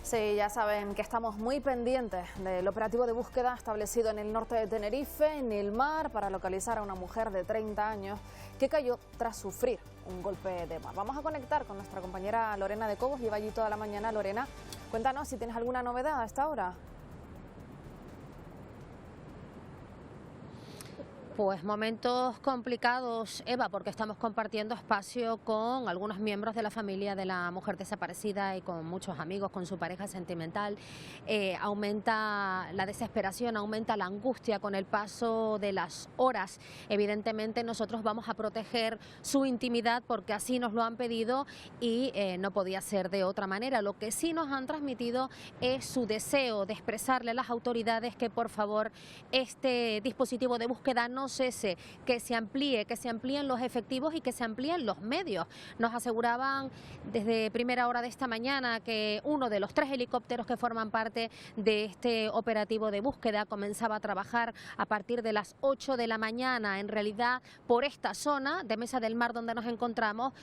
Sí, ya saben que estamos muy pendientes del operativo de búsqueda establecido en el norte de Tenerife, en el mar, para localizar a una mujer de 30 años que cayó tras sufrir un golpe de mar. Vamos a conectar con nuestra compañera Lorena de Cobos, lleva allí toda la mañana. Lorena, cuéntanos si tienes alguna novedad a esta hora. Pues momentos complicados, Eva, porque estamos compartiendo espacio con algunos miembros de la familia de la mujer desaparecida y con muchos amigos, con su pareja sentimental. Aumenta la desesperación, aumenta la angustia con el paso de las horas. Evidentemente nosotros vamos a proteger su intimidad porque así nos lo han pedido y no podía ser de otra manera. Lo que sí nos han transmitido es su deseo de expresarle a las autoridades que por favor este dispositivo de búsqueda no cese, que se amplíen los efectivos y que se amplíen los medios. Nos aseguraban desde primera hora de esta mañana que uno de los 3 helicópteros que forman parte de este operativo de búsqueda comenzaba a trabajar a partir de las 8 de la mañana. En realidad, por esta zona de Mesa del Mar donde nos encontramos,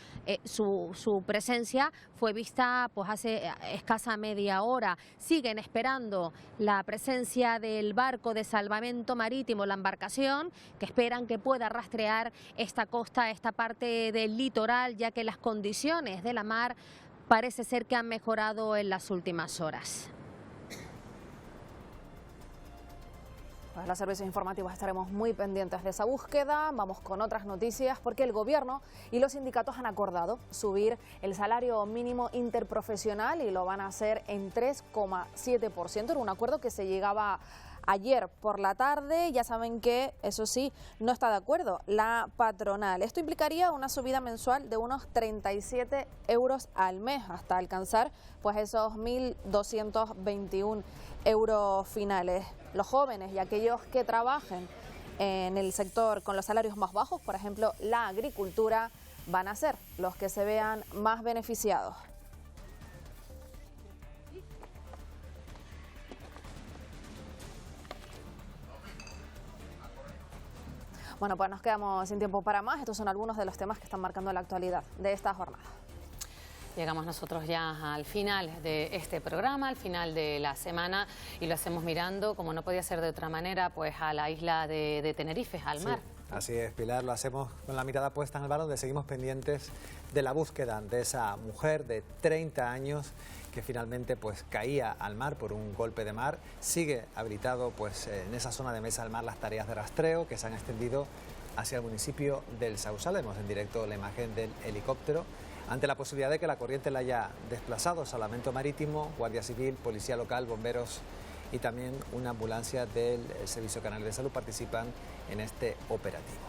su presencia fue vista pues hace escasa media hora. Siguen esperando la presencia del barco de salvamento marítimo, la embarcación, que esperan que pueda rastrear esta costa, esta parte del litoral, ya que las condiciones de la mar parece ser que han mejorado en las últimas horas. Pues los servicios informativos estaremos muy pendientes de esa búsqueda. Vamos con otras noticias porque el Gobierno y los sindicatos han acordado subir el salario mínimo interprofesional y lo van a hacer en 3,7%. Era un acuerdo que se llegaba ayer por la tarde. Ya saben que, eso sí, no está de acuerdo la patronal. Esto implicaría una subida mensual de unos 37 euros al mes hasta alcanzar pues esos 1.221 euros finales. Los jóvenes y aquellos que trabajen en el sector con los salarios más bajos, por ejemplo la agricultura, van a ser los que se vean más beneficiados. Bueno, pues nos quedamos sin tiempo para más. Estos son algunos de los temas que están marcando la actualidad de esta jornada. Llegamos nosotros ya al final de este programa, al final de la semana, y lo hacemos mirando, como no podía ser de otra manera, pues a la isla de Tenerife, al mar. Así es, Pilar, lo hacemos con la mirada puesta en el mar, donde seguimos pendientes de la búsqueda de esa mujer de 30 años que finalmente pues caía al mar por un golpe de mar. Sigue habilitado pues en esa zona de Mesa del Mar las tareas de rastreo que se han extendido hacia el municipio del Sausal. Vemos en directo la imagen del helicóptero. Ante la posibilidad de que la corriente la haya desplazado, Salvamento Marítimo, Guardia Civil, Policía Local, bomberos y también una ambulancia del Servicio Canario de Salud participan en este operativo.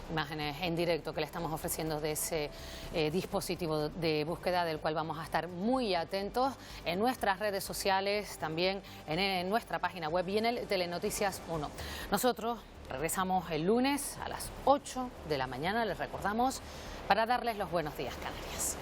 Imágenes en directo que le estamos ofreciendo de ese dispositivo de búsqueda, del cual vamos a estar muy atentos en nuestras redes sociales, también en nuestra página web y en el Telenoticias 1. Nosotros regresamos el lunes a las 8 de la mañana, les recordamos, para darles los buenos días, Canarias.